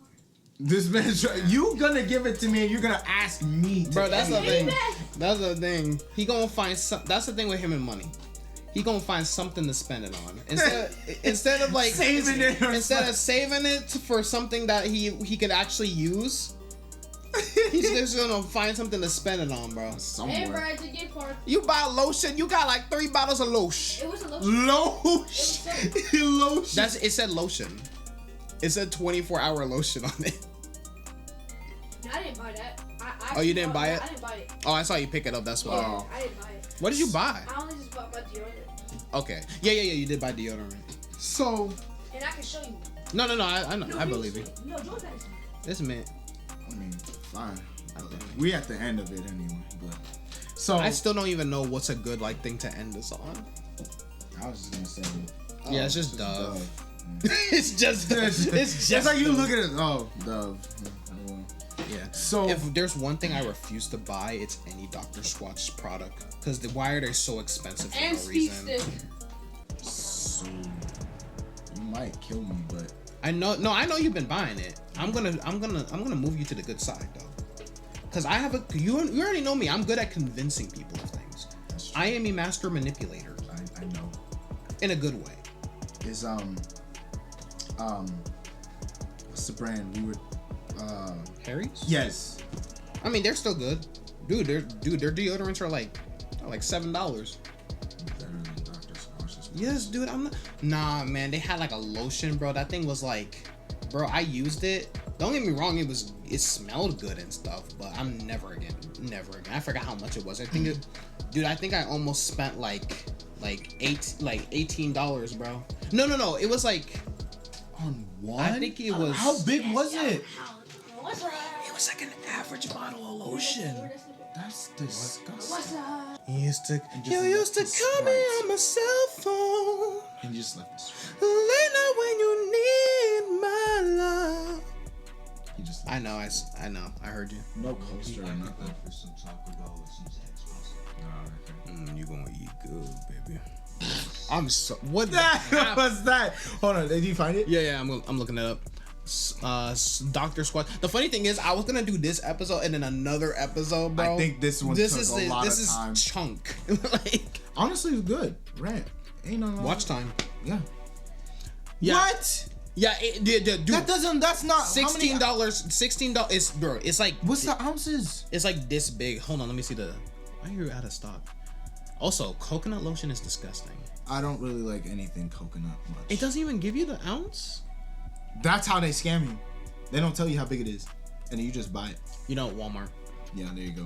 This man's you gonna give it to me and you're gonna ask me to Bro, that's the pay. thing. That's the thing. He gonna find some. That's the thing with him and money. He gonna find something to spend it on instead of like Saving it or instead of saving it for something that he could actually use. He's just gonna find something to spend it on, bro. Hey, Somewhere. bro, it's a gift card. You buy lotion. You got like 3 bottles of lotion. It was a lotion. Lotion. Lotion. It said lotion. It said 24-hour lotion on it. No, I didn't buy that. Oh, you didn't buy it? I didn't buy it. Oh, I saw you pick it up. That's why. Oh. I didn't buy it. What did you buy? I only just bought my deodorant. Okay. Yeah. You did buy deodorant. So, And I can show you. No. I know. No, I believe you. No, George has me. It's mint. I mean, fine. I think. We at the end of it anyway, but so I still don't even know what's a good like thing to end this on. I was just gonna say. Yeah, it's just Dove. Dove. It's just It's like you look at it. Oh, Dove. Yeah. So If there's one thing I refuse to buy, it's any Dr. Squatch product because the wired are so expensive for And no Speed reason. Stick. so you might kill me, but I know. No, I know you've been buying it. I'm gonna move you to the good side though. Cause I have you already know me. I'm good at convincing people of things. that's true. I am a master manipulator I know. in a good way. Is what's the brand we were Harry's? yes. I mean, they're still good, dude. Their deodorants are like $7. Better than Dr. Squash's. Yes, dude. I'm not. Nah, man. They had like a lotion, bro. That thing was like, bro. I used it. Don't get me wrong. It smelled good and stuff, but I'm never again. I forgot how much it was. I think I almost spent like like $18, bro. No. It was like On one? I think it was. How big was it? What's up? It was like an average bottle of lotion. That's disgusting. What's up? You used to And just call me Sprite. on my cell phone. And just left this. Late night when you need my love. He just I know. I heard you. no coaster or I got nothing. that for some Taco Bell or some Zaxby's. You gonna eat good, baby. I'm so. What the What was that? Hold on, did you find it? Yeah, I'm looking it up. Dr. Squatch. The funny thing is, I was gonna do this episode and then another episode, bro. I think this one this took is a lot this of is time. chunk. Like Honestly, it's good. Rant. Ain't no watch time. Yeah. Yeah. What? Yeah, dude. That doesn't. That's not $16. $16. It's bro. It's like What's the ounces? it's like this big. Hold on, let me see the. Why are you out of stock? Also, coconut lotion is disgusting. I don't really like anything coconut much. It doesn't even give you the ounce. That's how they scam you. They don't tell you how big it is, and then you just buy it. You know, Walmart. Yeah, there you go.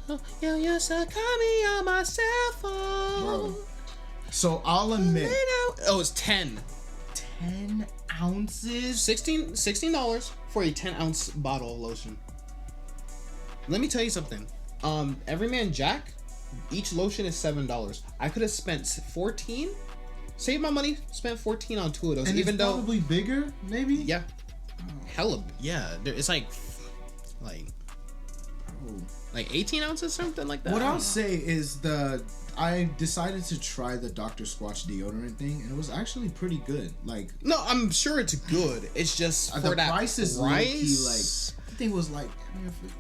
Oh, you used to call me on my cell phone. Bro. So I'll admit, Oh, it's 10. 10 ounces. $16 for a 10-ounce bottle of lotion. Let me tell you something. Everyman Jack, each lotion is $7. I could have spent 14. Saved my money, spent 14 on 2 of those. And even it's though, probably bigger, maybe. yeah, hella, yeah. It's like Oh. 18 ounces, something like that. What I I'll don't know. say is I decided to try the Dr. Squatch deodorant thing, and it was actually pretty good. Like No, I'm sure it's good. It's just for the that price is low-key, price. I think it was like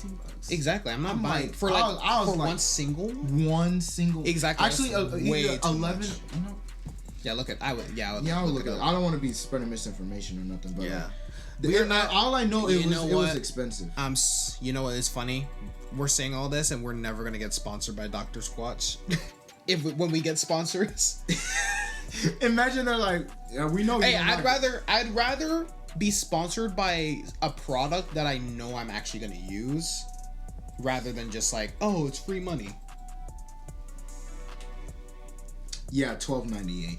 $15. Exactly. I'm not I'm buying like- for I was for like- one single. One single. Exactly, Actually, that's way either too 11. much. You know. Yeah, look at I would Yeah, I'll look at it. I don't want to be spreading misinformation or nothing, but Yeah. we're not. All I know, You it know was what? expensive. You know what is funny? We're saying all this and we're never gonna get sponsored by Dr. Squatch. When we get sponsors. Imagine they're like, yeah, we know. Hey, you don't I'd rather be sponsored by a product that I know I'm actually gonna use, rather than just like, oh, it's free money. Yeah, $12.98,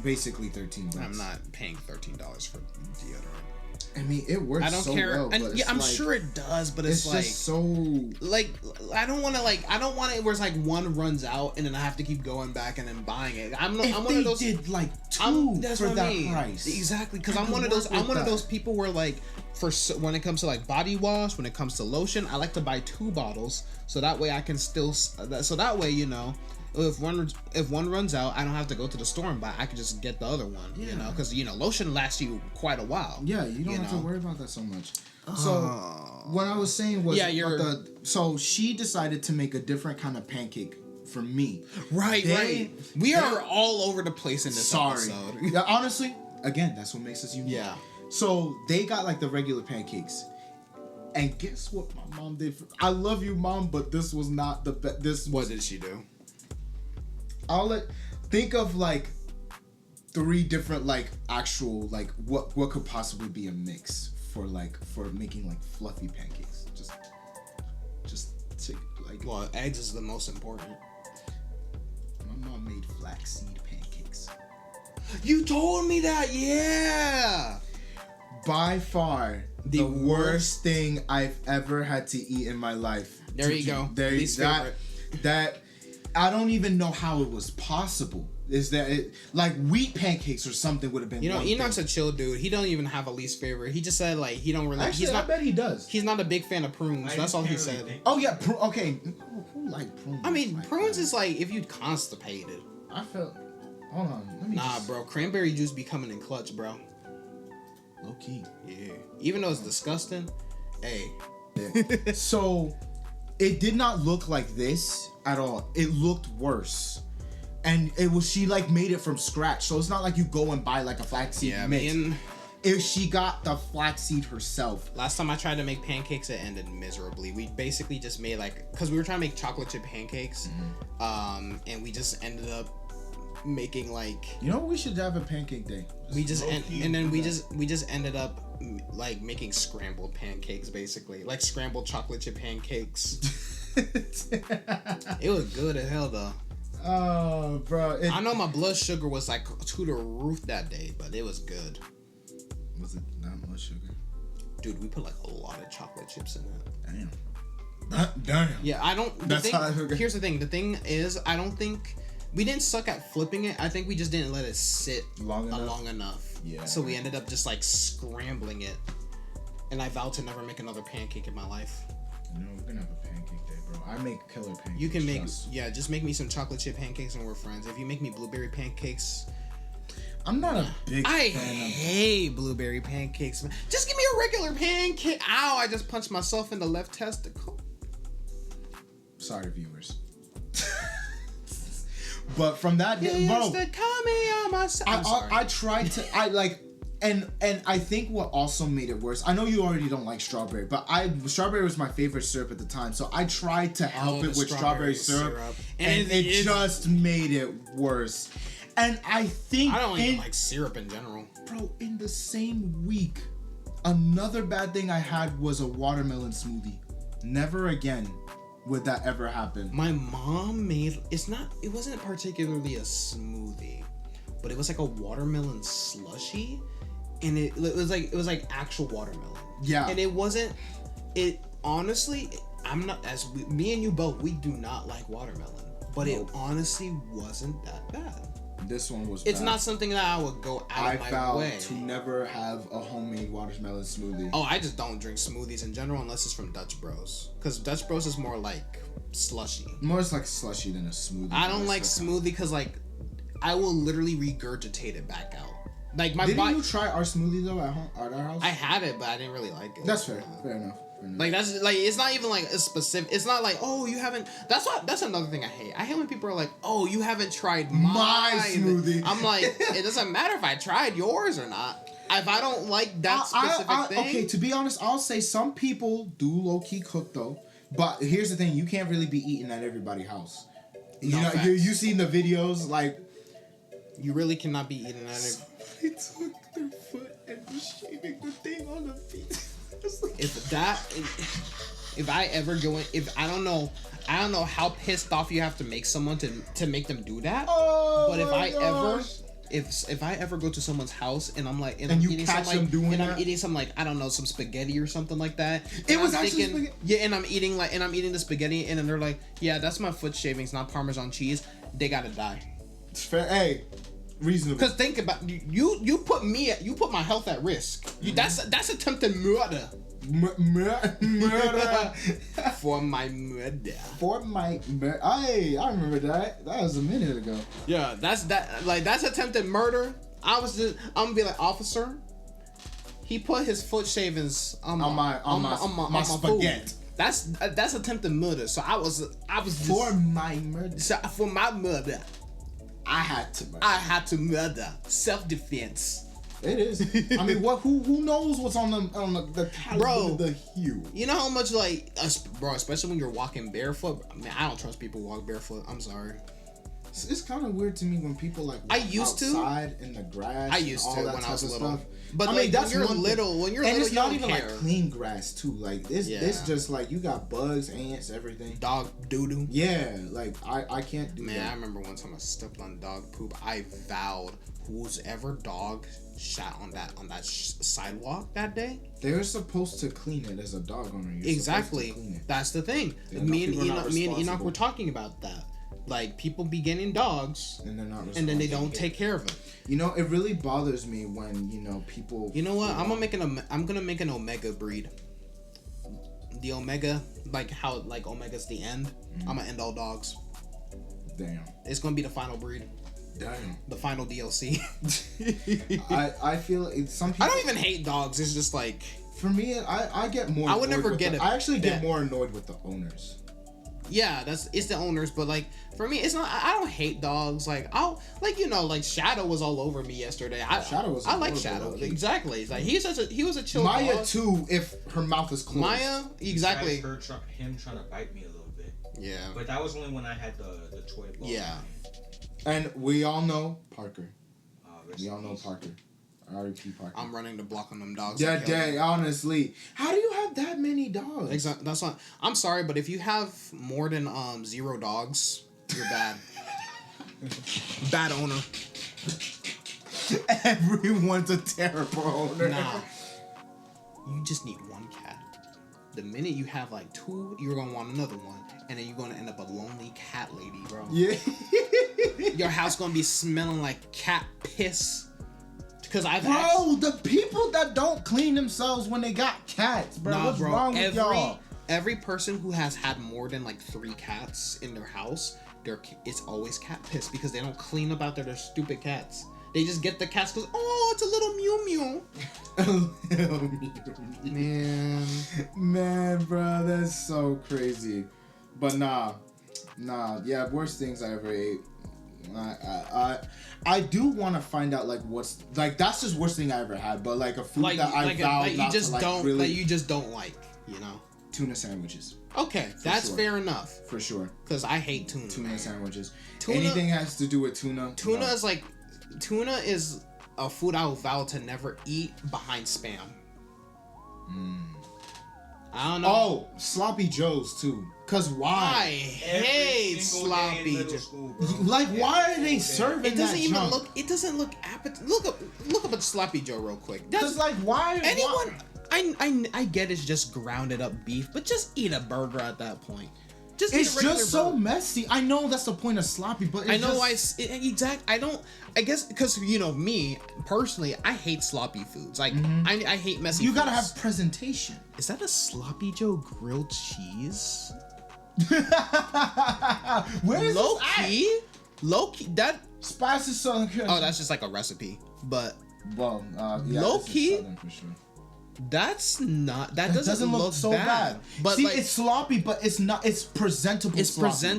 basically $13. I'm not paying $13 for deodorant. I mean, it works. I don't so care. well, And but yeah, it's I'm like, sure it does, but it's like just so. like I don't want it where it's like one runs out and then I have to keep going back and then buying it. I'm one of those. Did like two That's for what I that mean. price. Exactly, because I I'm could one of those. work I'm with one of that. those people where like when it comes to like body wash, when it comes to lotion, I like to buy 2 bottles so that way I can still you know. If one runs out, I don't have to go to the store and buy. I can just get the other one, you know, because lotion lasts you quite a while. Yeah, you don't have know? to worry about that so much. So what I was saying was, so she decided to make a different kind of pancake for me. Right. We are all over the place in this episode. Yeah, honestly, again, that's what makes us unique. Yeah. So they got like the regular pancakes. And guess what my mom did? I love you, Mom, but this was not the best. What did she do? Think of like 3 different like actual like what could possibly be a mix for making like fluffy pancakes. Just to, like. Well, eggs is the most important. My mom made flaxseed pancakes. You told me that, yeah. By far The the worst worst thing I've ever had to eat in my life. There you go. There Least favorite. that I don't even know how it was possible. Is that it, like wheat pancakes or something would have been? Enoch's a chill dude. He don't even have a least favorite. He just said like he don't really. Actually, I bet he does. He's not a big fan of prunes. That's all he said. Oh yeah, okay. Who like prunes? I mean, like prunes that? is like if you constipated. I felt. Hold on. Let me. Nah, bro. Cranberry juice be coming in clutch, bro. Low key. Yeah. Even though it's disgusting. Hey. Yeah. So, it did not look like this at all. It looked worse. And she like made it from scratch. So it's not like you go and buy like a flaxseed mix. If she got the flaxseed herself. Last time I tried to make pancakes, it ended miserably. We basically just made because we were trying to make chocolate chip pancakes, and we just ended up making we should have a pancake day. We just ended up like making scrambled pancakes, basically like scrambled chocolate chip pancakes. It was good as hell though. Oh, bro. I know my blood sugar was like to the roof that day, but it was good. Was it not much sugar? Dude, we put like a lot of chocolate chips in it. Damn. Yeah, I don't. Here's the thing. The thing is, I don't think we didn't suck at flipping it. I think we just didn't let it sit long enough. Yeah. So we ended up just like scrambling it. And I vowed to never make another pancake in my life. No, we're gonna have a pancake day, bro. I make killer pancakes. You can make, just make me some chocolate chip pancakes and we're friends. If you make me blueberry pancakes, I'm not a big fan I hate blueberry pancakes. Just give me a regular pancake. Ow! I just punched myself in the left testicle. Sorry, viewers. But from that day, bro, I tried to, and I think what also made it worse. I know you already don't like strawberry, but strawberry was my favorite syrup at the time, so I tried to help it with strawberry syrup, and it just made it worse. And I think I don't even like syrup in general, bro. In the same week, another bad thing I had was a watermelon smoothie. Never again would that ever happen. My mom made it wasn't particularly a smoothie, but it was like a watermelon slushy, and it was like actual watermelon. Yeah. And it honestly, me and you both, we do not like watermelon, but it honestly wasn't that bad. This one was It's bad. not something that I would go out of my way. To never have a homemade watermelon smoothie. Oh, I just don't drink smoothies in general unless it's from Dutch Bros. Because Dutch Bros is more like slushy. More like slushy than a smoothie. I don't like smoothie because like I will literally regurgitate it back out. Like my Didn't you try our smoothie though at our house? I had it, but I didn't really like it. That's fair. Fair enough. Like that's like it's not even like a specific. It's not like, oh, you haven't. That's another thing I hate. I hate when people are like, oh, you haven't tried my smoothie. I'm like, it doesn't matter if I tried yours or not. If I don't like that specific thing. Okay, to be honest, I'll say some people do low key cook though. But here's the thing: you can't really be eating at everybody's house. You know, you seen the videos like. You really cannot be eating at it. Somebody took their foot and was shaving the thing on the feet. If I ever go in, I don't know how pissed off you have to make someone to make them do that. Oh, but if I ever go to someone's house and I'm like, and I'm eating I'm eating some like, I don't know, some spaghetti or something like that. It was actually spaghetti. Yeah, and I'm eating the spaghetti and then they're like, yeah, that's my foot shavings, not Parmesan cheese. They gotta die. It's fair. Hey. Reasonable. Because think about you put my health at risk. That's attempted murder. Murder. For my murder. For my murder. Hey, I remember that. That was a minute ago. Yeah, that's attempted murder. I'm gonna be like, officer, he put his foot shavings on my spaghetti. Food. That's attempted murder. So I was for my murder. So for my murder. I had to murder. Self-defense. It is. I mean, who knows what's on the caliber of the hue? You know how much bro, especially when you're walking barefoot. I mean, I don't trust people who walk barefoot. I'm sorry. It's kind of weird to me when people walk outside in the grass. I used to when I was little. Stuff. But I mean, that's when you're little, and it's not even like clean grass too. Like it's just like you got bugs, ants, everything. Dog doo doo. Yeah, like I can't do that. Man, I remember one time I stepped on dog poop. I vowed whose ever dog shat on that sidewalk that day. They're supposed to clean it as a dog owner. Exactly. That's the thing. Me and Enoch were talking about that. Like people be getting dogs and they're not responsible. And then they don't take care of it. You know, it really bothers me when people. You know what? I'm gonna make an Omega breed. The Omega, like how Omega's the end. Mm-hmm. I'm gonna end all dogs. Damn. It's gonna be the final breed. Damn. The final DLC. I feel like some people. I don't even hate dogs. It's just like for me, I get more. I would never get it. I actually get more annoyed with the owners. Yeah, it's the owners, but like for me, it's not. I don't hate dogs. Like Shadow was all over me yesterday. I like Shadow exactly. Like he was a chill. Maya dog. too, if her mouth is closed. Maya exactly. Him trying to bite me a little bit. Yeah, but that was only when I had the toy ball. Yeah, and we all know Parker. We all know Parker. R.I.P. Parker. I'm running the block on them dogs. Yeah, dang, honestly. How do you have that many dogs? Exactly. That's not. I'm sorry, but if you have more than 0 dogs, you're bad. Bad owner. Everyone's a terrible owner. Nah. You just need one cat. The minute you have like two, you're gonna want another one, and then you're gonna end up a lonely cat lady, bro. Yeah. Your house gonna be smelling like cat piss. Because the people that don't clean themselves when they got cats, bro. Nah, What's wrong with y'all? Every person who has had more than like 3 cats in their house, it's always cat piss because they don't clean up after their stupid cats. They just get the cats because, oh, it's a little mew mew. Man, bro, that's so crazy. But nah, yeah, worst things I ever ate. I do want to find out like what's like that's just worst thing I ever had, but like a food that I vowed not to like really. Like you just don't like, you know. Tuna sandwiches. Okay, that's fair enough. For sure. Because I hate tuna. Tuna sandwiches. Anything has to do with tuna. Tuna is a food I will vow to never eat behind Spam. I don't know. Oh, sloppy joes too. Cause why? I hate sloppy joes. Like, why are they serving it doesn't that even junk? look. It doesn't look appetizing. Look up a sloppy joe real quick. Cause like, why? Anyone? I get it's just grounded up beef, but just eat a burger at that point. It's just so messy. I know that's the point of sloppy, but it's I guess because you know me personally, I hate sloppy foods. Like I hate messy. You foods. gotta have presentation. Is that a sloppy joe grilled cheese? Where is low key? That spice is so good. Oh, that's just like a recipe. But well, yeah, low key. For sure. That's not. That doesn't look so bad. But see, like, it's sloppy, but it's not. It's presentable. It's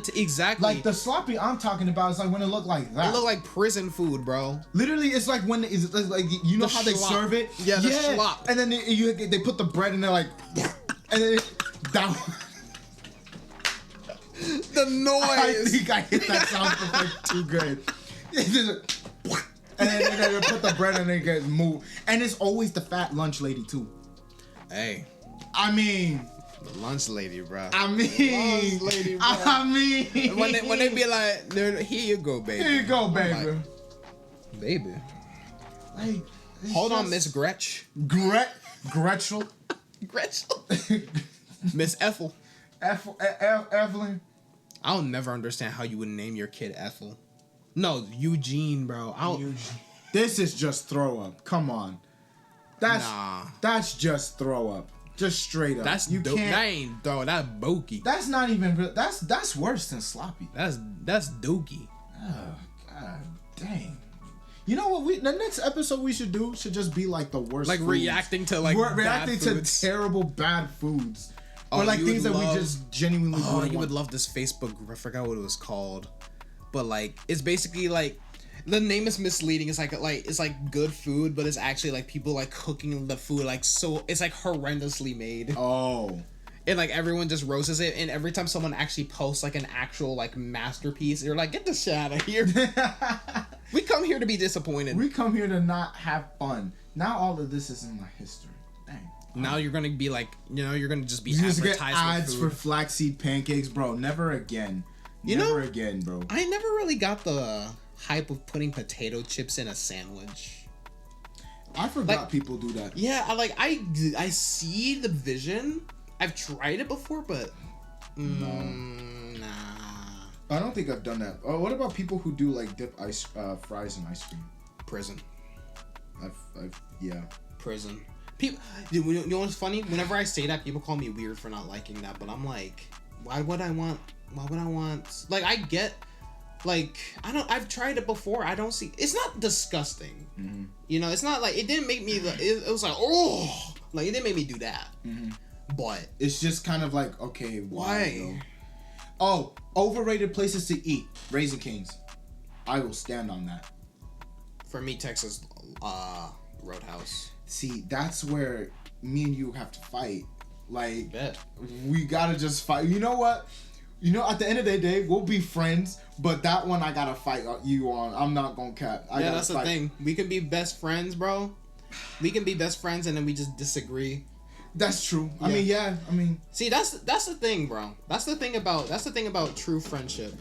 exactly. Like the sloppy I'm talking about is like when it look like that. It look like prison food, bro. Literally, it's like when it's like you know how they serve it. Yeah, the schlop. And then they put the bread in there like, and then down. The noise. I think I hit that sound effect too good. And then they put the bread and they get moved. And it's always the fat lunch lady too. Hey. I mean. The lunch lady, bro. I mean. Lunch lady, bro. I mean. When they be like, here you go, baby. Here you go, baby. Like, baby. Like. Hold on, Miss Gretch. Gretchel. Gretchel. Miss Ethel. Evelyn. I'll never understand how you would name your kid Ethel. No, Eugene, bro. This is just throw up. Come on. That's just throw up. Just straight up. That's you can't. That ain't though. That's bokey. That's not even. That's worse than sloppy. That's dookie. Oh god, dang. You know what? The next episode we should do should just be like the worst. Like foods. reacting to like reacting bad to foods. Terrible bad foods. Or like things that we just genuinely. Oh, you would love this Facebook group. I forgot what it was called. But like it's basically like the name is misleading. It's like good food, but it's actually like people like cooking the food like so it's like horrendously made. Oh. And like everyone just roasts it, and every time someone actually posts like an actual like masterpiece, you're like, get the shit out of here. We come here to be disappointed. We come here to not have fun. Now all of this is in my history. Dang. Now you're gonna be like, you know, you're gonna just be advertised get ads for flaxseed pancakes, bro. Never again. Never again, bro. I never really got the hype of putting potato chips in a sandwich. I forgot people do that. Yeah, I see the vision. I've tried it before, but nah. I don't think I've done that. Oh, what about people who do like dip fries in ice cream? Prison. Yeah. Prison. People, you know what's funny? Whenever I say that, people call me weird for not liking that, but I'm like, why would I want? Like, I get, like, I've tried it before. I don't see. It's not disgusting. Mm-hmm. You know, it's not like it didn't make me. It was like, oh, like it didn't make me do that. Mm-hmm. But it's just kind of like, okay, why? Oh, overrated places to eat. Raising Cane's. I will stand on that. For me, Texas Roadhouse. See, that's where me and you have to fight. Like, we gotta just fight. You know what? You know, at the end of the day, we'll be friends, but that one I gotta fight you on. I'm not gonna cap. That's the thing. We can be best friends, bro. We can be best friends, and then we just disagree. That's true. Yeah. I mean, see, that's the thing, bro. That's the thing about true friendship.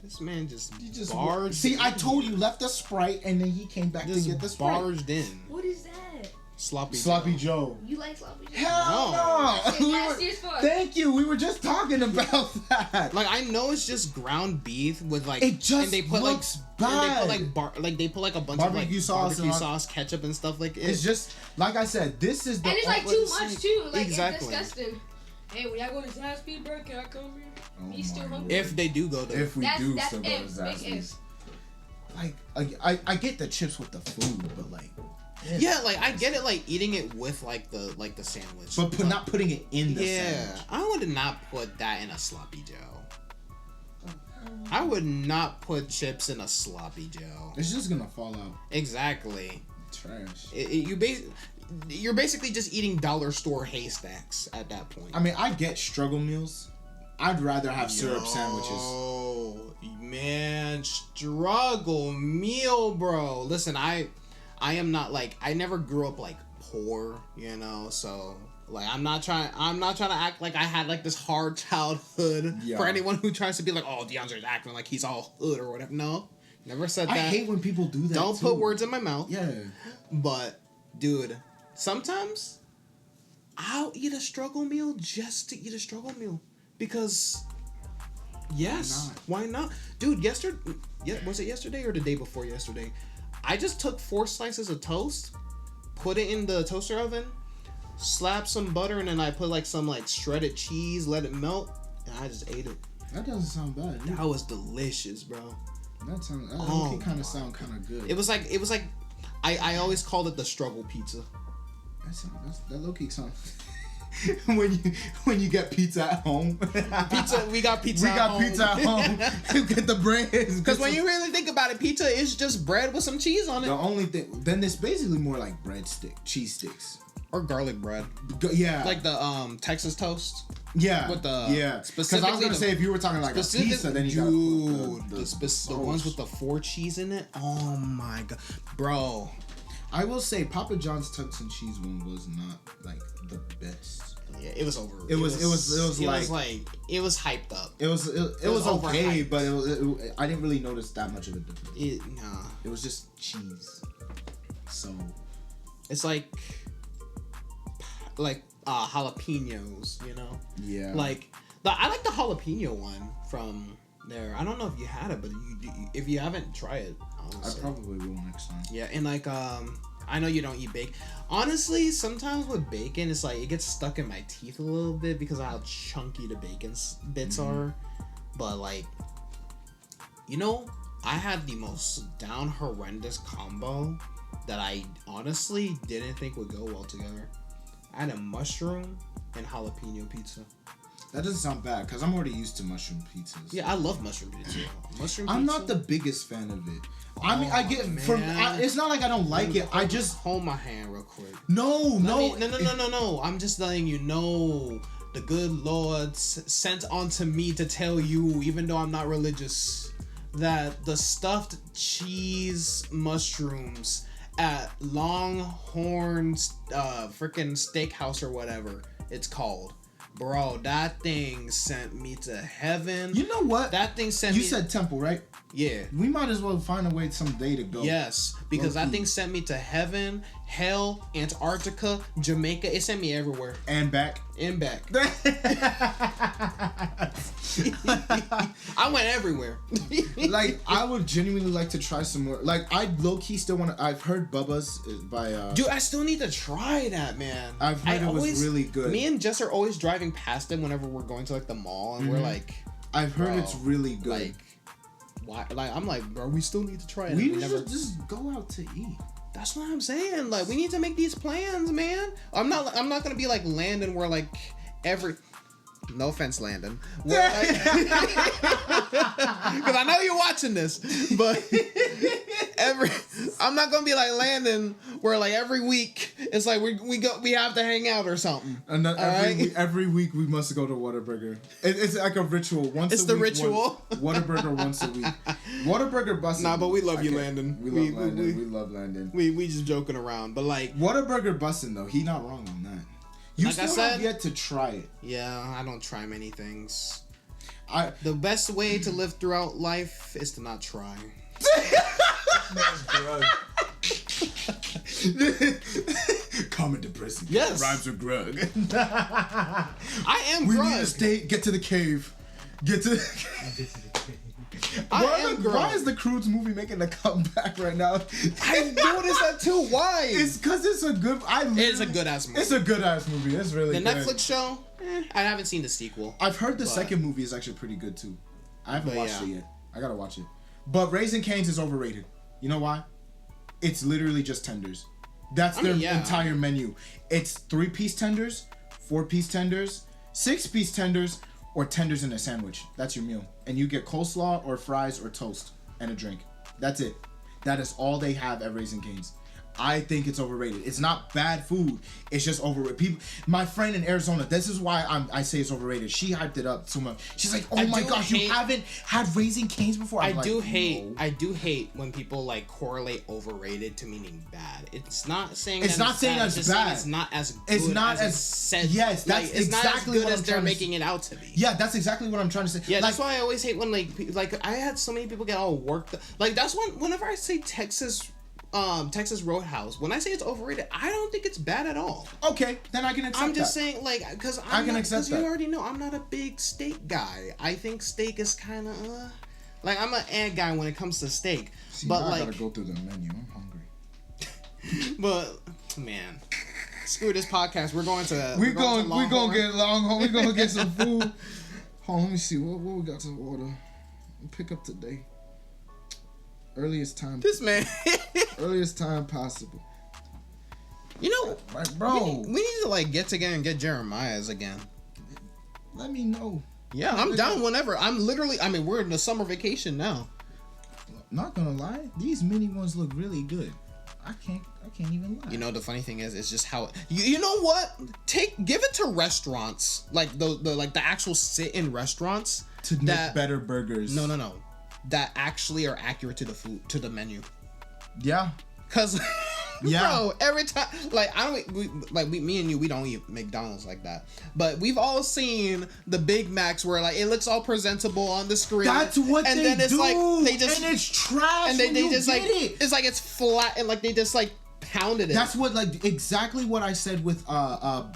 This man just just barged. See, in. I told you, left the Sprite, and then he came back to get the Sprite. Barged in. What is that? Sloppy Joe. You like sloppy Joe? Hell That's no! nasty as fuck. Thank you. We were just talking about that. Like I know it's just ground beef with like It just and they put looks like bad. and they put like they put like a bunch Barbecue of sauce barbecue and sauce, ketchup and stuff like it. It's just like I said. This is the. And it's like too much too. Like Exactly. it's disgusting. Hey, when y'all go to Zaxby's, bro, can I come here? Oh He's still my hungry. If they do go there. If we That's do still go to if, big Zaxby's. if. Like I get the chips with the food, but like. Yeah, like I get it, like eating it with like the sandwich, But not putting it in the sandwich. I would not put that in a sloppy Joe. I would not put chips in a sloppy Joe. It's just gonna fall out. Exactly. Trash. You're basically just eating dollar store haystacks at that point. I mean, I get struggle meals. I'd rather have syrup sandwiches. Oh man, struggle meal, bro. Listen, I am not like I never grew up like poor, you know, so like I'm not trying to act like I had like this hard childhood. Yeah. For anyone who tries to be like, oh, Deondre's acting like he's all hood or whatever. No, never said that. I hate when people do that. Don't too. put words in my mouth. Yeah. But dude, sometimes I'll eat a struggle meal just to eat a struggle meal because yes, why not? Dude, was it yesterday or the day before yesterday? I just took 4 slices of toast, put it in the toaster oven, slapped some butter, and then I put like some like shredded cheese, let it melt, and I just ate it. That doesn't sound bad. That was delicious, bro. That sounds. Oh kind of sound kind of good. It was like I always called it the struggle pizza. That low key sounds. when you get pizza at home. We got pizza at home. You get the bread. Because when you really think about it, pizza is just bread with some cheese on it. The only thing, then it's basically more like cheese sticks. Or garlic bread. Yeah. Like the Texas toast. Yeah. With the Because I was gonna say if you were talking like a pizza, then you got the ones with the 4 cheese in it. Oh my god, bro. I will say Papa John's Tux and Cheese one was not like the best. Yeah, it was over. It was hyped up. It was okay, overhyped. but I didn't really notice that much of a difference. Nah. It was just cheese. So it's like jalapenos, you know? Yeah. Like I like the jalapeno one from there. I don't know if you had it, but if you haven't, try it. Honestly. I probably will next time. Yeah, and like I know you don't eat bacon. Honestly, sometimes with bacon, it's like it gets stuck in my teeth a little bit because of how chunky the bacon bits are. But like, you know, I had the most horrendous combo that I honestly didn't think would go well together. I had a mushroom and jalapeno pizza. That doesn't sound bad because I'm already used to mushroom pizzas. Yeah, I love mushroom pizza. I'm not the biggest fan of it. I mean, I get it's not like I don't like it. I just hold my hand real quick. No. I'm just letting you know the good Lord sent onto me to tell you, even though I'm not religious, that the stuffed cheese mushrooms at Longhorn freaking Steakhouse or whatever it's called. Bro, that thing sent me to heaven. You know what? That thing sent me... You said temple, right? Yeah. We might as well find a way someday to go. Yes, because that thing sent me to heaven, hell, Antarctica, Jamaica. It sent me everywhere. And back. And back. I went everywhere. Like, I would genuinely like to try some more. Like, I low-key still want to... I've heard Bubba's by... Dude, I still need to try that, man. I've heard it was really good. Me and Jess are always driving past it whenever we're going to, like, the mall, and we're like... I've heard it's really good. Like, why? Like, I'm like, bro, we still need to try it. We should just go out to eat. That's what I'm saying. Like, we need to make these plans, man. I'm not gonna be like Landon, where like every. No offense, Landon. Because I know you're watching this, but I'm not gonna be like Landon, where like every week it's like we have to hang out or something. And then every week we must go to Whataburger. It's like a ritual. It's the ritual. Whataburger once a week. Whataburger busting. Nah, but we love you, Landon. We love Landon. We just joking around, but like Whataburger busting though. He not wrong on that. You like still have yet to try it. Yeah, I don't try many things. The best way to live throughout life is to not try. Common depressing. Yes. Rhymes with grug. I am We grug. need to stay. Get to the cave. Get to. Why is the Croods movie making a comeback right now? I noticed that too. Why? It's because it's a good. It's a good ass movie. It's a good ass movie. It's really the good. Netflix show. I haven't seen the sequel. I've heard the second movie is actually pretty good too. I haven't watched yeah. it yet. I gotta watch it. But Raising Cane's is overrated. You know why? It's literally just tenders. That's their entire menu. It's 3-piece tenders, 4-piece tenders, 6-piece tenders, or tenders in a sandwich. That's your meal. And you get coleslaw or fries or toast and a drink. That's it. That is all they have at Raising Cane's. I think it's overrated. It's not bad food. It's just overrated. People, my friend in Arizona, this is why I say it's overrated. She hyped it up so much. She's like, "Oh my gosh, you haven't had Raising Cane's before?" I do hate when people like correlate overrated to meaning bad. It's not saying it's not saying bad. it's bad. It's not as good it's not as said. Yes, that's it's exactly not as good what as I'm they're trying making it out to be. Yeah, that's exactly what I'm trying to say. Yeah, that's why I always hate when like I had so many people get all worked. Like that's whenever I say Texas Roadhouse, when I say it's overrated, I don't think it's bad at all. Okay, then I can accept that. I'm just saying, like, because I can accept that. You already know I'm not a big steak guy. I think steak is kind of like I'm an ant guy when it comes to steak. See, but I like, gotta go through the menu. I'm hungry. But man, screw this podcast. We're going to we gonna get Longhorn. We gonna get some food. Hold on, let me see what we got to order. We'll pick up today. Earliest time. This man. Earliest time possible. You know, like, bro, we need to like get together and get Jeremiah's again. Let me know. Yeah, I'm down whenever. We're in the summer vacation now. Not gonna lie, these mini ones look really good. I can't even lie. You know, the funny thing is, it's just how you know what? Give it to restaurants, like the actual sit-in restaurants to make better burgers. No. That actually are accurate to the food, to the menu. Yeah. Cause, bro, every time, like me and you, we don't eat McDonald's like that. But we've all seen the Big Macs where like it looks all presentable on the screen. That's what and they then it's do. like they just and it's trash. And they just like it's like it's flat and like they just like pounded it. That's what like exactly what I said with how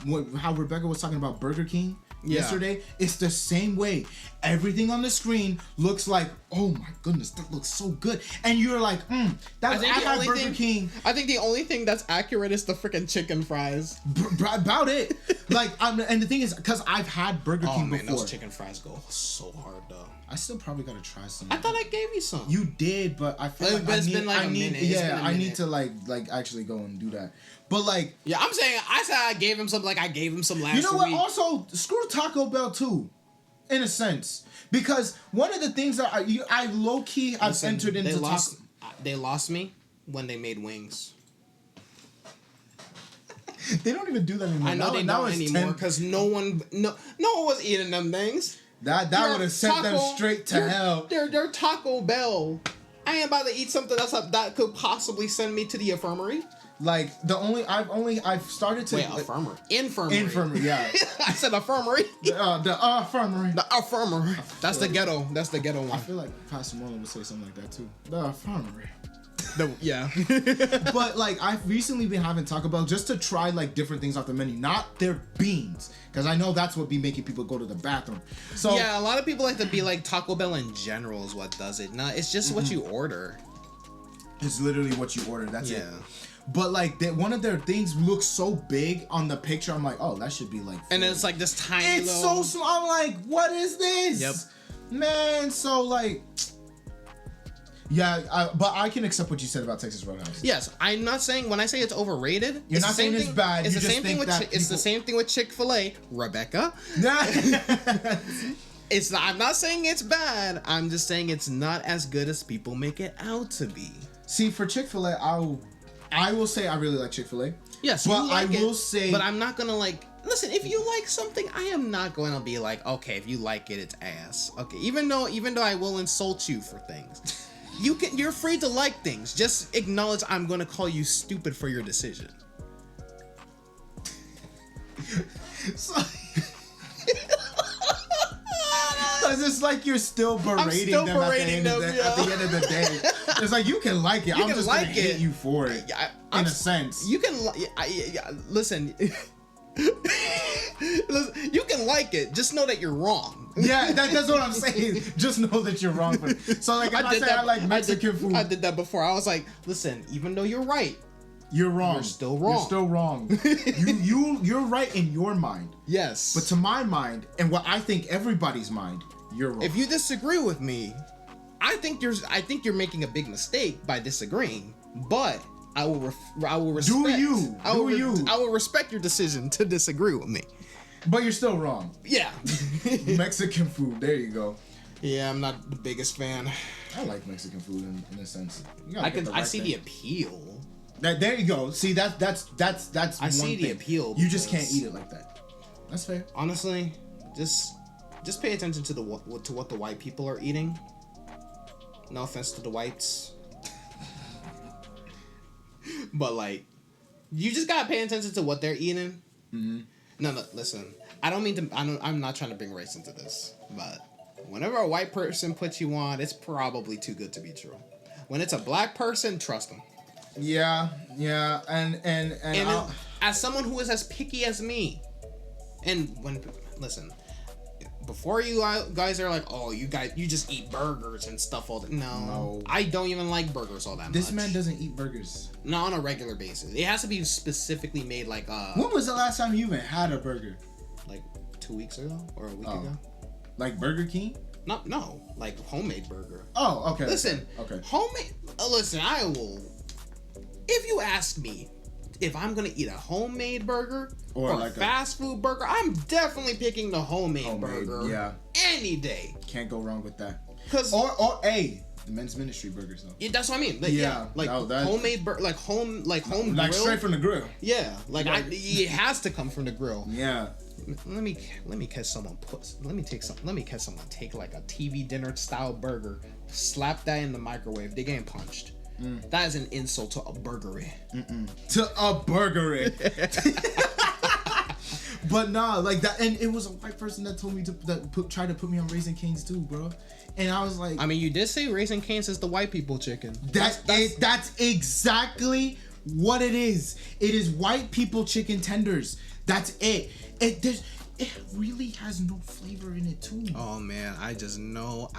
Rebecca was talking about Burger King. Yesterday, it's the same way. Everything on the screen looks like, oh my goodness, that looks so good, and you're like, I had Burger King. I think the only thing that's accurate is the freaking chicken fries. About it, like, and the thing is, because I've had Burger King before. Those chicken fries go so hard though. I still probably gotta try some. I thought I gave you some. You did, but I feel like it's been like a minute. Yeah, I need to like actually go and do that. But like, yeah, I said I gave him some. Like I gave him some last week. You know what? Also, screw Taco Bell too, in a sense, because one of the things that I low key I've entered into. They lost me when they made wings. They don't even do that anymore. I know they don't anymore because no one was eating them things. That would have sent them straight to hell. They're Taco Bell. I ain't about to eat something that could possibly send me to the infirmary. Like I've started to infirmary. Yeah. I said infirmary. The infirmary. The infirmary. That's the ghetto. That's the ghetto one. I feel like Pastor Marlon would say something like that too. The infirmary. Yeah. But like I've recently been having Taco Bell just to try like different things off the menu, not their beans, because I know that's what be making people go to the bathroom. So yeah, a lot of people like to be like Taco Bell in general is what does it. No, it's just what you order. It's literally what you order. That's it. But like one of their things looks so big on the picture. I'm like, oh, that should be like. And then it's like this tiny. It's so small. I'm like, what is this? Yep. Man, so like. Yeah, but I can accept what you said about Texas Roadhouse. Yes, I'm not saying when I say it's overrated. You're not saying it's bad. It's the same thing with it's the same thing with Chick-fil-A, Rebecca. It's not. I'm not saying it's bad. I'm just saying it's not as good as people make it out to be. See, for Chick-fil-A, I will say I really like Chick-fil-A. Yes, but I will say. But I'm not gonna like. Listen, if you like something, I am not going to be like, okay, if you like it, it's ass. Okay, even though I will insult you for things. You're free to like things. Just acknowledge I'm gonna call you stupid for your decision. Because it's like you're still berating still them, berating at the end of the day. It's like, you can like it. I'm just gonna hate you for it. In a sense. You can listen. Listen, you can like it. Just know that you're wrong. Yeah, that's what I'm saying. Just know that you're wrong. So like, if I like Mexican food. I did that before. I was like, listen, even though you're right, you're wrong. You're still wrong. You're still wrong. You're right in your mind. Yes. But to my mind, and what I think everybody's mind, you're wrong. If you disagree with me, I think you're making a big mistake by disagreeing. But I will respect. I will respect your decision to disagree with me. But you're still wrong. Yeah. Mexican food. There you go. Yeah, I'm not the biggest fan. I like Mexican food in a sense. I see the appeal. There you go. See, that's I see the appeal. You just can't eat it like that. That's fair. Honestly, just pay attention to what the white people are eating. No offense to the whites, but like, you just gotta pay attention to what they're eating. Mm-hmm. No, listen. I don't mean to. I'm not trying to bring race into this, but whenever a white person puts you on, it's probably too good to be true. When it's a black person, trust them. Yeah, and as someone who is as picky as me, and listen, before you guys are like, oh, you just eat burgers and stuff all that. No, I don't even like burgers all that much. This man doesn't eat burgers. Not on a regular basis. It has to be specifically made like. When was the last time you even had a burger? Like 2 weeks ago or a week ago. Like Burger King? No, like homemade burger. Oh, okay. Listen, okay. Homemade. Listen, I will. If you ask me if I'm gonna eat a homemade burger or like a fast food burger, I'm definitely picking the homemade burger. Yeah. Any day. Can't go wrong with that. The men's ministry burgers though. Yeah, that's what I mean. Like, homemade like home like grill. Straight from the grill. Yeah, it has to come from the grill. Yeah. Let me catch someone take like a TV dinner style burger, slap that in the microwave. They getting punched. That is an insult to a burgery. To a burgery. But nah, like that, and it was a white person that told me tried to put me on Raising Cane's too, bro. And I was like, I mean, you did say Raising Cane's is the white people chicken. That's exactly what it is. It is white people chicken tenders. That's it. It really has no flavor in it too. Oh man, I just know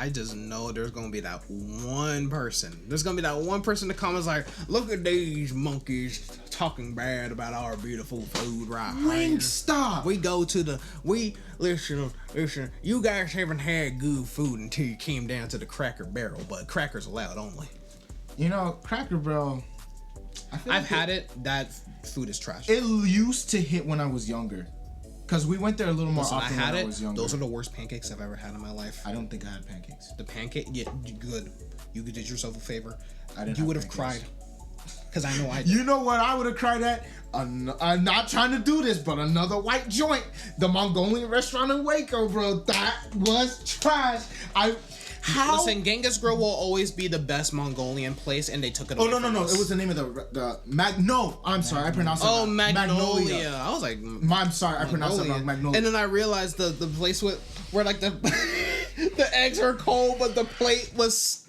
there's gonna be that one person. There's gonna be that one person that comes like, look at these monkeys talking bad about our beautiful food right here. Stop. We go to listen, you guys haven't had good food until you came down to the Cracker Barrel, but crackers allowed only. You know, Cracker Barrel, I've had it. That food is trash. It used to hit when I was younger. Because we went there a little more often when I was younger. Those are the worst pancakes I've ever had in my life. I don't think I had pancakes. The pancake? Yeah, good. You did yourself a favor. You would have cried. Because I know I did. You know what I would have cried at? I'm not trying to do this, but another white joint. The Mongolian restaurant in Waco, bro. That was trash. Listen, Genghis Grill will always be the best Mongolian place, and they took it away. No. It was the name of I'm sorry, I pronounced it wrong. Oh, Magnolia. I was like, I'm sorry, I pronounced it wrong. Magnolia. And then I realized the place where like the the eggs are cold, but the plate was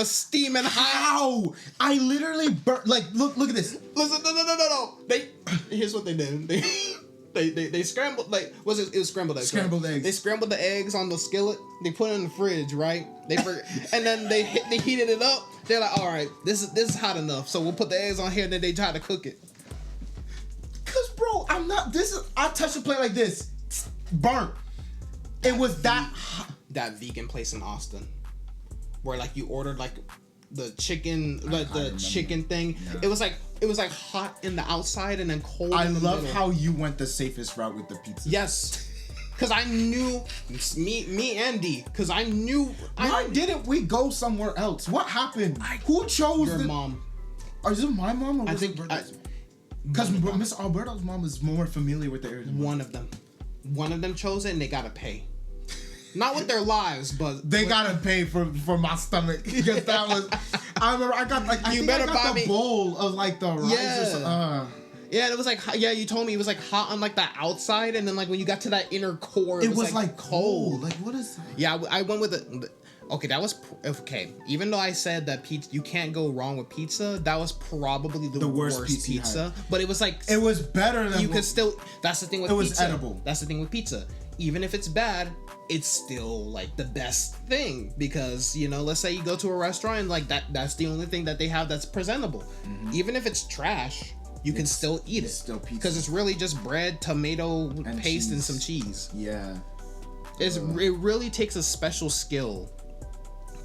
steaming hot. How? I literally burnt. Like, look at this. Listen, no. Here's what they did. They scrambled, like, it was scrambled eggs. Scrambled eggs. They scrambled the eggs on the skillet. They put it in the fridge, right? And then they heated it up. They're like, all right, this is hot enough. So we'll put the eggs on here. And then they try to cook it. Cause bro, I touched a plate like this, burnt. It was that hot. That vegan place in Austin, where like you ordered like the chicken, like the chicken thing. Yeah. It was like hot in the outside and then cold. I in the love middle. how you went the safest route with the pizza. Yes, because I knew me and D. Because I knew. Why didn't we go somewhere else? What happened? Who chose your mom? Is it my mom or I think? Because Miss Alberto's mom is more familiar with the area. One of them chose it, and they gotta pay. Not with their lives, but they gotta pay for my stomach because that was. I remember I got like the bowl of like the rice. Yeah. Yeah, it was like yeah. You told me it was like hot on like the outside, and then like when you got to that inner core, it was like cold. Like what is that? Yeah, I went with it. Okay, that was okay. Even though I said that pizza, you can't go wrong with pizza. That was probably the worst pizza. But it was like it was better than you could still. That's the thing with pizza. It was edible. That's the thing with pizza. Even if it's bad, it's still like the best thing because you know, let's say you go to a restaurant and like that's the only thing that they have that's presentable. Even if it's trash, you can still eat it. Still pizza because it's really just bread, tomato and paste, cheese. and some cheese. Yeah, it really takes a special skill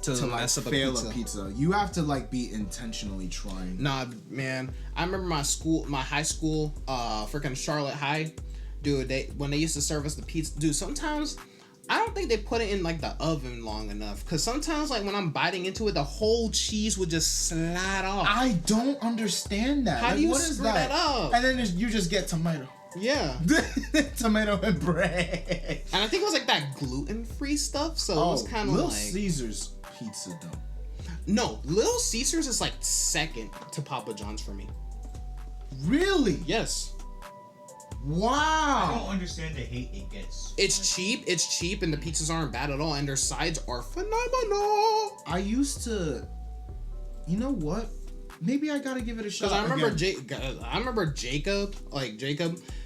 to mess up a pizza. You have to like be intentionally trying. Nah, man. I remember my high school, freaking Charlotte High, dude. When they used to serve us the pizza, dude. Sometimes I don't think they put it in like the oven long enough. Cause sometimes like when I'm biting into it, the whole cheese would just slide off. I don't understand that. How do you screw that up? And then you just get tomato. Yeah. Tomato and bread. And I think it was like that gluten-free stuff. So it was kind of Little like Caesars pizza though. No, Little Caesars is like second to Papa John's for me. Really? Yes. Wow. I don't understand the hate it gets. It's cheap, and the pizzas aren't bad at all, and their sides are phenomenal. I used to, you know what? Maybe I gotta give it a shot. Because I remember Jacob.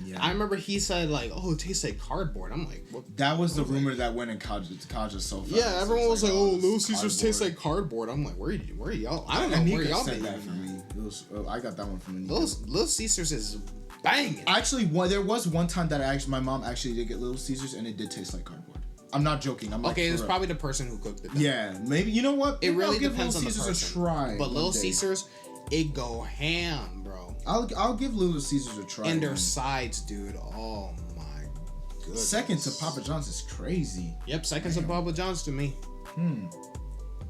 Yeah. I remember he said like, "Oh, it tastes like cardboard." I'm like, what? That was the rumor that went in college so fast. Yeah, everyone was like, "Oh, Little Caesars tastes like cardboard." I'm like, where are y'all? I don't know where y'all said that for me. I got that one from Anika. Little Caesars is banging. Actually, there was one time that my mom actually did get Little Caesars, and it did taste like cardboard. I'm not joking. I'm like, okay, it's probably the person who cooked it. Then. Yeah, maybe. You know what? It really give depends Little on Caesars the person. a try. But Little Caesars, it go ham, bro. I'll give Little Caesars a try. And their sides, dude. Oh my goodness. Second to Papa John's is crazy. Yep, second to Papa John's to me.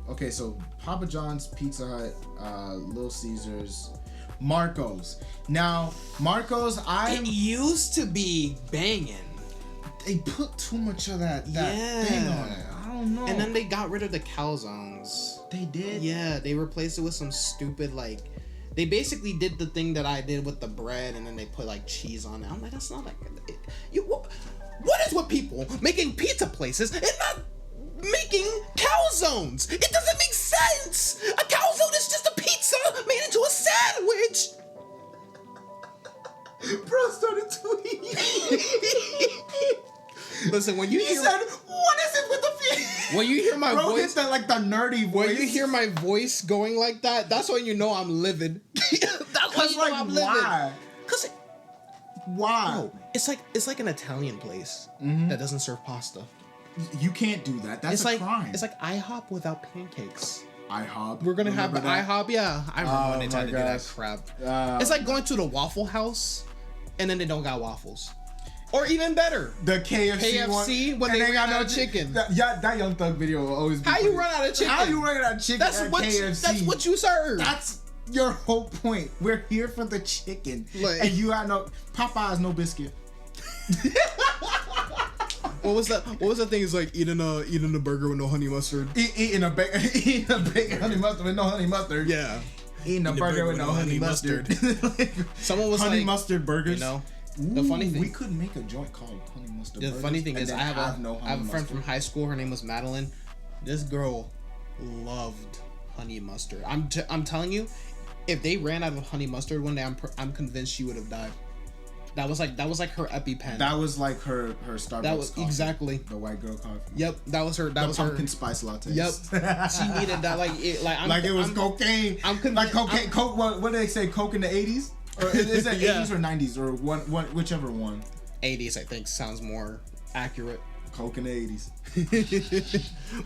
Okay, so Papa John's, Pizza Hut, Little Caesars, Marco's. Now, Marco's, it used to be banging. They put too much of that thing on it. I don't know. And then they got rid of the calzones. They did? Yeah, they replaced it with some stupid like. They basically did the thing that I did with the bread, and then they put like cheese on it. I'm like, that's not like what is with people making pizza places and not making calzones? It doesn't make sense. A calzone is just a pizza made into a sandwich. Bro started tweeting. Listen, when you said, "What is it with the pizza?" When you hear my Bro, voice, that like the nerdy voice. when you hear my voice going like that, that's when you know I'm livid. That's when you know I'm livid. Cause why? No, it's like an Italian place that doesn't serve pasta. You can't do that. That's a crime. It's like IHOP without pancakes. IHOP. We're gonna have IHOP. Yeah, I remember when they tried to do that crap. It's like going to the Waffle House, and then they don't got waffles. Or even better, the KFC when they ran out of chicken. That Young Thug video will always be. How you run out of chicken? How you run out of chicken at KFC? That's what you serve. That's your whole point. We're here for the chicken, and you got no Popeyes, no biscuit. What was that thing? It's like eating a burger with no honey mustard. Eating a bacon honey mustard with no honey mustard. Yeah. Eating a burger with no honey mustard. Someone was honey like, mustard burgers. You know. Ooh, the funny thing, we could make a joint called Honey Mustard The Burgers, funny thing is, I have a friend from high school. Her name was Madeline. This girl loved honey mustard. I'm telling you, if they ran out of honey mustard one day, I'm convinced she would have died. That was like her EpiPen. That was like her Starbucks. That was coffee, exactly the white girl coffee. Yep, that was her. That was her pumpkin spice latte. Yep, she needed that. Like it was cocaine. Like cocaine. Coke. What do they say? Coke in the 80s? Or is it 80s or 90s or one whichever one? 80s, I think, sounds more accurate. Coke in the 80s.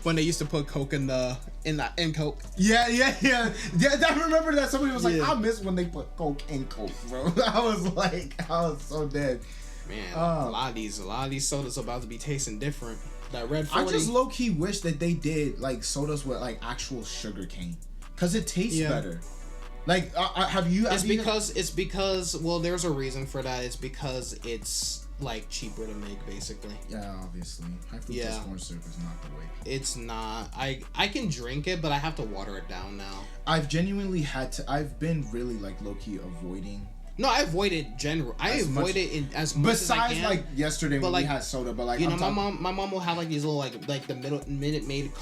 When they used to put Coke in Coke. Yeah. I remember that somebody was like, I miss when they put Coke in Coke, bro. I was so dead. Man, a lot of these sodas are about to be tasting different. That Red 40. I just low key wish that they did like sodas with like actual sugar cane, cause it tastes better. Like, have you? It's because well, there's a reason for that. It's because it's like cheaper to make, basically. Yeah, obviously. High fructose corn syrup is not the way. It's not. I can drink it, but I have to water it down now. I've genuinely had to. I've been really like low key avoiding. No, I avoid it general. I avoid it in as much as I Besides, can. like yesterday when like, we had soda, but like you know, my mom will have like these little like the Minute Maid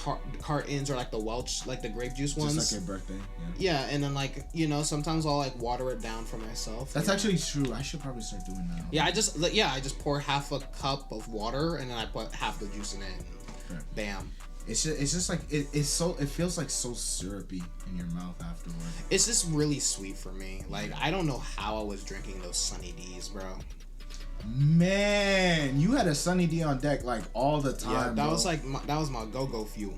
cartons or like the Welch, like the grape juice ones. Just like your birthday. Yeah, and then like, you know, sometimes I'll like water it down for myself. That's actually true. I should probably start doing that. Yeah, I just pour half a cup of water and then I put half the juice in it. And bam. It's just like it feels like so syrupy in your mouth afterward. It's just really sweet for me. Like I don't know how I was drinking those Sunny D's, bro. Man, you had a Sunny D on deck like all the time. Yeah, that was like that was my go-go fuel.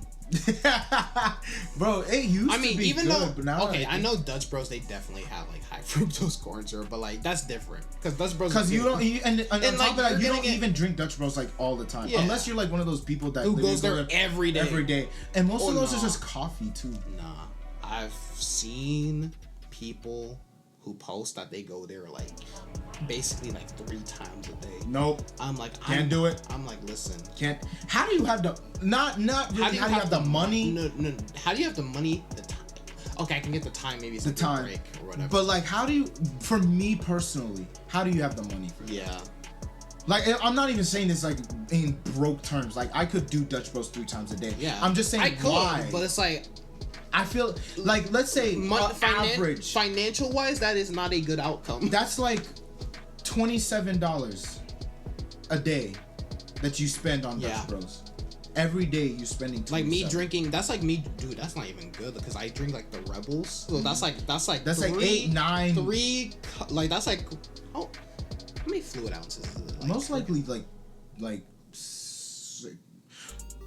Bro, it used to be even good, though but now I know Dutch Bros, they definitely have like high fructose corn syrup, but like that's different because Dutch Bros. Because you don't and on like, top of that, you don't even drink Dutch Bros like all the time, unless you're like one of those people that who goes there every day, and most of those are just coffee too. Nah, I've seen people who post that they go there like basically like 3 times a day. Nope. I'm like, can't do it. I'm like, listen. Can't. How do you have the not really? How do you have the money? No. How do you have the money? The time. Okay, I can get the time. Maybe it's the like time a break or whatever. But like, how do you? For me personally, how do you have the money for that? Yeah. Like, I'm not even saying this like in broke terms. Like, I could do Dutch Bros 3 times a day. Yeah. I'm just saying I could, why. but it's like. I feel like, let's say average financial wise, that is not a good outcome. That's like $27 a day that you spend on Dutch Bros. Every day you're spending $27. Like me drinking, that's like me, dude. That's not even good because I drink like the Rebels. So that's like 8, 9, 3. Like that's like how many fluid ounces is it? Like, most likely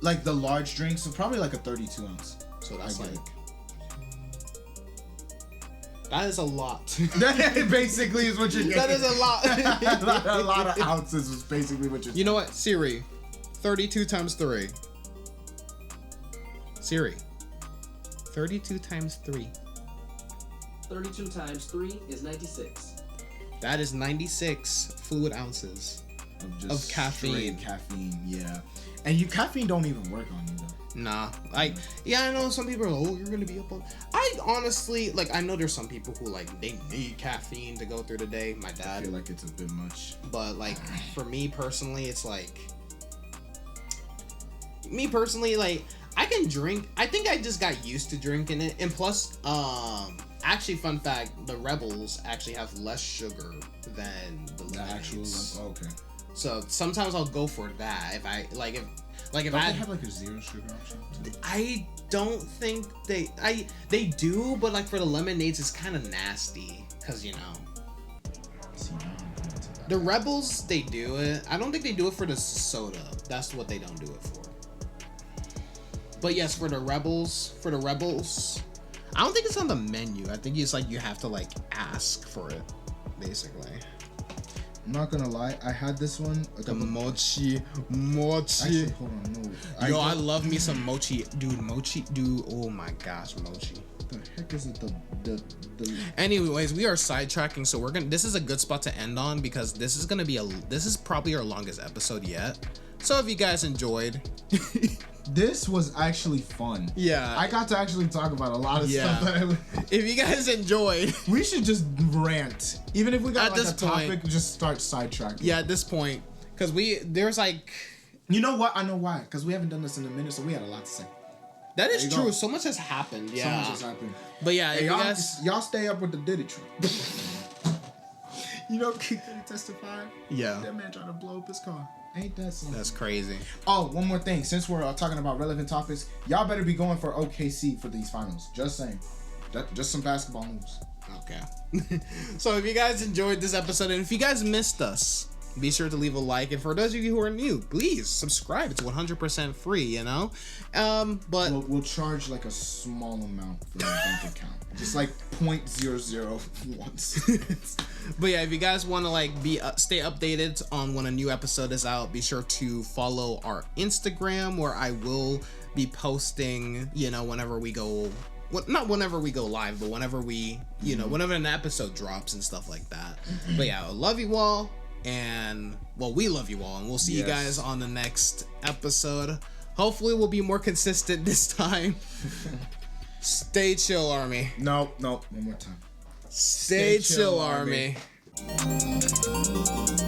like the large drinks, so probably like a 32 ounce. So that's like that is a lot. That basically is what you're getting. That is a lot. A lot of ounces is basically what you're. You know what, Siri? 32 times 3. Siri. 32 times 3. 32 times 3 is 96. That is 96 fluid ounces of caffeine. Caffeine, yeah. And caffeine don't even work on you though. Nah, like, yeah, I know some people are like, oh, you're gonna be up on. I honestly, like, I know there's some people who, like, they need caffeine to go through the day. My dad. I feel like it's a bit much. But, like, for me personally, it's like. Me personally, like, I can drink. I think I just got used to drinking it. And plus, actually, fun fact, the Rebels actually have less sugar than the actual. Oh, okay. So sometimes I'll go for that if I like if don't they have like a 0 sugar option too? I don't think they do, but like for the lemonades it's kind of nasty because you know the Rebels they do it. I don't think they do it for the soda. That's what they don't do it for. But yes, for the Rebels, I don't think it's on the menu. I think it's like you have to like ask for it, basically. I'm not gonna lie, I had this one. The mochi. Actually, hold on, no. Yo, I love me some mochi, dude. Oh my gosh, mochi. The heck is it? The. Anyways, we are sidetracking, so this is a good spot to end on because this is probably our longest episode yet. So if you guys enjoyed. This was actually fun. Yeah. I got to actually talk about a lot of stuff. If you guys enjoyed. We should just rant. Even if we got at like this a topic, just start sidetracking. Yeah, at this point. Because there's like. You know what? I know why. Because we haven't done this in a minute, so we had a lot to say. That is true. Go. So much has happened. Yeah. So much has happened. But yeah, hey, y'all stay up with the Diddy truck. You know, Kid testified? Yeah. That man tried to blow up his car. Ain't that something? That's crazy. Oh, one more thing. Since we're talking about relevant topics, y'all better be going for OKC for these finals. Just saying. Just some basketball moves. Okay. So if you guys enjoyed this episode, and if you guys missed us, be sure to leave a like. And for those of you who are new, please subscribe. It's 100% free, you know? But we'll charge like a small amount for the bank account. Just like 0.00 once. But yeah, if you guys want to like stay updated on when a new episode is out, be sure to follow our Instagram where I will be posting, you know, whenever we go. Not whenever we go live, but whenever we, you know, whenever an episode drops and stuff like that. But yeah, I love you all. And well, we love you all, and we'll see you guys on the next episode. Hopefully we'll be more consistent this time. Stay chill, Army. No, one more time. Stay chill, Army. Peace.